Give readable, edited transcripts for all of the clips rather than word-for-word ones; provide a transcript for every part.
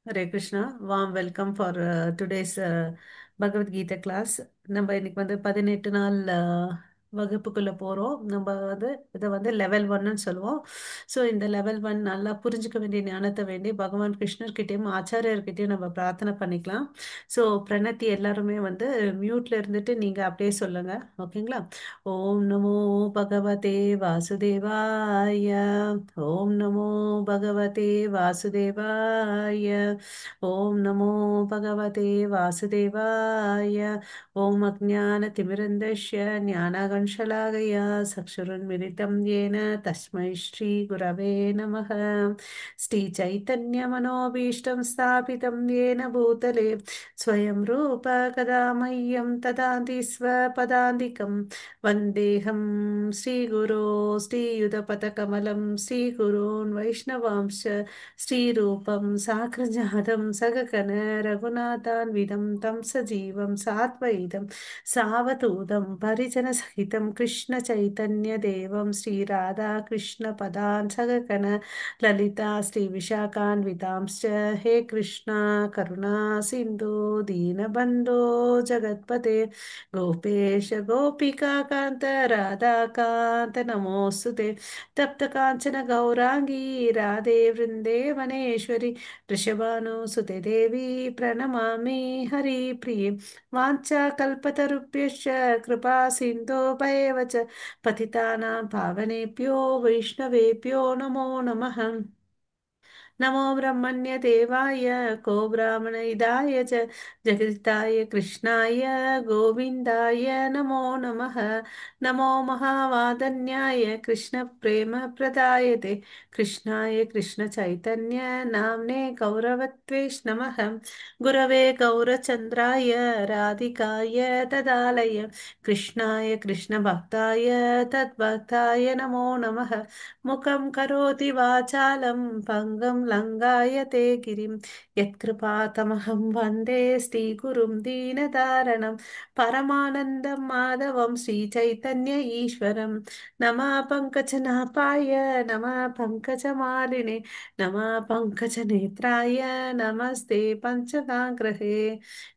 Hare Krishna. Warm welcome for today's Bhagavad Gita class. நம்ம இன்னைக்கு வந்து 18 நாள் வகுப்புக்குள்ள போகிறோம். நம்ம வந்து இதை வந்து லெவல் ஒன்னு சொல்லுவோம். ஸோ இந்த லெவல் ஒன் நல்லா புரிஞ்சுக்க வேண்டிய ஞானத்தை வேண்டி பகவான் கிருஷ்ணர்கிட்டயும் ஆச்சாரியர்கிட்டயும் நம்ம பிரார்த்தனை பண்ணிக்கலாம். ஸோ பிரணத்தி எல்லாருமே வந்து மியூட்ல இருந்துட்டு நீங்கள் அப்படியே சொல்லுங்க. ஓகேங்களா? ஓம் நமோ பகவதே வாசுதேவாய. ஓம் நமோ பகவதே வாசுதேவாய. ॐ नमो भगवते वासुदेवाय। ॐ अज्ञानतिमिरन्धस्य ज्ञानागणशलाकया चक्षुरुन्मिलितं येन तस्मै श्रीगुरवे नमः। श्रीचैतन्यमनोभीष्टं स्थापितं येन भूतले स्वयं रूप कदा मह्यं ददाति स्वपदान्तिकं। वन्देऽहं श्रीगुरो श्रीयुतपथकमलं श्रीगुरून् वैष्णवांश्च श्रीरूपं साग्रजातं सगगण रघुनाथान्वितं तं सजीवं साद्वैतं सावधूतं परिजनसहितं कृष्णचैतन्यदेवं श्रीराधाकृष्णपदान् सगगण ललिता श्रीविशाखान्वितांश्च। हे कृष्णा करुणा सिन्धु दीनबन्धो जगत्पते गोपेश गोपिकान्त राधाकान्त नमोऽस्तु ते। तप्त कांचन गौरांगी राधे वृंदेवनेश्वरी वृषभानुसुते देवी प्रणमामि हरिप्रिये। वाञ्छाकल्पतरुभ्यश्च कृपा सिन्धुभैव च पतितानां पावनेभ्यो वैष्णवेभ्यो नमो नमः। नमो ब्रह्मण्य देवाय को ब्राह्मणहिताय च जगदिताय कृष्णाय गोविन्दाय नमो नमः। नमो महावादन्याय कृष्णप्रेमप्रदायते कृष्णाय कृष्णचैतन्य नाम्ने गौरवत्वेष नमः। गुरवे गौरचन्द्राय राधिकाय तदालय कृष्णाय कृष्णभक्ताय तद्भक्ताय नमो नमः। मुखं करोति वाचालं भङ्गं लङ्घायते गिरिं यत्कृपातमहं वन्दे श्रीगुरुं दीनदारणं परमानन्दं माधवं श्रीचैतन्य ईश्वरं। नमः पङ्कजनाभाय नमः पङ्कजमालिने नमः पङ्कजनेत्राय नमस्ते पञ्चगाङ्ग्रहे।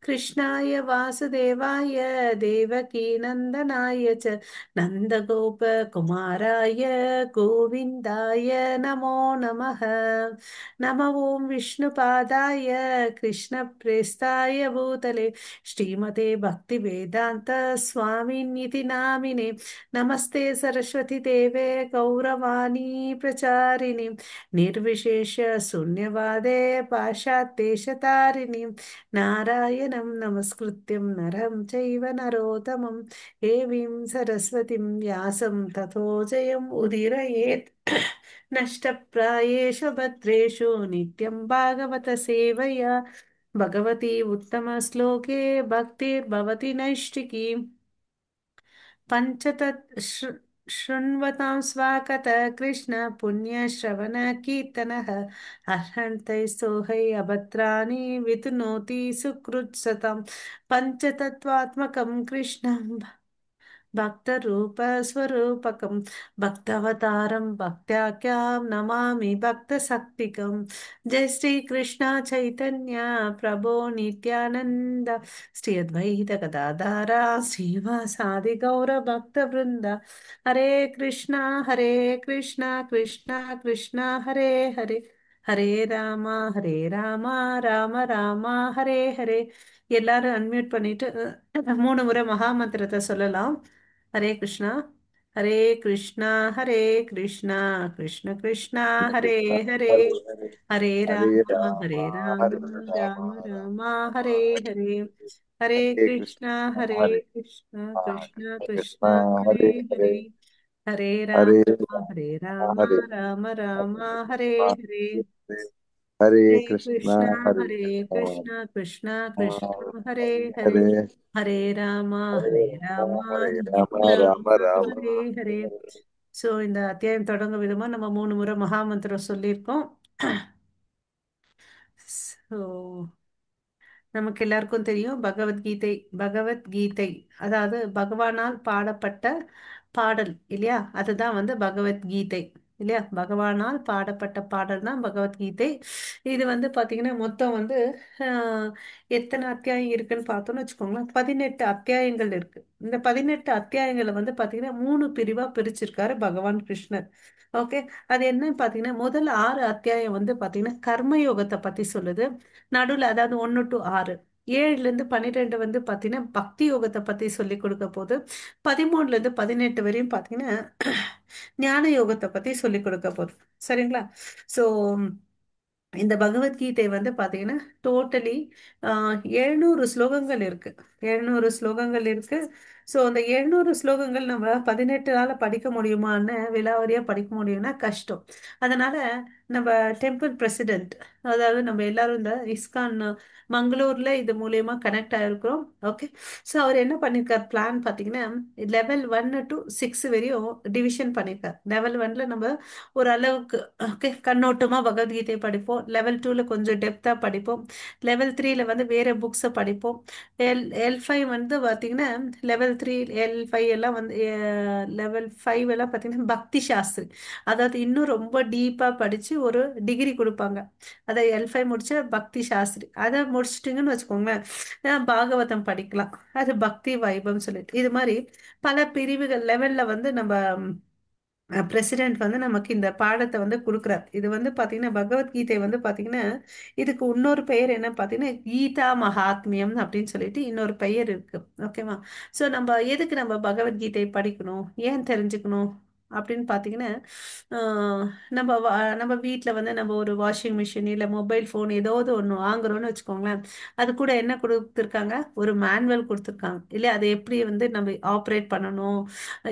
कृष्णाय वासुदेवाय देवकीनन्दनाय च नन्दगोपकुमाराय गोविन्दाय नमो नमः। नम ॐ विष्णुपादाय कृष्णप्रेष्ठाय भूतले श्रीमते भक्तिवेदान्त स्वामिन्निति नामिने। नमस्ते सरस्वती देवे गौरवाणी प्रचारिणि निर्विशेष शून्यवादे पाश्चात्यदेशतारिणि नारायणं नमस्कृत्यं नरं चैव नरोत्तमं देवीं सरस्वतीं व्यासं ततो जयम् उदीरयेत्। नष्टप्रायेषु भद्रेषु नित्यं भागवत सेवया भगवती उत्तमश्लोके भक्तिर्भवति नैष्टिकी। पञ्चतत् शृण्वतां स्वागत कृष्ण पुण्यश्रवण कीर्तनः अर्हन्ते सोहै अभद्राणि वितनोति सुकृत्सतं। पञ्चतत्त्वात्मकं कृष्णं भक्तरूपस्वरूपकं भक्तवतारं भक्त्याख्यां नमामि भक्तशक्तिकं। जय श्री कृष्ण चैतन्य प्रभो नित्यानंद श्री अद्वैत गदाधारा श्रीवासादि गौर भक्तवृंद। हरे कृष्णा कृष्णा कृष्णा हरे हरे हरे रामा ராம ராமா ஹரே ஹரே. எல்லாரும் அன்மியூட் பண்ணிட்டு 3 முறை மகாமந்திரத்தை சொல்லலாம். Hare Krishna Hare Krishna Hare Krishna Krishna Krishna Hare Krishna, Hare Hare Hare, Hare Hare Rama Hare Rama, Rama Hare Rama Rama, Rama Hare Hare Hare Hare Krishna, Krishna Hare Krishna Krishna Krishna, Krishna Krishna, Hare Hare Hare Hare, Hare Hare Hare Rama, Rama Hare Rama Rama Hare Rama, Hare Hare हरे Krishna, कृष्णा Hare हरे Krishna, कृष्णा कृष्णा कृष्णा हरे Hare हरे Hare, हरे Hare Rama Rama, Rama, Rama Rama, Hare Hare. So இந்த அத்தியாயம் தொடங்க விதமா நம்ம 3 முறை மகாமந்திரம் சொல்லியிருக்கோம். ஸோ நமக்கு எல்லாருக்கும் தெரியும் பகவத்கீதை. பகவத்கீதை அதாவது பகவானால் பாடப்பட்ட பாடல் இல்லையா? அதுதான் வந்து பகவத்கீதை. இல்லையா? பகவானால் பாடப்பட்ட பாடல் தான் பகவத்கீதை. இது வந்து பாத்தீங்கன்னா மொத்தம் வந்து ஆஹ், எத்தனை அத்தியாயம் இருக்குன்னு பார்த்தோம்னு வச்சுக்கோங்களேன். 18 அத்தியாயங்கள் இருக்கு. இந்த 18 அத்தியாயங்களை வந்து பாத்தீங்கன்னா 3 பிரிவா பிரிச்சிருக்காரு பகவான் கிருஷ்ணர். ஓகே. அது என்னன்னு பாத்தீங்கன்னா முதல் 6 அத்தியாயம் வந்து பாத்தீங்கன்னா கர்மயோகத்தை பத்தி சொல்லுது. நடுவுல அதாவது 1 to 6, 7ல இருந்து 12 வந்து பாத்தீங்கன்னா பக்தி யோகத்தை பத்தி சொல்லி கொடுக்க போகுது. 13ல இருந்து 18 வரையும் பாத்தீங்கன்னா ஞான யோகத்தை பத்தி சொல்லி கொடுக்க போகுது. சரிங்களா? சோ இந்த பகவத்கீதை வந்து பாத்தீங்கன்னா டோட்டலி 700 ஸ்லோகங்கள் இருக்கு. 700 ஸ்லோகங்கள் இருக்கு. ஸோ அந்த 700 ஸ்லோகங்கள் நம்ம 18 நாள படிக்க முடியுமான்னு விலாவரியா படிக்க முடியும்னா கஷ்டம். அதனால நம்ம டெம்பிள் பிரசிடென்ட், அதாவது நம்ம எல்லாரும் இந்த இஸ்கான் மங்களூர்ல இது மூலியமா கனெக்ட் ஆயிருக்கிறோம். ஓகே. ஸோ அவர் என்ன பண்ணிருக்கார் பிளான் பார்த்தீங்கன்னா லெவல் 1 to 6 வரையும் டிவிஷன் பண்ணிருக்கார். லெவல் 1ல நம்ம ஒரு அளவுக்கு ஓகே கண்ணோட்டமா பகவத்கீதை படிப்போம். லெவல் 2ல கொஞ்சம் டெப்தா படிப்போம். லெவல் 3ல வந்து வேற புக்ஸை படிப்போம். L5 வந்து பார்த்தீங்கன்னா லெவல் 3 L5 எல்லாம் வந்து லெவல் 5 எல்லாம் பார்த்தீங்கன்னா பக்தி சாஸ்திரி, அதாவது இன்னும் ரொம்ப டீப்பா படிச்சு ஒரு டிகிரி கொடுப்பாங்க. அதை L5 முடிச்ச பக்தி சாஸ்திரி, அதை முடிச்சிட்டிங்கன்னு வச்சுக்கோங்களேன் பாகவதம் படிக்கலாம். அது பக்தி வைபம் சொல்லிட்டு இது மாதிரி பல பிரிவுகள் லெவல்ல வந்து நம்ம பிரசிடென்ட் வந்து நமக்கு இந்த பாடத்தை வந்து கொடுக்குறார். இது வந்து பாத்தீங்கன்னா பகவத்கீதை வந்து பாத்தீங்கன்னா இதுக்கு இன்னொரு பெயர் என்ன பாத்தீங்கன்னா கீதா மகாத்மியம் அப்படின்னு சொல்லிட்டு இன்னொரு பெயர் இருக்கு. ஓகேவா? சோ நம்ம எதுக்கு நம்ம பகவத்கீதை படிக்கணும், ஏன் தெரிஞ்சுக்கணும் அப்படின்னு பாத்தீங்கன்னா ஆஹ் நம்ம வீட்ல வந்து நம்ம ஒரு வாஷிங் மிஷின் இல்ல மொபைல் போன் ஏதாவது ஒண்ணு வாங்குறோம்னு வச்சுக்கோங்களேன். அது கூட என்ன கொடுத்துருக்காங்க, ஒரு மேனுவல் கொடுத்துருக்காங்க இல்லையா? அதை எப்படி வந்து நம்ம ஆப்ரேட் பண்ணணும்,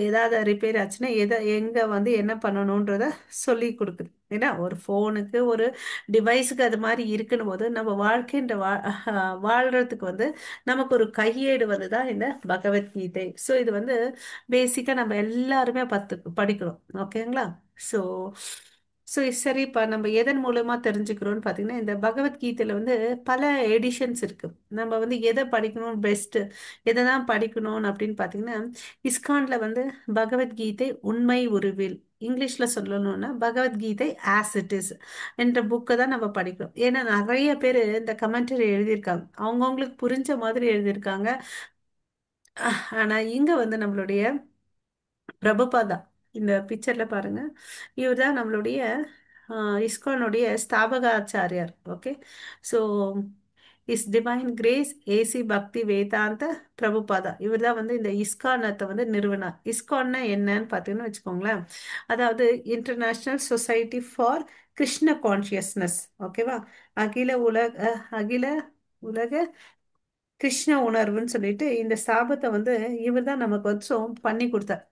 ஏதாவது ரிப்பேர் ஆச்சுன்னா எதை எங்க வந்து என்ன பண்ணணுன்றத சொல்லி கொடுக்குது. ஏன்னா ஒரு ஃபோனுக்கு ஒரு டிவைஸுக்கு அது மாதிரி இருக்குன்னு போது நம்ம வாழ்க்கைன்ற வாழ்றதுக்கு வந்து நமக்கு ஒரு கையேடு வந்து தான் இந்த பகவத்கீதை. ஸோ இது வந்து பேசிக்கா நம்ம எல்லாருமே படிக்கிறோம். ஓகேங்களா? ஸோ ஸோ சரி, இப்போ நம்ம எதன் மூலமா தெரிஞ்சுக்கிறோம்னு பார்த்தீங்கன்னா இந்த பகவத்கீதையில வந்து பல எடிஷன்ஸ் இருக்கு. நம்ம வந்து எதை படிக்கணும் பெஸ்ட், எதை தான் படிக்கணும் அப்படின்னு பார்த்தீங்கன்னா இஸ்கான்ல வந்து பகவத்கீதை உண்மை உருவில், இங்கிலீஷ்ல சொல்லணும்னா பகவத்கீதை ஆஸ் இட் இஸ் என்ற புக்கை தான் நம்ம படிக்கிறோம். ஏன்னா நிறைய பேர் இந்த கமெண்ட்ரி எழுதியிருக்காங்க, அவங்கவுங்களுக்கு புரிஞ்ச மாதிரி எழுதியிருக்காங்க. ஆனா இங்க வந்து நம்மளுடைய பிரபுபாதா, இந்த பிக்சர்ல பாருங்க, இவர் தான் நம்மளுடைய இஸ்கானுடைய ஸ்தாபக ஆச்சாரியார். Okay. So is divine grace AC பக்தி வேதாந்த பிரபுபாதா, இவர் தான் வந்து இந்த இஸ்கானத்தை வந்து நிறுவனார். இஸ்கான்னா என்னன்னு பார்த்தீங்கன்னு வச்சுக்கோங்களேன், அதாவது international society for Krishna consciousness. ஓகேவா? அகில உலக கிருஷ்ண உணர்வுன்னு சொல்லிட்டு இந்த ஸ்தாபத்தை வந்து இவர் தான் நமக்கு வச்சும் பண்ணி கொடுத்தார்.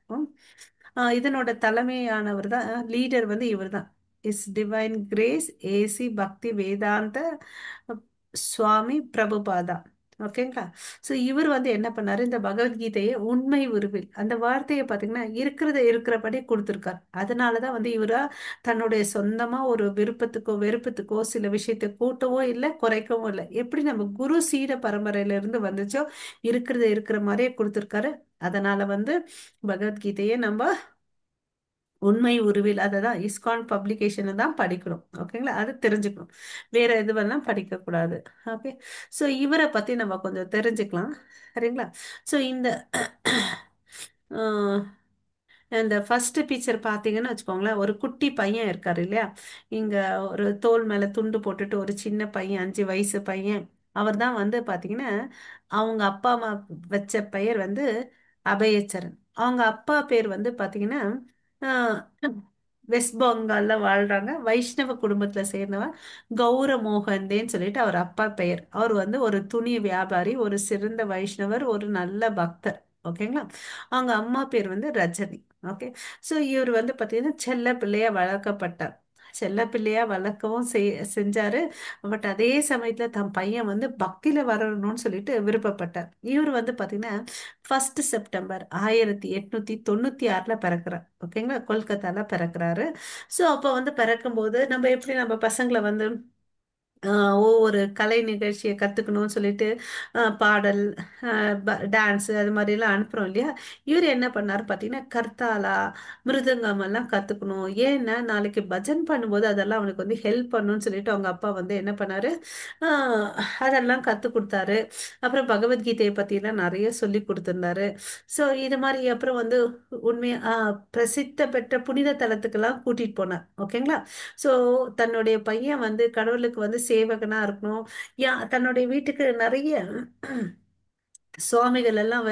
இதனோட தலைமையானவர் தான், லீடர் வந்து இவர் தான். இஸ் டிவைன் கிரேஸ் ஏசி பக்தி வேதாந்த சுவாமி பிரபுபாதா. ஓகேங்களா? ஸோ இவர் வந்து என்ன பண்ணாரு, இந்த பகவத்கீதையை உண்மை உருவில் அந்த வார்த்தையை பார்த்தீங்கன்னா இருக்கிறத இருக்கிறபடி கொடுத்துருக்கார். அதனால தான் வந்து இவரா தன்னுடைய சொந்தமா ஒரு விருப்பத்துக்கோ வெறுப்பத்துக்கோ சில விஷயத்தை கூட்டவோ இல்லை குறைக்கவும் இல்லை. எப்படி நம்ம குரு சீட பரம்பரையில இருந்து வந்துச்சோ இருக்கிறத இருக்கிற மாதிரியே கொடுத்துருக்காரு. அதனால வந்து பகவத்கீதையை நம்ம உண்மை உருவில் அதை தான் இஸ்கான் பப்ளிகேஷனை தான் படிக்கணும். ஓகேங்களா? அது தெரிஞ்சுக்கணும், வேற எதுவெல்லாம் படிக்க கூடாது. ஓகே. ஸோ இவரை பத்தி நம்ம கொஞ்சம் தெரிஞ்சுக்கலாம். சரிங்களா? ஸோ அஹ், இந்த ஃபர்ஸ்ட் பிக்சர் பார்த்தீங்கன்னு வச்சுக்கோங்களேன், ஒரு குட்டி பையன் இருக்காரு இல்லையா? இங்க ஒரு தோல் மேல துண்டு போட்டுட்டு ஒரு சின்ன பையன், 5 வயசு பையன். அவர் தான் வந்து பாத்தீங்கன்னா அவங்க அப்பா அம்மா வச்ச பெயர் வந்து அபயச்சரன். அவங்க அப்பா பேர் வந்து பாத்தீங்கன்னா ஆஹ், வெஸ்ட் பெங்கால்ல வாழ்றாங்க, வைஷ்ணவ குடும்பத்துல சேர்ந்தவன் கௌரமோகந்தேன்னு சொல்லிட்டு அவர் அப்பா பெயர். அவர் வந்து ஒரு துணி வியாபாரி, ஒரு சிறந்த வைஷ்ணவர், ஒரு நல்ல பக்தர். ஓகேங்களா? அவங்க அம்மா பேர் வந்து ரஜனி. ஓகே. ஸோ இவர் வந்து பார்த்தீங்கன்னா செல்ல பிள்ளையா வளர்க்கப்பட்டார். செல்ல பிள்ளையா வளர்க்கவும் செஞ்சாரு. பட் அதே சமயத்துல தன் பையன் வந்து பக்தியில வரணும்னு சொல்லிட்டு விருப்பப்பட்டார். இவர் வந்து பார்த்தீங்கன்னா 1 செப்டம்பர் 1896ல பிறக்கிறார். ஓகேங்களா? கொல்கத்தால பிறக்கிறாரு. ஸோ அப்போ வந்து பிறக்கும்போது நம்ம எப்படி நம்ம பசங்களை வந்து ஒவ்வொரு கலை நிகழ்ச்சியை கற்றுக்கணும்னு சொல்லிட்டு பாடல், டான்ஸ் அது மாதிரிலாம் அனுப்புகிறோம் இல்லையா. இவர் என்ன பண்ணார் பார்த்தீங்கன்னா, கர்தாலா, மிருதங்கம் எல்லாம் கற்றுக்கணும். ஏன்னா நாளைக்கு பஜன் பண்ணும்போது அதெல்லாம் அவனுக்கு வந்து ஹெல்ப் பண்ணுன்னு சொல்லிட்டு அவங்க அப்பா வந்து என்ன பண்ணாரு, ஆஹ் அதெல்லாம் கற்றுக் கொடுத்தாரு. அப்புறம் பகவத்கீதையை பற்றிலாம் நிறைய சொல்லி கொடுத்துருந்தாரு. ஸோ இது மாதிரி அப்புறம் வந்து உண்மையா பிரசித்த பெற்ற புனித தலத்துக்கெல்லாம் கூட்டிட்டு போனார். ஓகேங்களா. ஸோ தன்னுடைய பையன் வந்து கடவுளுக்கு வந்து சேவகனா இருக்கணும். தன்னுடைய வீட்டுக்கு நிறைய சுவாமிகள் எல்லாம்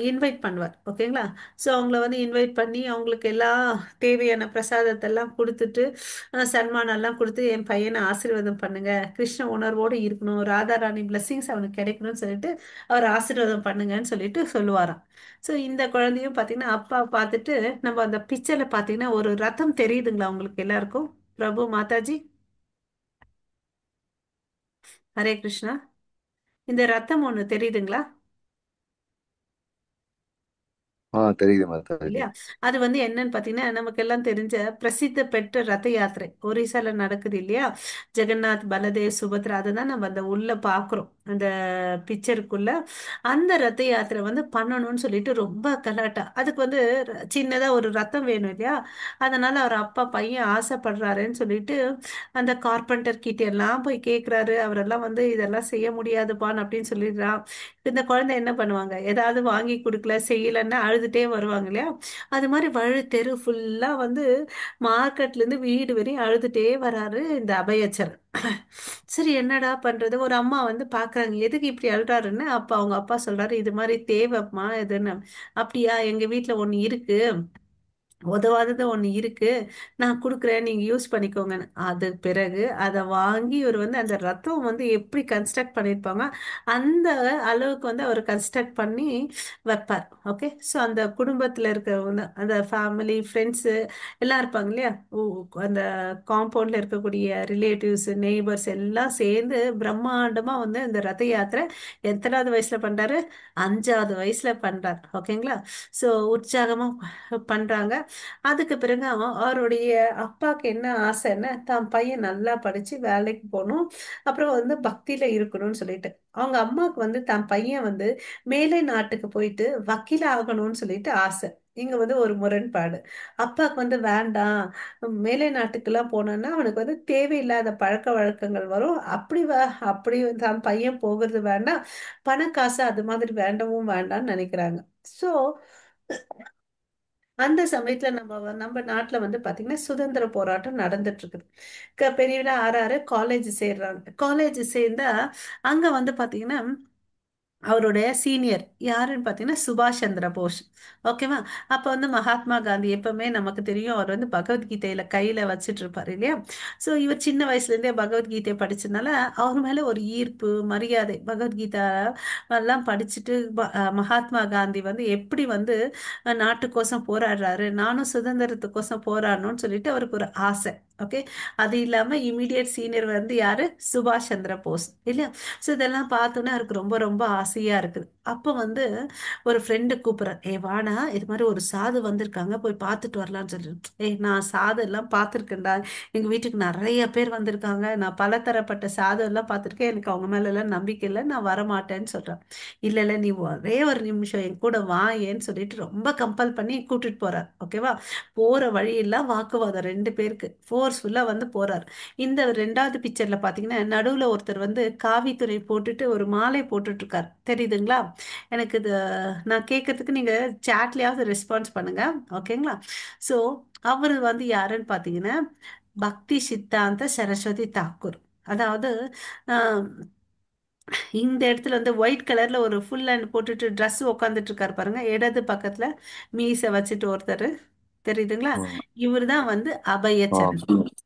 இன்வைட் பண்ணுவார். ஓகேங்களா. ஸோ அவங்கள வந்து இன்வைட் பண்ணி அவங்களுக்கு எல்லா தேவையான பிரசாதத்தை எல்லாம் கொடுத்துட்டு சன்மானம் எல்லாம் கொடுத்து என் பையனை ஆசீர்வாதம் பண்ணுங்க, கிருஷ்ண உணர்வோடு இருக்கணும், ராதா ராணி பிளெஸிங்ஸ் அவனுக்கு கிடைக்கணும்னு சொல்லிட்டு அவர் ஆசீர்வாதம் பண்ணுங்கன்னு சொல்லிட்டு சொல்லுவாராம். ஸோ இந்த குழந்தையும் பார்த்தீங்கன்னா அப்பா பார்த்துட்டு, நம்ம அந்த பிக்சர்ல பார்த்தீங்கன்னா ஒரு ரத்தம் தெரியுதுங்களா உங்களுக்கு எல்லாருக்கும்? பிரபு மாதாஜி, ஹரே கிருஷ்ணா. இந்த ரத்தம் ஒண்ணு தெரியுதுங்களா தெரியுது மாதாஜி. இல்லையா? அது வந்து என்னன்னு பாத்தீங்கன்னா, நமக்கு எல்லாம் தெரிஞ்ச பிரசித்த பெற்ற ரத யாத்திரை ஒரிசால நடக்குது இல்லையா. ஜெகநாத், பலதேவ், சுபத்ரா, அதுதான் நம்ம அந்த உள்ள பாக்குறோம் அந்த பிக்சருக்குள்ள. அந்த ரத யாத்திரை வந்து பண்ணணும்னு சொல்லிட்டு ரொம்ப கலாட்டா. அதுக்கு வந்து சின்னதா ஒரு ரத்தம் வேணும் இல்லையா. அதனால அவர் அப்பா பையன் ஆசைப்படுறாருன்னு சொல்லிட்டு அந்த கார்பெண்டர் கிட்ட எல்லாம் போய் கேக்குறாரு. அவரெல்லாம் வந்து இதெல்லாம் செய்ய முடியாதுப்பான்னு அப்படின்னு சொல்லிடுறான். இந்த குழந்தை என்ன பண்ணுவாங்க, ஏதாவது வாங்கி கொடுக்கல செய்யலன்னா அழுதுட்டே வருவாங்க இல்லையா. அது மாதிரி தெரு ஃபுல்லா வந்து மார்க்கெட்ல இருந்து வீடு வரையும் அழுதுட்டே வராரு இந்த அபயச்சர். சரி என்னடா பண்றது, ஒரு அம்மா வந்து பாக்குறாங்க எதுக்கு இப்படி அழுறாருன்னு. அப்ப அவங்க அப்பா சொல்றாரு, இது மாதிரி தேவைம்மா இதுன்னு. அப்படியா, எங்க வீட்டுல ஒண்ணு இருக்கு, உதவாதது ஒண்ணு இருக்கு, நான் கொடுக்குறேன் நீங்க யூஸ் பண்ணிக்கோங்கன்னு. அது பிறகு அதை வாங்கி இவர் வந்து அந்த ரத்தம் வந்து எப்படி கன்ஸ்ட்ரக்ட் பண்ணியிருப்பாங்க அந்த அளவுக்கு வந்து அவர் கன்ஸ்ட்ரக்ட் பண்ணி வைப்பார். ஓகே. ஸோ அந்த குடும்பத்தில் இருக்கிறவங்க, அந்த ஃபேமிலி ஃப்ரெண்ட்ஸு எல்லாம் இருப்பாங்க இல்லையா. அந்த காம்பவுண்டில் இருக்கக்கூடிய ரிலேட்டிவ்ஸ் நெய்பர்ஸ் எல்லாம் சேர்ந்து பிரம்மாண்டமாக வந்து அந்த ரத யாத்திரை எத்தனாவது வயசுல பண்றாரு, 5வது வயசுல பண்றாரு. ஓகேங்களா. ஸோ உற்சாகமா பண்றாங்க. அதுக்கு பிறகு அவருடைய அப்பாவுக்கு என்ன ஆசைன்னா, தான் பையன் நல்லா படிச்சு வேலைக்கு போகணும், அப்புறம் வந்து பக்தியில இருக்கணும்னு சொல்லிட்டு. அவங்க அம்மாவுக்கு வந்து தான் பையன் வந்து மேலை நாட்டுக்கு போயிட்டு வக்கீல் ஆகணும்னு சொல்லிட்டு ஆசை. இங்க வந்து ஒரு முரண்பாடு. அப்பாவுக்கு வந்து வேண்டாம், மேலை நாட்டுக்கெல்லாம் போனோம்னா அவனுக்கு வந்து தேவையில்லாத பழக்க வழக்கங்கள் வரும், அப்படி தான் பையன் போகிறது வேண்டாம், பணக்காசு அது மாதிரி வேண்டவும் வேண்டாம்னு நினைக்கிறாங்க. ஸோ அந்த சமயத்துல நம்ம நாட்டுல வந்து பாத்தீங்கன்னா சுதந்திர போராட்டம் நடந்துட்டு இருக்குது. பெரியவரா ஆறாரு காலேஜ் சேர்றாங்க. காலேஜ் சேர்ந்தா அங்க வந்து பாத்தீங்கன்னா அவருடைய சீனியர் யாருன்னு பார்த்தீங்கன்னா சுபாஷ் சந்திர போஸ். ஓகேவா. அப்போ வந்து மகாத்மா காந்தி எப்பவுமே நமக்கு தெரியும், அவர் வந்து பகவத்கீதையில கையில வச்சிட்டு இருப்பாரு இல்லையா. ஸோ இவர் சின்ன வயசுல இருந்தே பகவத்கீதையை படிச்சதுனால அவர் மேல ஒரு ஈர்ப்பு, மரியாதை. பகவத்கீதா எல்லாம் படிச்சுட்டு மகாத்மா காந்தி வந்து எப்படி வந்து நாட்டுக்கோசம் போராடுறாரு, நானும் சுதந்திரத்துக்கோசம் போராடணும்னு சொல்லிட்டு அவருக்கு ஒரு ஆசை. ஓகே. அது இல்லாம இமீடியட் சீனியர் வந்து யாரு, சுபாஷ் சந்திர போஸ் இல்லையா. ஸோ இதெல்லாம் பார்த்தோன்னே அவருக்கு ரொம்ப ரொம்ப ஆசையா இருக்குது. அப்போ வந்து ஒரு ஃப்ரெண்டு கூப்பிட்றாரு, ஏ வாடா, இது மாதிரி ஒரு சாது வந்திருக்காங்க, போய் பார்த்துட்டு வரலாம்னு சொல்லி. ஏய் நான் சாது எல்லாம் பார்த்துருக்கேன்டா, எங்க வீட்டுக்கு நிறைய பேர் வந்திருக்காங்க, நான் பலதரப்பட்ட சாது எல்லாம் பார்த்துருக்கேன், எனக்கு அவங்க மேல எல்லாம் நம்பிக்கை இல்லை, நான் வரமாட்டேன்னு சொல்றேன். இல்ல இல்ல நீ ஒரே ஒரு நிமிஷம் என் கூட வா ஏன்னு சொல்லிட்டு ரொம்ப கம்பல் பண்ணி கூட்டிட்டு போறார். ஓகேவா. போற வழியெல்லாம் வாக்குவாதம், ரெண்டு பேருக்கு ஃபோர்ஸ்ஃபுல்லா வந்து போறார். இந்த 2வது பிக்சர்ல பாத்தீங்கன்னா நடுவுல ஒருத்தர் வந்து காவித்துறை போட்டுட்டு ஒரு மாலை போட்டுட்டு இருக்கார், தெரியுதுங்களா. எனக்கு இது நான் கேட்கறதுக்கு நீங்க சாட்லயாவது ரெஸ்பான்ஸ் பண்ணுங்க. ஓகேங்களா. ஸோ அவர் வந்து யாருன்னு பாத்தீங்கன்னா பக்தி சித்தாந்த சரஸ்வதி தாக்கூர். அதாவது ஆஹ், இந்த இடத்துல வந்து ஒயிட் கலர்ல ஒரு ஃபுல் ஹேண்ட் போட்டுட்டு ட்ரெஸ் உட்காந்துட்டு இருக்காரு பாருங்க, இடது பக்கத்துல மீசை வச்சுட்டு ஒருத்தர், தெரியுதுங்களா. ம். இவர் தான் வந்து ஆ அபயச்சரன்.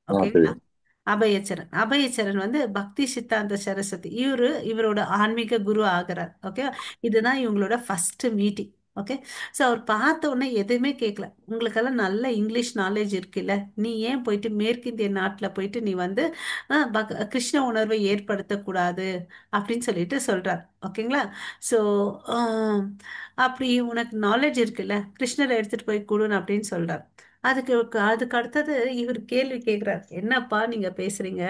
ஓகேங்களா. தெரியும். அபயச்சரன். அபயச்சரன் வந்து பக்தி சித்தாந்த சரஸ்வதி, இவரோட ஆன்மீக குரு ஆகிறார். ஓகே. இதுதான் இவங்களோட ஃபர்ஸ்ட் மீட்டிங். ஓகே. ஸோ அவர் பார்த்த உடனே எதுவுமே கேட்கல, உங்களுக்கெல்லாம் நல்ல இங்கிலீஷ் நாலேஜ் இருக்குல்ல, நீ ஏன் போயிட்டு மேற்கிந்திய நாட்டில் போயிட்டு நீ வந்து கிருஷ்ண உணர்வை ஏற்படுத்தக்கூடாது அப்படின்னு சொல்லிட்டு சொல்றார். ஓகேங்களா. ஸோ அப்படி உனக்கு நாலேஜ் இருக்குல்ல, கிருஷ்ணரை எடுத்துட்டு போய் கொடுன்னு அப்படின்னு சொல்றார். அதுக்கு அடுத்தது இவர் கேள்வி கேட்கிறார், என்னப்பா நீங்க பேசுறீங்க?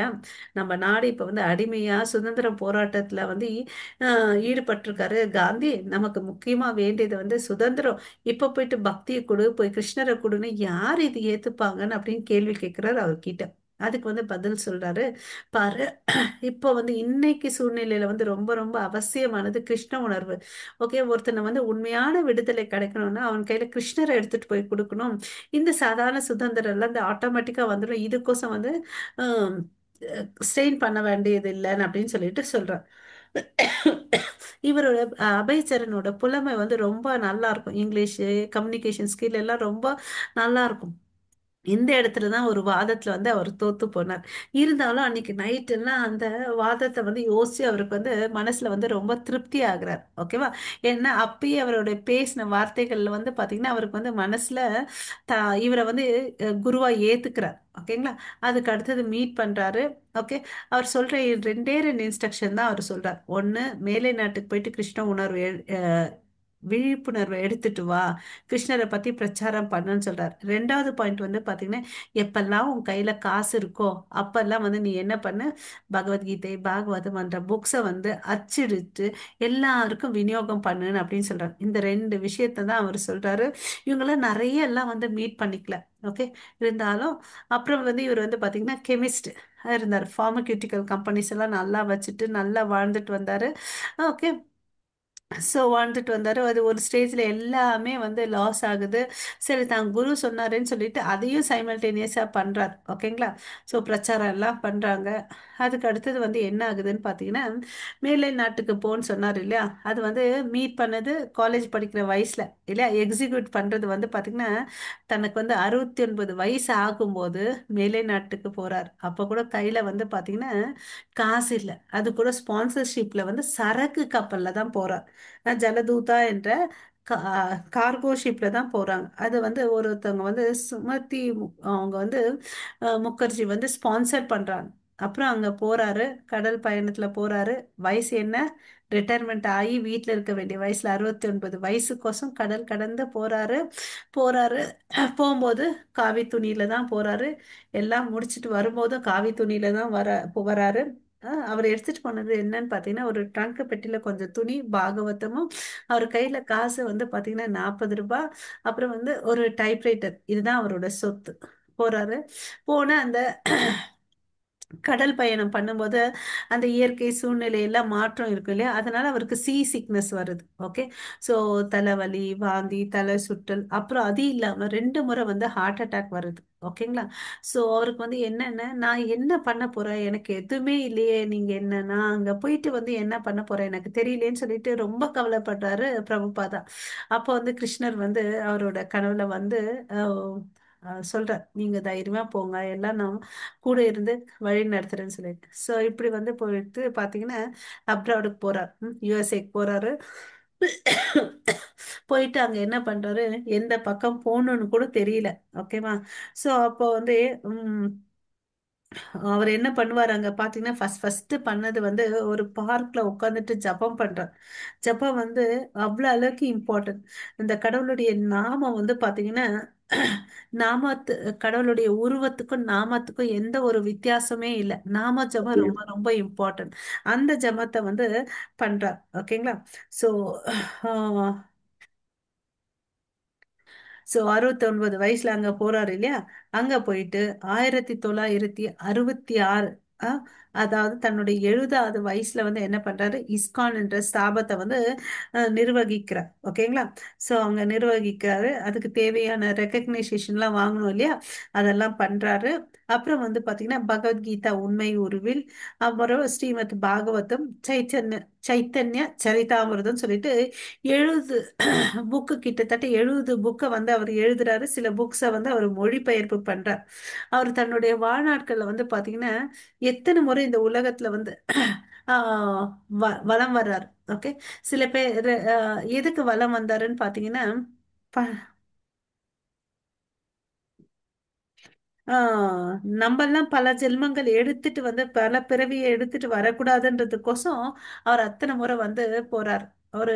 நம்ம நாடு இப்ப வந்து அடிமையா சுதந்திர போராட்டத்துல வந்து ஈடுபட்டிருக்காரு காந்தி. நமக்கு முக்கியமா வேண்டியது வந்து சுதந்திரம். இப்ப போயிட்டு பக்தியை கொடு, போய் கிருஷ்ணரை கொடுன்னு யார் இது ஏத்துப்பாங்கன்னு அப்படின்னு கேள்வி கேட்கிறாரு அவர்கிட்ட. அதுக்கு வந்து பதில் சொல்றாரு, பாரு, இப்போ வந்து இன்னைக்கு சூழ்நிலையில வந்து ரொம்ப ரொம்ப அவசியமானது கிருஷ்ண உணர்வு. ஓகே, ஒருத்தனை வந்து உண்மையான விடுதலை கிடைக்கணும்னா அவன் கையில கிருஷ்ணரை எடுத்துட்டு போய் கொடுக்கணும். இந்த சாதாரண சுதந்திரம் எல்லாம் இந்த ஆட்டோமேட்டிக்கா வந்துடும். இதுக்கோசம் வந்து ஸ்ட்ரெயின் பண்ண வேண்டியது இல்லைன்னு அப்படின்னு சொல்லிட்டு சொல்றான். இவரோட அபயச்சரனோட புலமை வந்து ரொம்ப நல்லா இருக்கும். இங்கிலீஷ் கம்யூனிகேஷன் ஸ்கில் எல்லாம் ரொம்ப நல்லா இருக்கும். இந்த இடத்துல தான் ஒரு வாதத்துல வந்து அவர் தோத்து போனார். இருந்தாலும் அன்னைக்கு நைட் எல்லாம் அந்த வாதத்தை வந்து யோசிச்சு அவருக்கு வந்து மனசுல வந்து ரொம்ப திருப்தி ஆகுறார். ஓகேவா? ஏன்னா அப்பயே அவருடைய பேசின வார்த்தைகள்ல வந்து பாத்தீங்கன்னா அவருக்கு வந்து மனசுல த இவரை வந்து குருவா ஏத்துக்கிறார். ஓகேங்களா? அதுக்கு அடுத்தது மீட் பண்றாரு. ஓகே, அவர் சொல்ற ரெண்டே ரெண்டு இன்ஸ்ட்ரக்ஷன் தான் அவர் சொல்றார். ஒண்ணு, மேலை நாட்டுக்கு போயிட்டு கிருஷ்ண உணர்வு விழிப்புணர்வை எடுத்துட்டு வா, கிருஷ்ணரை பத்தி பிரச்சாரம் பண்ணுன்னு சொல்றாரு. ரெண்டாவது பாயிண்ட் வந்து பாத்தீங்கன்னா, எப்பெல்லாம் உன் கையில காசு இருக்கோ அப்பெல்லாம் வந்து நீ என்ன பண்ணு, பகவத்கீதை பாகவதம் என்ற புக்ஸை வந்து அச்சிடிச்சு எல்லாருக்கும் விநியோகம் பண்ணுன்னு அப்படின்னு சொல்றாரு. இந்த ரெண்டு விஷயத்தை தான் அவர் சொல்றாரு. இவங்கெல்லாம் நிறைய எல்லாம் வந்து மீட் பண்ணிக்கல. ஓகே, இருந்தாலும் அப்புறம் வந்து இவர் வந்து பாத்தீங்கன்னா கெமிஸ்ட் இருந்தார். ஃபார்மக்யூட்டிக்கல் கம்பெனிஸ் எல்லாம் நல்லா வச்சுட்டு நல்லா வாழ்ந்துட்டு வந்தாரு. ஓகே, ஸோ வாழ்ந்துட்டு வந்தாரு. அது ஒரு ஸ்டேஜ்ல எல்லாமே வந்து லாஸ் ஆகுது. சரி, தான் குரு சொன்னாருன்னு சொல்லிட்டு அதையும் சைமல்டேனியஸா பண்றாரு. ஓகேங்களா? ஸோ பிரச்சாரம் எல்லாம் பண்றாங்க. அதுக்கு அடுத்தது வந்து என்ன ஆகுதுன்னு பார்த்தீங்கன்னா, மேலை நாட்டுக்கு போன்னு சொன்னார் இல்லையா? அது வந்து மீட் பண்ணது காலேஜ் படிக்கிற வயசுல இல்லையா? எக்ஸிக்யூட் பண்றது வந்து பார்த்தீங்கன்னா தனக்கு வந்து 69 வயசு ஆகும்போது மேலை நாட்டுக்கு போறார். அப்போ கூட கையில வந்து பார்த்தீங்கன்னா காசு இல்லை. அது கூட ஸ்பான்சர்ஷிப்ல வந்து சரக்கு கப்பல்ல தான் போறார். ஜலதூதா என்ற கார்கோ ஷிப்ல தான் போறாங்க. அது வந்து ஒருத்தவங்க வந்து சுமதி அவங்க வந்து முகர்ஜி வந்து ஸ்பான்சர் பண்றாங்க. அப்புறம் அங்க போறாரு, கடல் பயணத்துல போறாரு. வயசு என்ன, ரிட்டையர்மெண்ட் ஆகி வீட்டில் இருக்க வேண்டிய வயசுல 69 வயசுக்கோசம் கடல் கடந்து போறாரு. போறாரு, போகும்போது காவி துணியில தான் போறாரு. எல்லாம் முடிச்சிட்டு வரும்போதும் காவி துணியில தான் வராரு. அவர் எடுத்துட்டு போனது என்னன்னு பாத்தீங்கன்னா ஒரு ட்ரங்க் பெட்டியில கொஞ்சம் துணி பாகவதமும், அவர் கையில காசு வந்து பாத்தீங்கன்னா 40 ரூபாய், அப்புறம் வந்து ஒரு டைப்ரைட்டர். இதுதான் அவரோட சொத்து. போறாரு. போன அந்த கடல் பயணம் பண்ணும்போது அந்த இயற்கை சூழ்நிலை எல்லாம் மாற்றம் இருக்கு இல்லையா? அதனால அவருக்கு சீ சிக்னஸ் வருது. ஓகே, ஸோ தலைவலி, வாந்தி, தலை சுற்றல், அப்புறம் அது இல்லாம 2 முறை வந்து ஹார்ட் அட்டாக் வருது. ஓகேங்களா? ஸோ அவருக்கு வந்து என்னன்னா, நான் என்ன பண்ண போறேன், எனக்கு எதுவுமே இல்லையே, நீங்க என்ன, நான் அங்க போயிட்டு வந்து என்ன பண்ண போறேன் எனக்கு தெரியலேன்னு சொல்லிட்டு ரொம்ப கவலைப்படுறாரு பிரபுபாதா. அப்போ வந்து கிருஷ்ணர் வந்து அவரோட கனவுல வந்து சொல்றார், நீங்க தைரியமா போங்க, எல்லாம் நான் கூட இருந்து வழி நடத்துறேன்னு சொல்லிட்டு. ஸோ இப்படி வந்து போயிட்டு பார்த்தீங்கன்னா அப்ராடுக்கு போறார், யுஎஸ்ஏக்கு போறாரு. போயிட்டு அங்க என்ன பண்றாரு, எந்த பக்கம் போகணும்னு கூட தெரியல. ஓகேவா? ஸோ அப்போ வந்து உம் அவர் என்ன பண்ணுவார் அங்க பாத்தீங்கன்னா ஃபர்ஸ்ட் ஃபர்ஸ்ட் பண்ணது வந்து ஒரு பார்க்ல உட்காந்துட்டு ஜபம் பண்றார். ஜபம் வந்து அவ்வளவு அளவுக்கு இம்பார்ட்டன்ட். இந்த கடவுளுடைய நாமம் வந்து பாத்தீங்கன்னா நாமத்து கடவுளுடைய உருவத்துக்கும் நாமத்துக்கும் எந்த ஒரு வித்தியாசமே இல்லை. நாம ஜபம் ரொம்ப ரொம்ப இம்பார்ட்டன்ட். அந்த ஜபத்தை வந்து பண்றார். ஓகேங்களா? ஸோ 69 வயசுல அங்க போறாரு இல்லையா? அங்க போயிட்டு 1966, அஹ், அதாவது தன்னுடைய 70வது வயசுல வந்து என்ன பண்றாரு, இஸ்கான் என்ற ஸ்தாபத்தை வந்து நிர்வகிக்கிறார். ஓகேங்களா? சோ அங்க நிர்வகிக்கிறாரு. அதுக்கு தேவையான ரெக்கக்னைசேஷன்லாம் வாங்கணும் இல்லையா? அதெல்லாம் பண்றாரு. அப்புறம் வந்து பாத்தீங்கன்னா பகவத்கீதா உண்மை உருவில், அப்புறம் ஸ்ரீமத் பாகவதம், சைத்தன்ய சரிதாமிர்தம் சொல்லிட்டு 70 புக்கு, கிட்டத்தட்ட 70 புக்கை வந்து அவர் எழுதுறாரு. சில புக்ஸை வந்து அவர் மொழிபெயர்ப்பு பண்றார். அவர் தன்னுடைய வாழ்நாட்கள்ல வந்து பாத்தீங்கன்னா எத்தனை முறை இந்த உலகத்துல வந்து வலம் வர்றாரு. ஓகே, சில பேர் எதுக்கு வலம் வந்தாருன்னு பாத்தீங்கன்னா ப- நம்மெல்லாம் பல ஜென்மங்கள் எடுத்துட்டு வந்து பல பிறவியை எடுத்துட்டு வரக்கூடாதுன்றதுக்கோசம் அவர் அத்தனை முறை வந்து போறார். ஒரு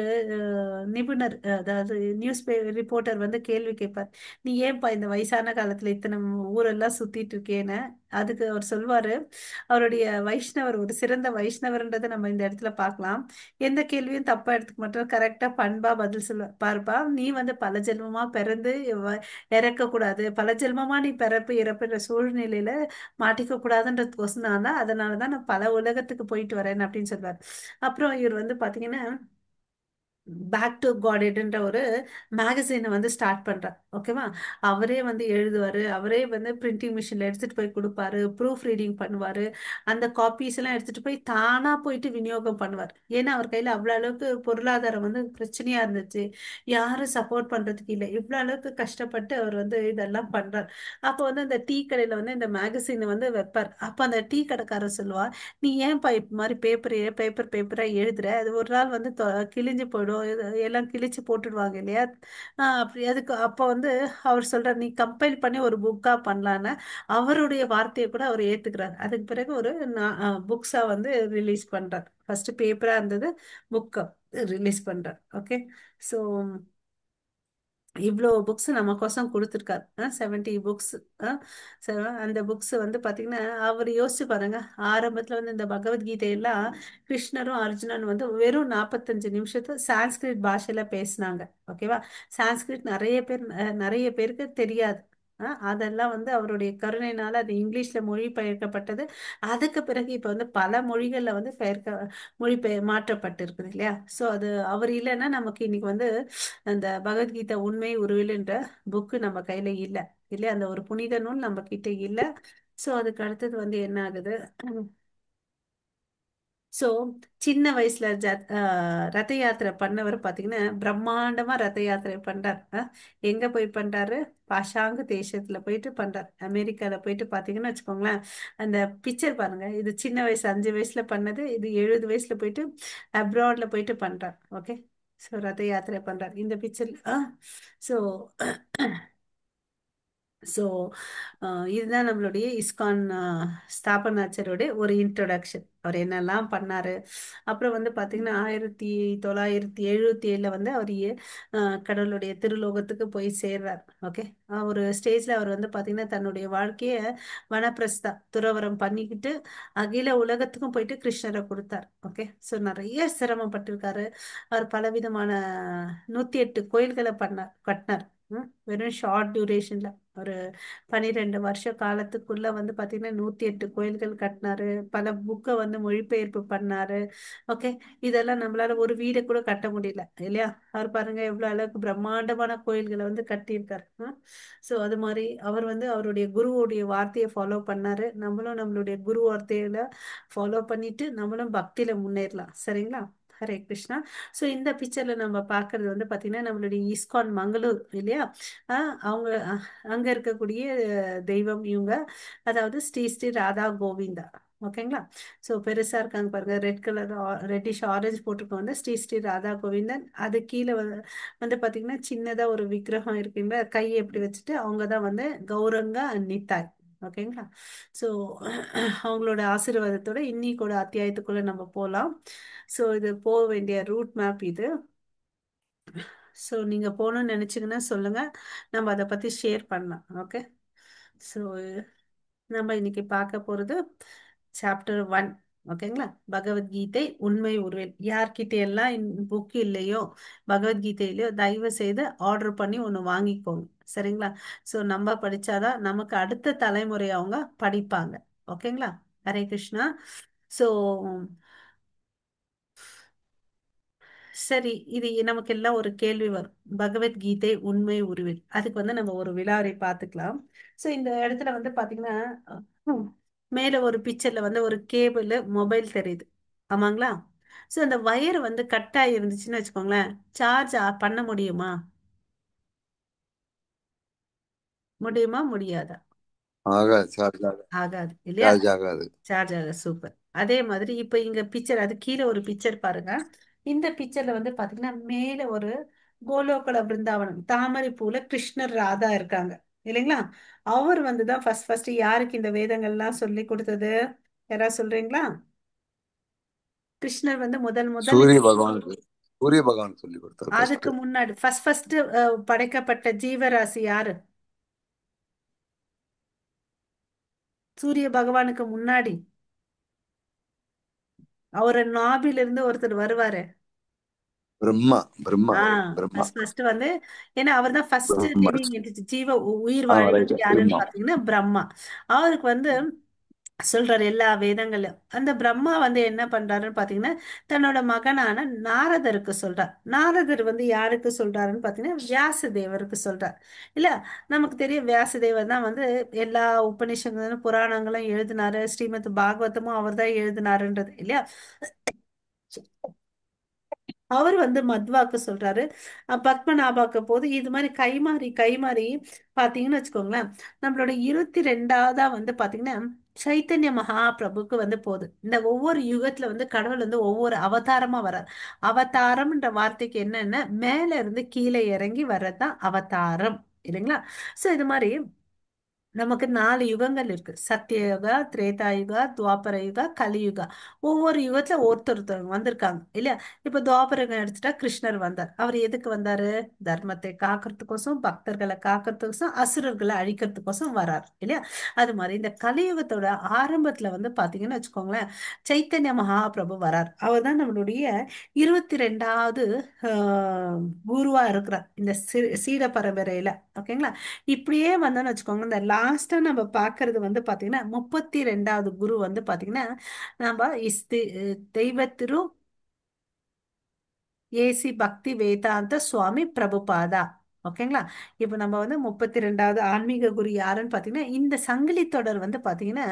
நிபுணர், அதாவது நியூஸ் ரிப்போர்ட்டர் வந்து கேள்வி கேட்பார். நீ ஏன்பா இந்த வயசான காலத்துல இத்தனை ஊரெல்லாம் சுத்திட்டு இருக்கேன்னு. அதுக்கு அவர் சொல்வாரு, அவருடைய வைஷ்ணவர், ஒரு சிறந்த வைஷ்ணவர்ன்றதை நம்ம இந்த இடத்துல பார்க்கலாம். எந்த கேள்வியும் தப்பா எடுத்துக்க மாட்டோம், கரெக்டா பண்பா பதில் சொல்ல. பாருப்பா, நீ வந்து பல ஜென்மமா பிறந்து இறக்க கூடாது, பல ஜென்மமா நீ பிறப்பு இறப்புன்ற சூழ்நிலையில மாட்டிக்க கூடாதுன்றதுக்கோசம் தான், அதனாலதான் நான் பல உலகத்துக்கு போயிட்டு வரேன் அப்படின்னு சொல்வார். அப்புறம் இவர் வந்து பாத்தீங்கன்னா பேக் டு காடெட்ன்ற ஒரு மேகசினை வந்து ஸ்டார்ட் பண்றார். ஓகேவா? அவரே வந்து எழுதுவாரு, அவரே வந்து பிரிண்டிங் மிஷின்ல எடுத்துட்டு போய் கொடுப்பாரு, ப்ரூஃப் ரீடிங் பண்ணுவாரு, அந்த காப்பீஸ் எல்லாம் எடுத்துட்டு போய் தானா போயிட்டு விநியோகம் பண்ணுவார். ஏன்னா அவர் கையில அவ்வளவு அளவுக்கு பொருளாதாரம் வந்து பிரச்சனையா இருந்துச்சு, யாரும் சப்போர்ட் பண்றதுக்கு இல்லை. இவ்வளவு அளவுக்கு கஷ்டப்பட்டு அவர் வந்து இதெல்லாம் பண்றார். அப்போ வந்து அந்த டீ கடையில வந்து இந்த மேகசினை வந்து வைப்பார். அப்ப அந்த டீ கடைக்காரர் சொல்லுவா, நீ ஏன்பா இப்ப மாதிரி பேப்பரா எழுதுற, அது ஒரு நாள் வந்து கிழிஞ்சு போயிடும், எல்லாம் கிழிச்சு போட்டுடுவாங்க இல்லையா. அப்படி அதுக்கு அப்ப வந்து அவர் சொல்றார், நீ கம்பைல் பண்ணி ஒரு புக்கா பண்ணலான்னு. அவருடைய வார்த்தையை கூட அவர் ஏத்துக்கிறார். அதுக்கு பிறகு ஒரு புக்ஸா வந்து ரிலீஸ் பண்றார். ஃபர்ஸ்ட் பேப்பரா இருந்தது, புக்கை ரிலீஸ் பண்றார். ஓகே. ஸோ இவ்வளோ புக்ஸ் நமக்கோசம் கொடுத்துருக்காரு. 70 புக்ஸ். அந்த புக்ஸ் வந்து பாத்தீங்கன்னா, அவர் யோசிச்சு பாருங்க. ஆரம்பத்துல வந்து இந்த பகவத்கீதையெல்லாம் கிருஷ்ணரும் அர்ஜுனன் வந்து வெறும் 45 நிமிஷத்து சான்ஸ்கிரிட் பாஷையில பேசினாங்க. ஓகேவா? சான்ஸ்கிரிட் நிறைய பேருக்கு தெரியாது. அதெல்லாம் வந்து அவருடைய கருணையினால அது இங்கிலீஷ்ல மொழி பெயர்க்கப்பட்டது. அதுக்கு பிறகு இப்ப வந்து பல மொழிகள்ல வந்து மொழி மாற்றப்பட்டு இருக்குது இல்லையா. சோ அது அவர் இல்லைன்னா நமக்கு இன்னைக்கு வந்து அந்த பகவத்கீதை உண்மை உருவில்ன்ற புக்கு நம்ம கையில இல்ல. இல்லையா? அந்த ஒரு புனித நூல் நம்ம கிட்ட இல்ல. சோ அதுக்கு அடுத்தது வந்து என்ன ஆகுது. சோ சின்ன வயசுல ரத யாத்திரை பண்ணவர் பாத்தீங்கன்னா பிரம்மாண்டமா ரத யாத்திரை பண்றார். எங்க போய் பண்றாரு? பாஷாங்கு தேசத்துல போயிட்டு பண்றார். அமெரிக்கால போயிட்டு பாத்தீங்கன்னா வச்சுக்கோங்களேன், அந்த பிக்சர் பாருங்க. இது சின்ன வயசு 5 வயசுல பண்ணது, இது 70 வயசுல போயிட்டு அப்ராட்ல போயிட்டு பண்றார். ஓகே. சோ ரத யாத்திரை பண்றார் இந்த பிக்சர். சோ ஸோ இதுதான் நம்மளுடைய இஸ்கான் ஸ்தாபனாச்சருடைய ஒரு இன்ட்ரோடக்ஷன். அவர் என்னெல்லாம் பண்ணாரு. அப்புறம் வந்து பார்த்தீங்கன்னா 1977 வந்து அவர் கடவுளுடைய திருலோகத்துக்கு போய் சேர்றார். ஓகே. ஒரு ஸ்டேஜ்ல அவர் வந்து பார்த்தீங்கன்னா தன்னுடைய வாழ்க்கைய வனப்பிரஸ்தா துறவரம் பண்ணிக்கிட்டு அகில உலகத்துக்கும் போயிட்டு கிருஷ்ணரை கொடுத்தார். ஓகே. ஸோ நிறைய சிரமப்பட்டிருக்காரு. அவர் பலவிதமான 108 கோயில்களை கட்டினார். வெறும் ஷார்ட் டியூரேஷன்ல ஒரு 12 வருஷ காலத்துக்குள்ள வந்து பாத்தீங்கன்னா 108 கோயில்கள் கட்டினாரு. பல புக்கை வந்து மொழிபெயர்ப்பு பண்ணாரு. ஓகே. இதெல்லாம் நம்மளால ஒரு வீடை கூட கட்ட முடியல இல்லையா. அவர் பாருங்க எவ்வளவு அளவுக்கு பிரம்மாண்டமான கோயில்களை வந்து கட்டியிருக்காரு. சோ அது மாதிரி அவர் வந்து அவருடைய குருவுடைய வார்த்தையை ஃபாலோ பண்ணாரு. நம்மளும் நம்மளுடைய குரு வார்த்தையில ஃபாலோ பண்ணிட்டு நம்மளும் பக்தியில முன்னேறலாம். சரிங்களா? ஹரே கிருஷ்ணா. ஸோ இந்த பிக்சர்ல நம்ம பார்க்கறது வந்து பாத்தீங்கன்னா நம்மளுடைய இஸ்கான் மங்களூர் இல்லையா. அவங்க அங்க இருக்கக்கூடிய தெய்வம் இவங்க, அதாவது ஸ்ரீ ஸ்ரீ ராதா கோவிந்தா. ஓகேங்களா? ஸோ பெருசா இருக்காங்க பாருங்க, ரெட் கலர் ரெட்டிஷ் ஆரஞ்சு போட்டிருக்கோம் வந்து ஸ்ரீ ஸ்ரீ ராதா கோவிந்தன். அது கீழே வந்து பாத்தீங்கன்னா சின்னதா ஒரு விக்கிரகம் இருக்குங்க, கையை எப்படி வச்சுட்டு அவங்க தான் வந்து கௌரங்கா அண்ட் நித்தாய். ஓகேங்களா? ஸோ அவங்களோட ஆசீர்வாதத்தோட இன்னைக்கோட அத்தியாயத்துக்குள்ள நம்ம போகலாம். ஸோ இது போக வேண்டிய ரூட் மேப் இது. ஸோ நீங்க போகணும்னு நினைச்சீங்கன்னா சொல்லுங்க, நம்ம அதை பத்தி ஷேர் பண்ணலாம். ஓகே. ஸோ நம்ம இன்னைக்கு பார்க்க போறது சாப்டர் 1. ஓகேங்களா? பகவத்கீதை உண்மை உருவில். யார்கிட்ட எல்லாம் புக் இல்லையோ, பகவத்கீதையிலையோ, தயவு செய்து ஆர்டர் பண்ணி ஒன்று வாங்கிக்கோங்க. சரிங்களா? ஸோ நம்ம படிச்சாதான் நமக்கு அடுத்த தலைமுறை அவங்க படிப்பாங்க. ஓகேங்களா? ஹரே கிருஷ்ணா. ஸோ சரி, இது நமக்கு எல்லாம் ஒரு கேள்வி வரும். பகவத்கீதை உண்மை உருவில், அதுக்கு வந்து நம்ம ஒரு விலாரை பார்த்துக்கலாம். சோ இந்த இடத்துல வந்து பாத்தீங்கன்னா ஹம், மேல ஒரு பிக்சர்ல வந்து ஒரு கேபிள் மொபைல் தெரியுது. ஆமாங்களா? சோ அந்த வயர் வந்து கட் ஆகி இருந்துச்சுன்னு வச்சுக்கோங்களேன், சார்ஜ் பண்ண முடியுமா? முடியுமா முடியாதா? ஆகாது, சார்ஜ் ஆகாது. ஆகாது இல்லையா. சார்ஜ் ஆகாது. சார்ஜ் ஆக சூப்பர். அதே மாதிரி இப்ப இங்க பிக்சர், அது கீழே ஒரு பிக்சர் பாருங்க. இந்த பிக்சர்ல வந்து பாத்தீங்கன்னா மேல ஒரு கோலோகல பிருந்தாவனம் தாமரை பூல கிருஷ்ணர் ராதா இருக்காங்க இல்லைங்களா. அவர் வந்துதான் ஃபர்ஸ்ட் ஃபர்ஸ்ட் யாருக்கு இந்த வேதங்கள்லாம் சொல்லி கொடுத்தது? யாராவது சொல்றீங்களா? கிருஷ்ணர் வந்து முதல் முதல் சூரிய பகவானுக்கு. சூரிய பகவான் சொல்லி கொடுத்தார் ஃபர்ஸ்ட். அதுக்கு முன்னாடி ஃபர்ஸ்ட் ஃபர்ஸ்ட் படைக்கப்பட்ட ஜீவராசி யாரு? சூரிய பகவானுக்கு முன்னாடி அவர் நாபில இருந்து ஒருத்தர் வருவாரு. பிரம்மா. பிரம்மா ஆ கரெக்ட், பிரம்மா. ஃபர்ஸ்ட் ஃபர்ஸ்ட் வந்து, ஏன்னா அவர் தான் ஃபர்ஸ்ட் பிரம்மா. லிவிங் என்டிட்டி, உயிர் ஆ வாழி ரைட், வந்து யாருன்னு பிரம்மா. பாத்தீங்கன்னா பிரம்மா. அவருக்கு வந்து சொல்றாரு எல்லா வேதங்களையும். அந்த பிரம்மா வந்து என்ன பண்றாருன்னு பாத்தீங்கன்னா தன்னோட மகனான நாரதருக்கு சொல்றார். நாரதர் வந்து யாருக்கு சொல்றாருன்னு பாத்தீங்கன்னா வியாசதேவருக்கு சொல்றார். இல்ல, நமக்கு தெரியும் வியாசதேவர் தான் வந்து எல்லா உபநிஷங்களும் புராணங்களும் எழுதினாரு. ஸ்ரீமத் பாகவதமும் அவர் தான் எழுதினாருன்றது இல்லையா. அவர் வந்து மத்வாக்கு சொல்றாரு. பத்மநாபாக்கு போது இது மாதிரி கைமாறி கைமாறி பாத்தீங்கன்னு வச்சுக்கோங்களேன். நம்மளோட 22ஆவதா வந்து பாத்தீங்கன்னா சைத்தன்ய மகாபிரபுக்கு வந்து போகுது. இந்த ஒவ்வொரு யுகத்துல வந்து கடவுள் வந்து ஒவ்வொரு அவதாரமா வர்றார். அவதாரம்ன்ற வார்த்தைக்கு என்னன்னா மேல இருந்து கீழே இறங்கி வர்றதுதான் அவதாரம், இல்லைங்களா. சோ இது மாதிரி நமக்கு 4 யுகங்கள் இருக்கு. சத்தியயுகா, திரேதாயுகா, துவாபர யுகா, கலியுகா. ஒவ்வொரு யுகத்துல ஒருத்தர் வந்திருக்காங்க இல்லையா. இப்ப துவாபர யுகம் எடுத்துட்டா கிருஷ்ணர் வந்தார். அவர் எதுக்கு வந்தாரு? தர்மத்தை காக்கிறதுக்கோசம், பக்தர்களை காக்கிறதுக்கோசம், அசுரர்களை அழிக்கிறதுக்கோசம் வரார் இல்லையா. அது மாதிரி இந்த கலியுகத்தோட ஆரம்பத்துல வந்து பாத்தீங்கன்னு வச்சுக்கோங்களேன், சைத்தன்ய மகாபிரபு வரார். அவர் தான் நம்மளுடைய 22ஆவது குருவா இருக்கிறார் இந்த சீட பரம்பரையில. ஓகேங்களா. இப்படியே வந்தோம்னு வச்சுக்கோங்க, இந்த லாஸ்டா நம்ம பாக்குறது வந்து பாத்தீங்கன்னா 32ஆவது குரு வந்து பாத்தீங்கன்னா நம்ம தெய்வ திரு ஏசி பக்தி வேதாந்த சுவாமி பிரபுபாதா. ஓகேங்களா. இப்ப நம்ம வந்து 32ஆவது ஆன்மீக குரு யாருன்னு பாத்தீங்கன்னா இந்த சங்கிலி தொடர் வந்து பாத்தீங்கன்னா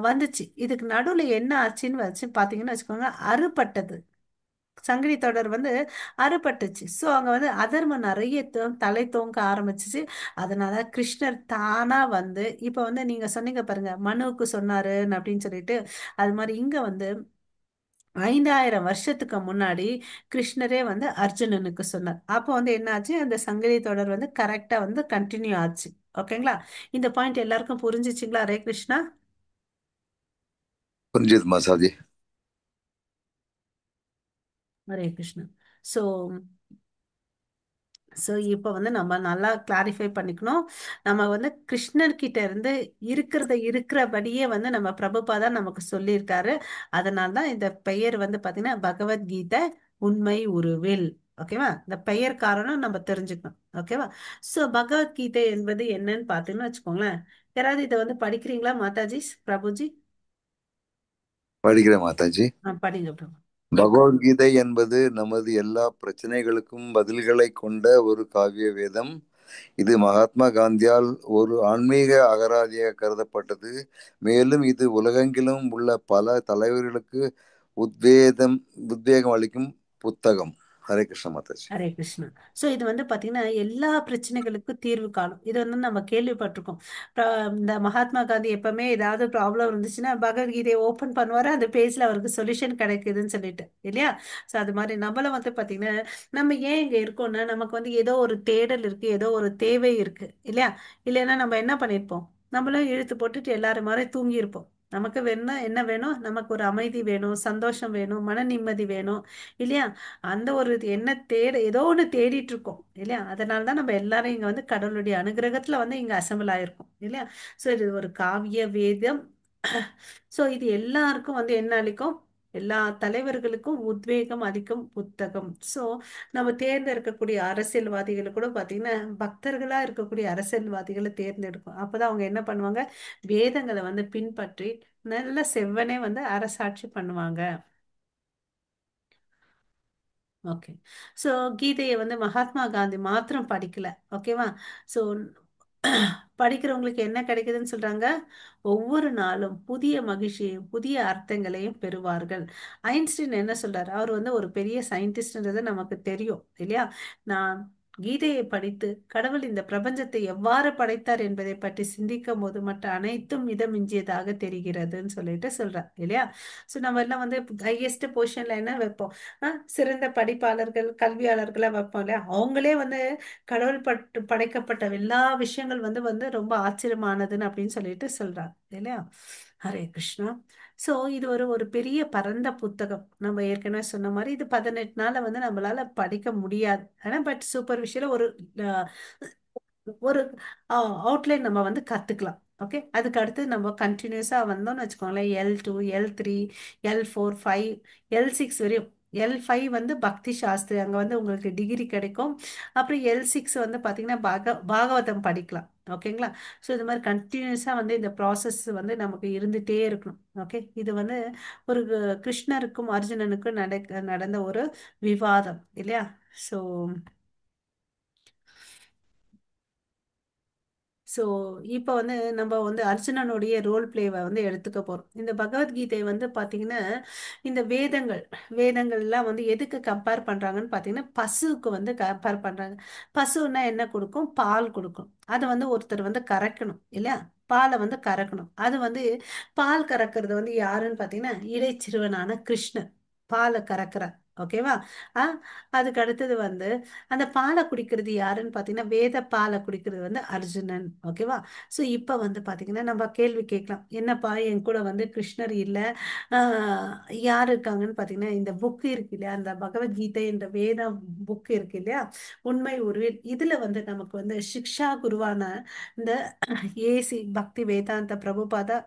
வந்துச்சு. இதுக்கு நடுவுல என்ன ஆச்சுன்னு வச்சு பாத்தீங்கன்னா வச்சுக்கோங்க, அறுபட்டது. சங்கிலி தொடர் வந்து அறுபட்டுச்சு. சோ அங்க வந்து அதர்மம் நிறைய தலை தோங்க ஆரம்பிச்சுச்சு. அதனால கிருஷ்ணர் தானா வந்து இப்ப வந்து நீங்க சொன்னீங்க பாருங்க, மனுவுக்கு சொன்னாரு அப்படின்னு சொல்லிட்டு, அது மாதிரி இங்க வந்து 5000 வருஷத்துக்கு முன்னாடி கிருஷ்ணரே வந்து அர்ஜுனனுக்கு சொன்னார். அப்போ வந்து என்ன ஆச்சு, அந்த சங்கிலி தொடர் வந்து கரெக்டா வந்து கண்டினியூ ஆச்சு. ஓகேங்களா. இந்த பாயிண்ட் எல்லாருக்கும் புரிஞ்சிச்சுங்களா? ஹரே கிருஷ்ணா. புரிஞ்சது மாசாஜி. ஹரே கிருஷ்ணா. சோ ஸோ இப்போ வந்து நம்ம நல்லா கிளாரிஃபை பண்ணிக்கணும். நம்ம வந்து கிருஷ்ணர்கிட்ட இருந்து இருக்கிறபடியே வந்து நம்ம பிரபுபாதா நமக்கு சொல்லியிருக்காரு. அதனால தான் இந்த பெயர் வந்து பார்த்தீங்கன்னா பகவத்கீதை உண்மை உருவில். ஓகேவா. இந்த பெயர் காரணம் நம்ம தெரிஞ்சுக்கணும். ஓகேவா. ஸோ பகவத்கீதை என்பது என்னன்னு பார்த்தீங்கன்னு வச்சுக்கோங்களேன். யாராவது இதை வந்து படிக்கிறீங்களா மாதாஜி, பிரபுஜி? படிக்கிறேன் மாதாஜி. படிங்க பிரபு. பகவத்கீதை என்பது நமது எல்லா பிரச்சனைகளுக்கும் பதில்களை கொண்ட ஒரு காவிய வேதம். இது மகாத்மா காந்தியால் ஒரு ஆன்மீக அகராதியாக கருதப்பட்டது. மேலும் இது உலகெங்கிலும் உள்ள பல தலைவர்களுக்கு உத்வேதம் உத்வேகம் அளிக்கும் புத்தகம். ஹரே கிருஷ்ண மாதாஜி. ஹரே கிருஷ்ணா. சோ இது வந்து பாத்தீங்கன்னா எல்லா பிரச்சனைகளுக்கும் தீர்வு காணும். இது வந்து நம்ம கேள்விப்பட்டிருக்கோம். இந்த மகாத்மா காந்தி எப்பவுமே ஏதாவது ப்ராப்ளம் இருந்துச்சுன்னா பகவத்கீதையை ஓபன் பண்ணுவாரு, அந்த பேஜ்ல அவருக்கு சொல்யூஷன் கிடைக்குதுன்னு சொல்லிட்டு இல்லையா. சோ அது மாதிரி நம்மள வந்து பாத்தீங்கன்னா நம்ம ஏன் இங்க இருக்கோம்னா நமக்கு வந்து ஏதோ ஒரு தேடல் இருக்கு, ஏதோ ஒரு தேவை இருக்கு இல்லையா. இல்லைன்னா நம்ம என்ன பண்ணிருப்போம், நம்மளும் இழுத்து போட்டுட்டு எல்லாரும் மாதிரி தூங்கி இருப்போம். நமக்கு வேணும்னா என்ன வேணும், நமக்கு ஒரு அமைதி வேணும், சந்தோஷம் வேணும், மன நிம்மதி வேணும் இல்லையா. அந்த ஒரு என்ன ஏதோ ஒண்ணு தேடிட்டு இருக்கோம் இல்லையா. அதனால தான் நம்ம எல்லாரும் இங்க வந்து கடவுளுடைய அனுகிரகத்துல வந்து இங்க அசம்பிள் ஆயிருக்கோம் இல்லையா. சோ இது ஒரு காவிய வேதம். சோ இது எல்லாருக்கும் வந்து என்ன அளிக்கும், எல்லா தலைவர்களுக்கும் உத்வேகம் அளிக்கும் புத்தகம். சோ நம்ம தேர்ந்தெடுக்கக்கூடிய அரசியல்வாதிகளை கூட பாத்தீங்கன்னா பக்தர்களா இருக்கக்கூடிய அரசியல்வாதிகளை தேர்ந்தெடுக்கும். அப்பதான் அவங்க என்ன பண்ணுவாங்க, வேதங்களை வந்து பின்பற்றி நல்ல செவ்வனே வந்து அரசாட்சி பண்ணுவாங்க. ஓகே. ஸோ கீதையை வந்து மகாத்மா காந்தி மாத்திரம் படிக்கல. ஓகேவா. ஸோ படிக்கிறவங்களுக்கு என்ன கிடைக்குதுன்னு சொல்றாங்க, ஒவ்வொரு நாளும் புதிய மகிழ்ச்சியையும் புதிய அர்த்தங்களையும் பெறுவார்கள். ஐன்ஸ்டீன் என்ன சொல்றாரு, அவர் வந்து ஒரு பெரிய சயின்டிஸ்ட்ன்றது நமக்கு தெரியும் இல்லையா. நான் கீதையை படித்து கடவுள் இந்த பிரபஞ்சத்தை எவ்வாறு படைத்தார் என்பதை பற்றி சிந்திக்கும் போது மற்ற அனைத்தும் மிதமிஞ்சியதாக தெரிகிறதுன்னு சொல்லிட்டு சொல்றார் இல்லையா. ஸோ நம்ம எல்லாம் வந்து ஹையஸ்ட் பொசிஷன்ல என்ன வைப்போம், சிறந்த படிப்பாளர்கள் கல்வியாளர்களா வைப்போம் இல்லையா. அவங்களே வந்து கடவுள் படைக்கப்பட்ட எல்லா விஷயங்கள் வந்து வந்து ரொம்ப ஆச்சரியமானதுன்னு அப்படின்னு சொல்லிட்டு சொல்றாங்க இல்லையா. ஹரே கிருஷ்ணா. ஸோ இது ஒரு ஒரு பெரிய பரந்த புத்தகம். நம்ம ஏற்கனவே சொன்ன மாதிரி இது 18 நாள்ல வந்து நம்மளால படிக்க முடியாது. ஆனா பட் சூப்பர்ஃபிஷியலா அஹ், ஒரு அவுட்லைன் நம்ம வந்து கத்துக்கலாம். ஓகே, அதுக்கு அடுத்து நம்ம கண்டினியூஸா வந்தோம்னு வச்சுக்கோங்களேன், L2, L3, L4, 5, L6 வரையும். L5 வந்து பக்தி சாஸ்திரி, அங்க வந்து உங்களுக்கு டிகிரி கிடைக்கும். அப்புறம் L6 வந்து பாத்தீங்கன்னா பாகவதம் படிக்கலாம். ஓகேங்களா? ஸோ இது மாதிரி கண்டினியூஸா வந்து இந்த ப்ராசஸ் வந்து நமக்கு இருந்துட்டே இருக்கணும். ஓகே, இது வந்து ஒரு கிருஷ்ணருக்கும் அர்ஜுனனுக்கும் நடந்த ஒரு விவாதம் இல்லையா? ஸோ ஸோ இப்போ வந்து நம்ம வந்து அர்ஜுனனுடைய ரோல் பிளேவை வந்து எடுத்துக்க போறோம். இந்த பகவத்கீதை வந்து பாத்தீங்கன்னா, இந்த வேதங்கள்லாம் வந்து எதுக்கு கம்பேர் பண்றாங்கன்னு பாத்தீங்கன்னா, பசுவுக்கு வந்து கம்பேர் பண்றாங்க. பசுன்னா என்ன கொடுக்கும்? பால் கொடுக்கும். அதை வந்து ஒருத்தர் வந்து கறக்கணும் இல்லையா? பாலை வந்து கறக்கணும். அது வந்து பால் கறக்கிறது வந்து யாருன்னு பாத்தீங்கன்னா, இடைச்சிறுவனான கிருஷ்ணர் பாலை கறக்குறார். ஓகேவா? ஆ அதுக்கு அடுத்தது வந்து அந்த பாலை குடிக்கிறது யாருன்னு பாத்தீங்கன்னா, வேத பாலை குடிக்கிறது வந்து அர்ஜுனன். ஓகேவா? சோ இப்ப வந்து பாத்தீங்கன்னா நம்ம கேள்வி கேட்கலாம், என்னப்பா என் கூட வந்து கிருஷ்ணர் இல்ல, ஆஹ் யார் இருக்காங்கன்னு பாத்தீங்கன்னா, இந்த புக் இருக்கு இல்லையா, அந்த பகவத்கீதை என்ற வேத புக் இருக்கு இல்லையா, உண்மை உருவில் இதுல வந்து நமக்கு வந்து சிக்ஷா குருவான இந்த ஏசி பக்தி வேதாந்த பிரபுபாதா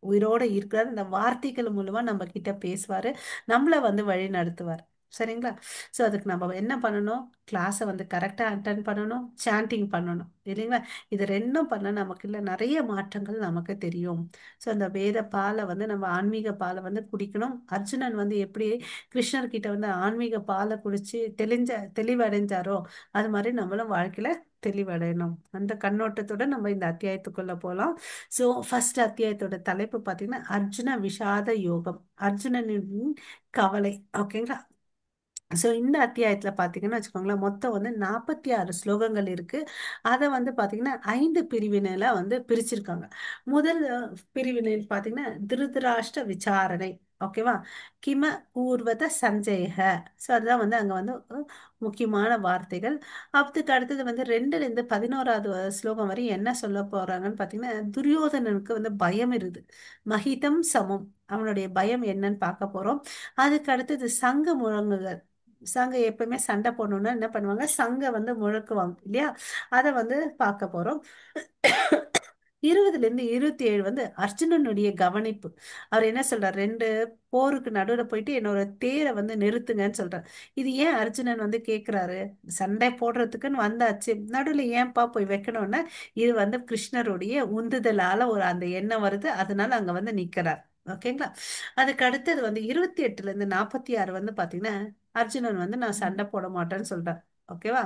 உயிரோட இருக்கிறார். இந்த வார்த்தைகள் மூலமா நம்ம கிட்ட பேசுவாரு, நம்மள வந்து வழி நடத்துவார். சரிங்களா? ஸோ அதுக்கு நம்ம என்ன பண்ணணும்? கிளாஸை வந்து கரெக்டாக அட்டன் பண்ணணும், சாண்டிங் பண்ணணும் இல்லைங்களா? இது ரெண்டும் பண்ண நமக்கு இல்லை நிறைய மாற்றங்கள் நமக்கு தெரியும். ஸோ அந்த வேத பாலை வந்து நம்ம ஆன்மீக பாலை வந்து குடிக்கணும். அர்ஜுனன் வந்து எப்படி கிருஷ்ணர்கிட்ட வந்து ஆன்மீக பாலை குடிச்சு தெளிவடைஞ்சாரோ, அது மாதிரி நம்மளும் வாழ்க்கையில தெளிவடையணும். அந்த கண்ணோட்டத்தோட நம்ம இந்த அத்தியாயத்துக்குள்ள போலாம். ஸோ ஃபர்ஸ்ட் அத்தியாயத்தோட தலைப்பு பார்த்தீங்கன்னா, அர்ஜுன விஷாத யோகம், அர்ஜுனனின் கவலை. ஓகேங்களா? ஸோ இந்த அத்தியாயத்துல பாத்தீங்கன்னா வச்சுக்கோங்களேன், மொத்தம் வந்து 46 ஸ்லோகங்கள் இருக்கு. அதை வந்து பாத்தீங்கன்னா 5 பிரிவினையில வந்து பிரிச்சிருக்காங்க. முதல் பிரிவினையில் பாத்தீங்கன்னா திருதராஷ்டிர விசாரணை. ஓகேவா? கிம பூர்வத சஞ்சயக. ஸோ அதுதான் வந்து அங்க வந்து முக்கியமான வார்த்தைகள். அதுக்கு அடுத்தது வந்து 2ல இருந்து 11வது ஸ்லோகம் வரை என்ன சொல்ல போறாங்கன்னு பாத்தீங்கன்னா, துரியோதனனுக்கு வந்து பயம் இருக்குது. மகிதம் சமம், அவனுடைய பயம் என்னன்னு பார்க்க போறோம். அதுக்கு அடுத்தது சங்க முழங்குகள். சங்க எப்பவுமே சண்டை போடணும்னா என்ன பண்ணுவாங்க? சங்க வந்து முழக்குவாங்க இல்லையா? அதை வந்து பார்க்க போறோம். 20ல இருந்து 27 வந்து அர்ஜுனனுடைய கவனிப்பு. அவர் என்ன சொல்றார்? 2 போருக்கு நடுவுல போயிட்டு என்னோட தேரை வந்து நிறுத்துங்கன்னு சொல்றார். இது ஏன் அர்ஜுனன் வந்து கேக்குறாரு? சண்டை போடுறதுக்குன்னு வந்தாச்சு, நடுவுல ஏன்பா போய் வைக்கணும்னா, இது வந்து கிருஷ்ணருடைய உந்துதலால ஒரு அந்த எண்ணம் வருது, அதனால அங்க வந்து நிக்கிறார். ஓகேங்களா? அதுக்கு அடுத்தது வந்து 28ல இருந்து 46 வந்து பாத்தீங்கன்னா, அர்ஜுனன் வந்து நான் சண்டை போட மாட்டேன்னு சொல்றார். ஓகேவா?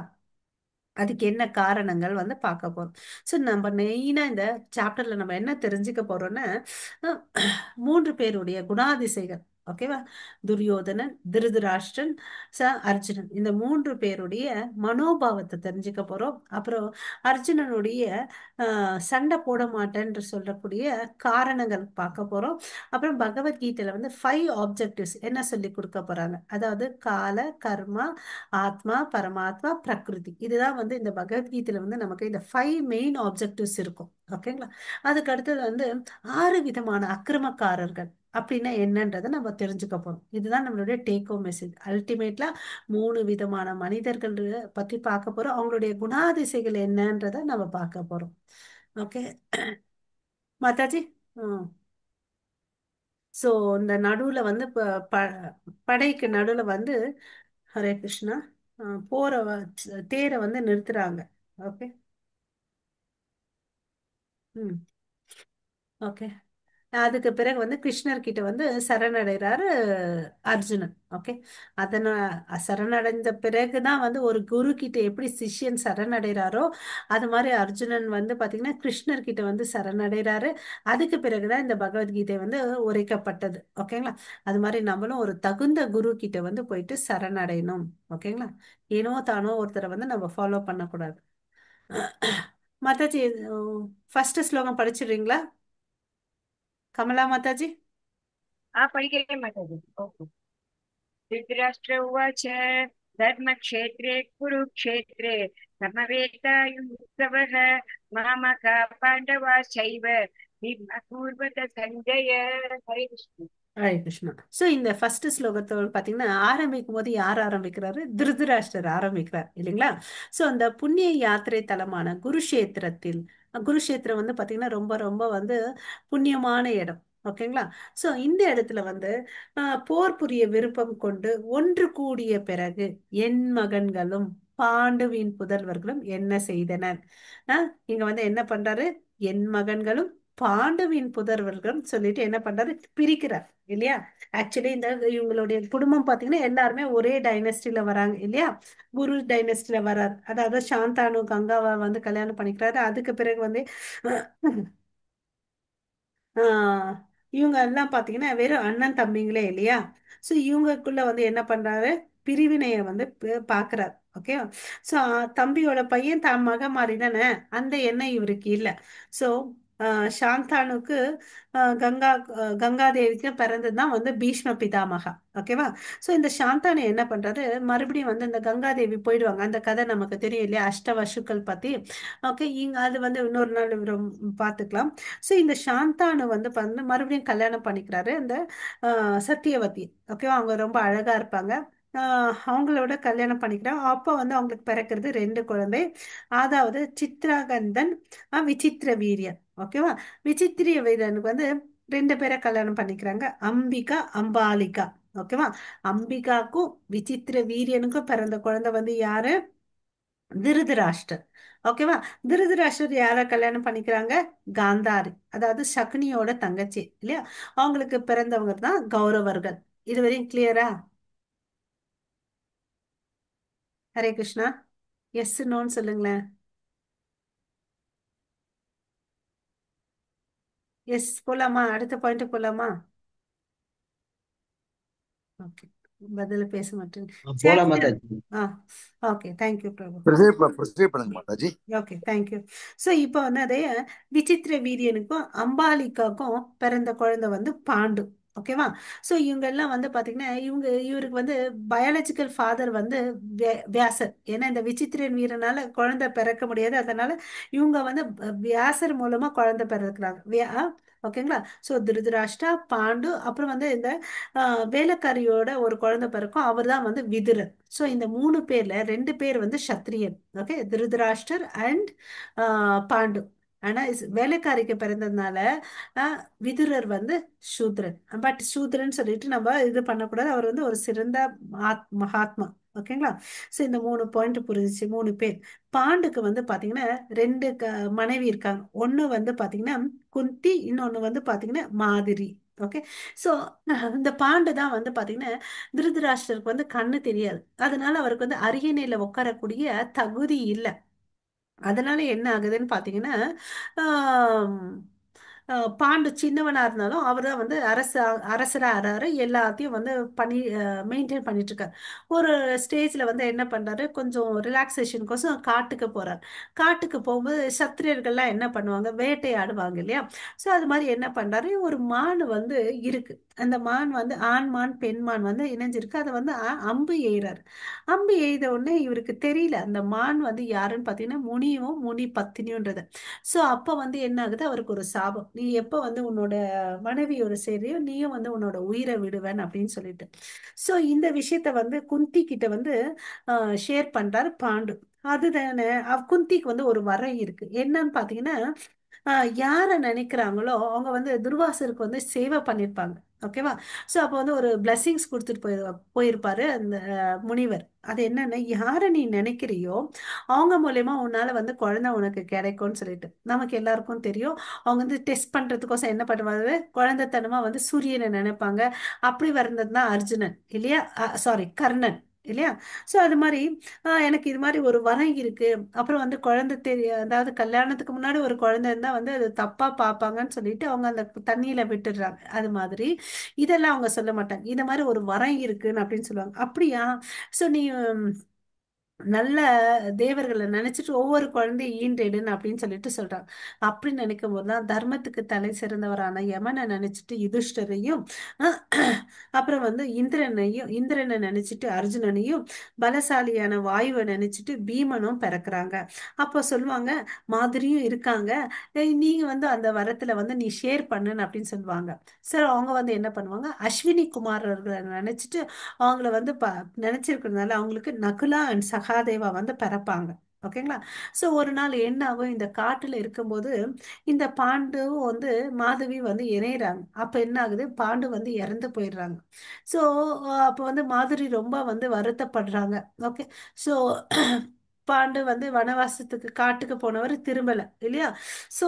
அதுக்கு என்ன காரணங்கள் வந்து பார்க்க போறோம். ஸோ நம்ம மெயினா இந்த சாப்டர்ல நம்ம என்ன தெரிஞ்சுக்க போறோம்னா, அஹ், 3 பேருடைய குணாதிசைகள். ஓகேவா? துரியோதனன், திருதராஷ்டிரன், அர்ஜுனன், இந்த 3 பேருடைய மனோபாவத்தை தெரிஞ்சுக்க போறோம். அப்புறம் அர்ஜுனனுடைய சண்டை போட மாட்டேன்னு சொல்லக்கூடிய காரணங்கள் பார்க்க போறோம். அப்புறம் பகவத்கீதையில வந்து 5 ஆப்ஜெக்டிவ்ஸ் என்ன சொல்லி கொடுக்க போறாங்க, அதாவது கால, கர்மா, ஆத்மா, பரமாத்மா, பிரகிருதி. இதுதான் வந்து இந்த பகவத்கீதையில வந்து நமக்கு இந்த 5 மெயின் ஆப்ஜெக்டிவ்ஸ் இருக்கும். ஓகேங்களா? அதுக்கு அடுத்தது வந்து 6 விதமான அக்கிரமக்காரர்கள் அப்படின்னா என்னன்றதை நம்ம தெரிஞ்சுக்க போறோம். இதுதான் நம்மளுடைய டேக் ஹோம் மெசேஜ். அல்டிமேட்லா 3 விதமான மனிதர்கள் பத்தி பார்க்க போறோம், அவங்களுடைய குணாதிசைகள் என்னன்றதை நம்ம பார்க்க போறோம். ஓகே மாதாஜி. சோ இந்த நடுவுல வந்து படைக்கு நடுவுல வந்து ஹரே கிருஷ்ணா, போற தேரை வந்து நிறுத்துறாங்க. ஓகே. ம். ஓகே. அதுக்கு பிறகு வந்து கிருஷ்ணர் கிட்ட வந்து சரணடைறாரு அர்ஜுனன். ஓகே. அதன சரணடைந்த பிறகுதான் வந்து ஒரு குரு கிட்ட எப்படி சிஷ்யன் சரணடைறாரோ, அது மாதிரி அர்ஜுனன் வந்து பாத்தீங்கன்னா கிருஷ்ணர் கிட்ட வந்து சரணடைறாரு. அதுக்கு பிறகுதான் இந்த பகவத்கீதை வந்து உரைக்கப்பட்டது. ஓகேங்களா? அது மாதிரி நம்மளும் ஒரு தகுந்த குரு கிட்ட வந்து போயிட்டு சரணடையணும். ஓகேங்களா? ஏனோ தானோ ஒருத்தரை வந்து நம்ம ஃபாலோ பண்ணக்கூடாது. மாதாஜி, ஃபர்ஸ்ட் ஸ்லோகம் படிச்சிடுறீங்களா? கமலா மாதாஜி. படிக்கிறேன் மாட்டாது. ஓகே. धृतराष्ट्र उवाच धर्मक्षेत्रे कुरुक्षेत्रे समवेतायुत्सवः मामका पाण्डवाश्चैव अपूर्वत संजय हरे कृष्ण ஹரே கிருஷ்ணா. சோ இந்த ஃபர்ஸ்ட் ஸ்லோகத்தோட பாத்தீங்கன்னா ஆரம்பிக்கும் போது யார் ஆரம்பிக்கிறாரு? திருதராஷ்டிரர் ஆரம்பிக்கிறார் இல்லைங்களா? சோ அந்த புண்ணிய யாத்திரை தலமான குருஷேத்திரத்தில், குருஷேத்திரம் வந்து பாத்தீங்கன்னா ரொம்ப ரொம்ப வந்து புண்ணியமான இடம். ஓகேங்களா? சோ இந்த இடத்துல வந்து போர் புரிய விருப்பம் கொண்டு ஒன்று கூடிய பிறகு என் மகன்களும் பாண்டுவின் புதல்வர்களும் என்ன செய்தனர்? இங்க வந்து என்ன பண்றாரு? என் மகன்களும் பாண்டுவின் புதல்வர்களும் சொல்லிட்டு என்ன பண்றாரு? பிரிக்கிறார் இல்லையா? ஆக்சுவலி இந்த இவங்களுடைய குடும்பம் பாத்தீங்கன்னா எல்லாருமே ஒரே டைனஸ்டில வராங்க இல்லையா? குரு டைனஸ்டில வரார். அதாவது சாந்தானு கங்காவை வந்து கல்யாணம் பண்ணிக்கிறாரு. அதுக்கு பிறகு வந்து ஆஹ் இவங்க எல்லாம் பாத்தீங்கன்னா வெறும் அண்ணன் தம்பிங்களே இல்லையா? சோ இவங்களுக்குள்ள வந்து என்ன பண்றாரு? பிரிவினைய வந்து பாக்குறாரு. ஓகே. சோ தம்பியோட பையன் தான் மகன் மாதிரி தானே, அந்த எண்ணம் இவருக்கு இல்ல. சோ சாந்தானுக்கு கங்கா கங்காதேவிக்கு பிறந்ததுதான் வந்து பீஷ்ம பிதாமகா. ஓகேவா? சோ இந்த சாந்தானு என்ன பண்றாரு? மறுபடியும் வந்து இந்த கங்காதேவி போயிடுவாங்க. அந்த கதை நமக்கு தெரியும் இல்லையா? அஷ்டவசுக்கள் பத்தி. ஓகே, இங்க அது வந்து இன்னொரு நாள் பாத்துக்கலாம். சோ இந்த சாந்தானு வந்து மறுபடியும் கல்யாணம் பண்ணிக்கிறாரு அந்த சத்தியவதி. ஓகேவா? அவங்க ரொம்ப அழகா இருப்பாங்க. அவங்களோட கல்யாணம் பண்ணிக்கிறாங்க. அப்போ வந்து அவங்களுக்கு பிறக்கிறது ரெண்டு குழந்தை. அதாவது சித்ராகந்தன், விசித்திர வீரியன். ஓகேவா? விசித்திரிய வீரனுக்கு வந்து ரெண்டு பேரை கல்யாணம் பண்ணிக்கிறாங்க, அம்பிகா அம்பாலிகா. ஓகேவா? அம்பிகாக்கும் விசித்திர வீரியனுக்கும் பிறந்த குழந்தை வந்து யாரு? திருதராஷ்டிரர். ஓகேவா? திருதராஷ்டிரர் யார கல்யாணம் பண்ணிக்கிறாங்க? காந்தாரி, அதாவது சகுனியோட தங்கச்சி இல்லையா? அவங்களுக்கு பிறந்தவங்க தான் கௌரவர்கள். இது வரையும் கிளியரா? ஹரே கிருஷ்ணா. எஸ் நோன்னு சொல்லுங்களேன். எஸ் போலாமா? அடுத்த பாயிண்ட் போலாமா? ஓகே, பதில பேச மாட்டேன். போலாம் சாட்ல. மாதாஜி. ஆ, ஓகே, தேங்க்யூ பிரபு. ப்ரொசீட் பண்ணுங்க மாதாஜி. Okay, thank you. ஸோ இப்போ வந்து அதே விசித்திர வீரியனுக்கும் அம்பாலிகாக்கும் பிறந்த குழந்தை வந்து பாண்டு. ஓகேவா? ஸோ இவங்க எல்லாம் வந்து பாத்தீங்கன்னா இவருக்கு வந்து பயாலஜிக்கல் ஃபாதர் வந்து வியாசர். ஏன்னா இந்த விசித்திரன் வீரனால குழந்தை பிறக்க முடியாது, அதனால இவங்க வந்து வியாசர் மூலமா குழந்தை பிறக்கிறாங்க. ஓகேங்களா? ஸோ திருதராஷ்டிரா, பாண்டு, அப்புறம் வந்து இந்த வேலைக்காரியோட ஒரு குழந்தை பிறக்கும், அவர் தான் வந்து விதுரர். ஸோ இந்த மூணு பேர்ல ரெண்டு பேர் வந்து சத்திரியன். Okay, Dhritarashtra and Pandu. ஆனா வேலைக்காரிக்கு பிறந்ததுனால விதுரர் வந்து சூத்ரன். பட் சூத்ரன் சொல்லிட்டு நம்ம இது பண்ணக்கூடாது, அவர் வந்து ஒரு சிறந்த மகாத்மா. ஓகேங்களா? சோ இந்த மூணு பாயிண்ட் புரிஞ்சுச்சு. மூணு பேர். பாண்டுக்கு வந்து பாத்தீங்கன்னா ரெண்டு மனைவி இருக்காங்க. ஒண்ணு வந்து பாத்தீங்கன்னா குந்தி, இன்னொன்னு வந்து பாத்தீங்கன்னா மாதிரி. ஓகே. சோ இந்த பாண்டு தான் வந்து பாத்தீங்கன்னா திருதராஷ்டிரருக்கு வந்து கண்ணு தெரியாது, அதனால அவருக்கு வந்து அரியணையில உட்காரக்கூடிய தகுதி இல்லை. அதனால என்ன ஆகுதுன்னு பாத்தீங்கன்னா ஆம், பாண்டு சின்னவனா இருந்தாலும் அவர் தான் வந்து அரசரா ஆறாரு, எல்லாத்தையும் வந்து பண்ணி மெயின்டைன் பண்ணிட்டு இருக்காரு. ஒரு ஸ்டேஜ்ல வந்து என்ன பண்றாரு? கொஞ்சம் ரிலாக்ஸேஷனுக்கோசம் காட்டுக்கு போறாரு. காட்டுக்கு போகும்போது சத்திரியர்கள்லாம் என்ன பண்ணுவாங்க? வேட்டையாடுவாங்க இல்லையா? சோ அது மாதிரி என்ன பண்றாரு? ஒரு மான் வந்து இருக்கு. அந்த மான் வந்து ஆண் மான் பெண் மான் வந்து இணைஞ்சிருக்கு. அதை வந்து அம்பு எய்றாரு. அம்பு எய்த உடனே இவருக்கு தெரியல அந்த மான் வந்து யாருன்னு பாத்தீங்கன்னா முனியும் முனி பத்தினியும்ன்றது. சோ அப்ப வந்து என்ன ஆகுது? அவருக்கு ஒரு சாபம். நீ எப்ப வந்து உன்னோட மனைவியோட சேரியோ நீயும் வந்து உன்னோட உயிரை விடுவேன் அப்படின்னு சொல்லிட்டு. சோ இந்த விஷயத்த வந்து குந்தி கிட்ட வந்து ஷேர் பண்றாரு பாண்டு. அதுதானே குந்திக்கு வந்து ஒரு வரம் இருக்கு. என்னன்னு பாத்தீங்கன்னா யார நினைக்கிறாங்களோ அவங்க வந்து துர்வாசருக்கு வந்து சேவை பண்ணிருப்பாங்க. ஓகேவா? சோ அப்ப வந்து ஒரு பிளெஸிங்ஸ் கொடுத்துட்டு போயிருப்பாரு அந்த முனிவர். அது என்னன்னா, யார நீ நினைக்கிறியோ அவங்க மூலியமா உன்னால வந்து குழந்தை உனக்கு கிடைக்கும்னு சொல்லிட்டு நமக்கு எல்லாருக்கும் தெரியும். அவங்க வந்து டெஸ்ட் பண்றதுக்கோசம் என்ன பண்ணுவாங்க? குழந்தைத்தனமா வந்து சூரியனை நினைப்பாங்க. அப்படி வந்ததுதான் அர்ஜுனன் இல்லையா? சாரி, கர்ணன் இல்லையா? சோ அது மாதிரி எனக்கு இது மாதிரி ஒரு வரம் இருக்கு. அப்புறம் வந்து குழந்தை அதாவது கல்யாணத்துக்கு முன்னாடி ஒரு குழந்தை இருந்தா வந்து அது தப்பா பார்ப்பாங்கன்னு சொல்லிட்டு அவங்க அந்த தண்ணியில விட்டுடுறாங்க. அது மாதிரி இதெல்லாம் அவங்க சொல்ல மாட்டாங்க. இந்த மாதிரி ஒரு வரம் இருக்குன்னு அப்படின்னு சொல்லுவாங்க. அப்படியா? சோ நீ நல்ல தேவர்களை நினைச்சிட்டு ஒவ்வொரு குழந்தையும் ஈன்றெடுன்னு அப்படின்னு சொல்லிட்டு சொல்றாங்க. அப்படி நினைக்கும் போதுதான் தர்மத்துக்கு தலை சிறந்தவரான யமனை நினைச்சிட்டு யுதிஷ்டரையும், அஹ், அப்புறம் வந்து இந்திரனை நினைச்சிட்டு அர்ஜுனனையும், பலசாலியான வாயுவை நினைச்சிட்டு பீமனும் பிறக்குறாங்க. அப்போ சொல்லுவாங்க, மாதிரியும் இருக்காங்க, நீங்க வந்து அந்த வரத்துல வந்து நீ ஷேர் பண்ணுன்னு அப்படின்னு சொல்லுவாங்க. சார் அவங்க வந்து என்ன பண்ணுவாங்க, அஸ்வினி குமாரர்களை நினைச்சிட்டு அவங்கள வந்து நினைச்சிருக்கிறதுனால அவங்களுக்கு நகுலா அண்ட் சகாதேவா வந்து பிறப்பாங்க. ஓகேங்களா? சோ ஒரு நாள் என்ன ஆகும், இந்த காட்டுல இருக்கும்போது இந்த பாண்டுவும் வந்து மாதவி வந்து இணையறாங்க. அப்ப என்ன ஆகுது, பாண்டு வந்து இறந்து போயிடுறாங்க. சோ அப்ப வந்து மாதுரி ரொம்ப வந்து வருத்தப்படுறாங்க. ஓகே. சோ பாண்டு வந்து வனவாசத்துக்கு காட்டுக்கு போனவர் திரும்பல இல்லையா? சோ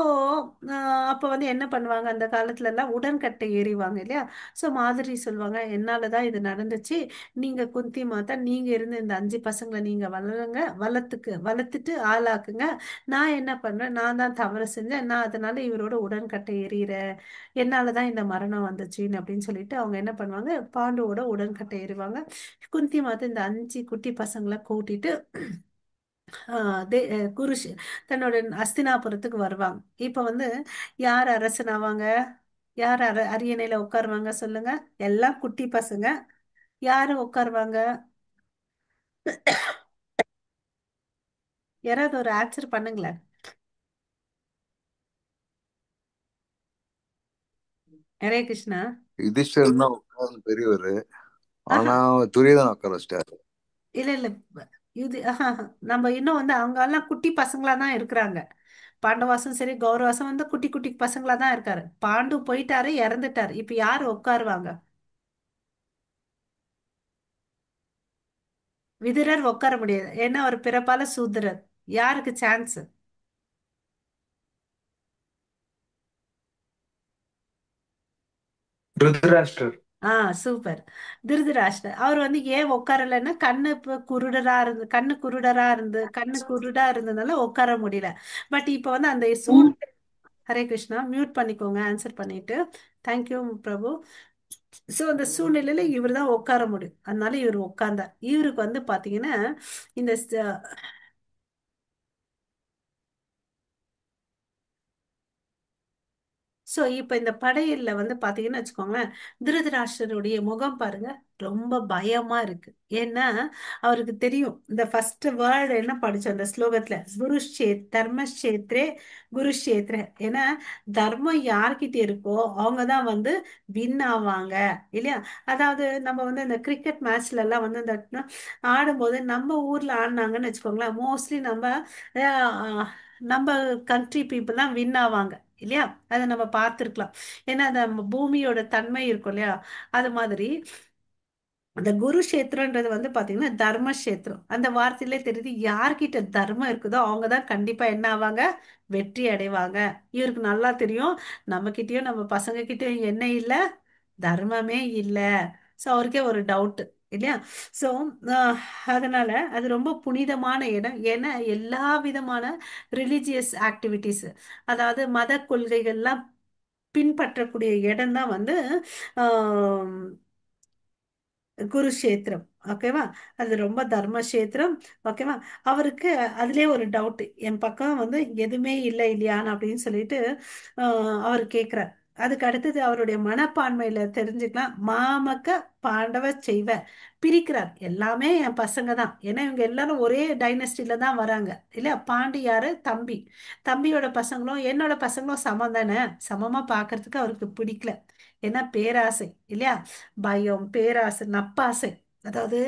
அப்ப வந்து என்ன பண்ணுவாங்க, அந்த காலத்துல எல்லாம் உடன்கட்டை ஏறிவாங்க இல்லையா? சோ மாதிரி சொல்லுவாங்க, என்னாலதான் இது நடந்துச்சு. நீங்க குந்தி மாதா, நீங்க இருந்து இந்த 5 பசங்களை நீங்க வளருங்க, வளர்த்துட்டு ஆளாக்குங்க. நான் என்ன பண்றேன், நான் தான் தவறு செஞ்சேன், நான் அதனால இவரோட உடன்கட்டை எறிகிறேன், என்னாலதான் இந்த மரணம் வந்துச்சுன்னு அப்படின்னு சொல்லிட்டு அவங்க என்ன பண்ணுவாங்க, பாண்டுவோட உடன்கட்டை ஏறுவாங்க. குந்தி மாதா இந்த 5 குட்டி பசங்களை கூட்டிட்டு தன்னோட அஸ்தினாபுரத்துக்கு வருவாங்க. இப்ப வந்து யார் அரசன் ஆவாங்க, யார் அரியணையில உட்காருவாங்க சொல்லுங்க? எல்லாம் குட்டி பசங்க. யாரு உட்காருவாங்க? யாராவது ஒரு ஆன்சர் பண்ணுங்களேன். ஹரே கிருஷ்ணா. யுதிஷ்டர் தான் உட்கார்ந்து பெரியவர். ஆஹா, ஆனா துரியோதன உட்கார வச்சிட்டாரு. இல்ல இல்ல, இது நம்ம இன்னும் வந்து அவங்க எல்லாம் குட்டி பசங்களா தான் இருக்கிறாங்க. பாண்டவாசம் சரி கௌரவாசம் வந்து குட்டி குட்டி பசங்களா தான் இருக்காரு. பாண்டு போயிட்டாரு, இறந்துட்டாரு. இப்ப யாரு உட்காருவாங்க? விதுரர் உட்கார முடியாது, ஏன்னா அவர் பிறப்பால சூத்திரர். யாருக்கு சான்ஸ்? ருத்ராஷ்டிரர். ஆ, சூப்பர். திருதராஷ்டிரர் அவர் வந்து ஏன் உட்காரலைன்னா, கண்ணு குருடா இருந்ததுனால உட்கார முடியல. பட் இப்ப வந்து அந்த சூழ்நிலை. ஹரே கிருஷ்ணா, மியூட் பண்ணிக்கோங்க ஆன்சர் பண்ணிட்டு. தேங்க்யூ பிரபு. சோ அந்த சூழ்நிலையில இவர் தான் உட்கார முடியும், அதனால இவர் உட்கார்ந்தார். இவருக்கு வந்து பாத்தீங்கன்னா இந்த சோ இப்ப இந்த படையல்ல வந்து பாத்தீங்கன்னு வச்சுக்கோங்களேன், திருதராஷ்டிரருடைய முகம் பாருங்க, ரொம்ப பயமா இருக்கு. ஏன்னா அவருக்கு தெரியும், இந்த ஃபர்ஸ்ட் வேர்டு என்ன படிச்சோம் அந்த ஸ்லோகத்துல, தர்மக்ஷேத்ரே குருஷேத்ரே. ஏன்னா தர்மம் யார்கிட்ட இருக்கோ அவங்கதான் வந்து வின் ஆவாங்க இல்லையா? அதாவது நம்ம வந்து இந்த கிரிக்கெட் மேட்ச்ல எல்லாம் வந்து இந்த ஆடும்போது நம்ம ஊர்ல ஆடினாங்கன்னு வச்சுக்கோங்களேன், மோஸ்ட்லி நம்ம கண்ட்ரி பீப்புள் தான் வின் ஆவாங்க இல்லையா? அதை நம்ம பார்த்துருக்கலாம். ஏன்னா அந்த பூமியோட தன்மை இருக்கும் இல்லையா? அது மாதிரி அந்த குருஷேத்திரன்றது வந்து பாத்தீங்கன்னா தர்மக்ஷேத்திரம். அந்த வார்த்தையிலே தெரியுது, யார்கிட்ட தர்மம் இருக்குதோ அவங்கதான் கண்டிப்பா என்ன ஆவாங்க, வெற்றி அடைவாங்க. இவருக்கு நல்லா தெரியும், நம்ம கிட்டயும் நம்ம பசங்க கிட்டயும் என்ன இல்ல, தர்மமே இல்ல. சோ அவருக்கே ஒரு டவுட் இல்லையா? சோ அதனால அது ரொம்ப புனிதமான இடம். ஏன்னா எல்லா விதமான ரிலிஜியஸ் ஆக்டிவிட்டிஸ், அதாவது மத கொள்கைகள்லாம் பின்பற்றக்கூடிய இடம் தான் வந்து ஆஹ் குருஷேத்திரம். ஓகேவா? அது ரொம்ப தர்மக்ஷேத்திரம். ஓகேவா? அவருக்கு அதுலயே ஒரு டவுட், என் பக்கம் வந்து எதுவுமே இல்லை இல்லையான்னு அப்படின்னு சொல்லிட்டு அவர் கேட்கிறார். அதுக்கு அடுத்தது அவருடைய மனப்பான்மையில தெரிஞ்சுக்கலாம். மாமக்க பாண்டவ செய்வ, பிரிக்கிறார். எல்லாமே என் பசங்க தான், ஏன்னா இவங்க எல்லாரும் ஒரே டைனஸ்டில தான் வராங்க இல்லையா? பாண்டி யாரு, தம்பி. தம்பியோட பசங்களும் என்னோட பசங்களும் சமம் தானே, சமமா பாக்குறதுக்கு அவருக்கு பிடிக்கல. ஏன்னா பேராசை இல்லையா? பயம், பேராசை, நப்பாசை. அதாவது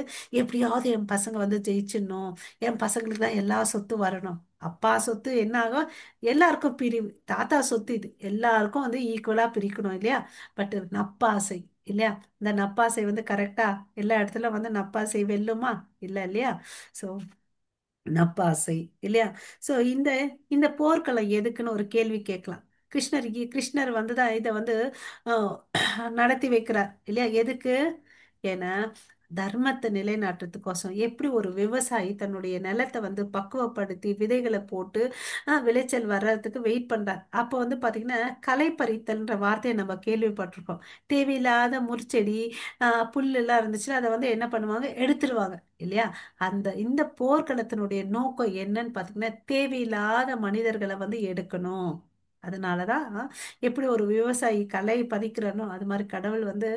எப்படியாவது என் பசங்க வந்து ஜெயிச்சிடணும், என் பசங்களுக்கு தான் எல்லா சொத்தும் வரணும். அப்பா சொத்து என்ன ஆகும், எல்லாருக்கும் பிரிவு. தாத்தா சொத்து இது எல்லாருக்கும் வந்து ஈக்குவலா பிரிக்கணும் இல்லையா? பட் நப்பாசை இல்லையா? இந்த நப்பாசை வந்து கரெக்டா எல்லா இடத்துல வந்து நப்பாசை வெல்லுமா? இல்ல இல்லையா? சோ நப்பாசை இல்லையா? சோ இந்த இந்த போர்க்களம் எதுக்குன்னு ஒரு கேள்வி கேட்கலாம். கிருஷ்ணர் வந்துதான் இதை வந்து நடத்தி வைக்கிறார் இல்லையா? எதுக்கு? ஏன்னா தர்மத்தை நிலைநாட்டுறதுக்கோசம் எப்படி ஒரு விவசாயி தன்னுடைய நிலத்தை வந்து பக்குவப்படுத்தி விதைகளை போட்டு விளைச்சல் வர்றதுக்கு வெயிட் பண்றார். அப்போ வந்து பாத்தீங்கன்னா களை பறித்தல்ன்ற வார்த்தையை நம்ம கேள்விப்பட்டிருக்கோம். தேவையில்லாத முற்செடி புல் எல்லாம் இருந்துச்சுன்னா அதை வந்து என்ன பண்ணுவாங்க, எடுத்துருவாங்க இல்லையா? இந்த போர்க்களத்தினுடைய நோக்கம் என்னன்னு பாத்தீங்கன்னா தேவையில்லாத மனிதர்களை வந்து எடுக்கணும். அதனாலதான் எப்படி ஒரு விவசாயி களை பதிக்கிறானோ அது மாதிரி கடவுள் வந்து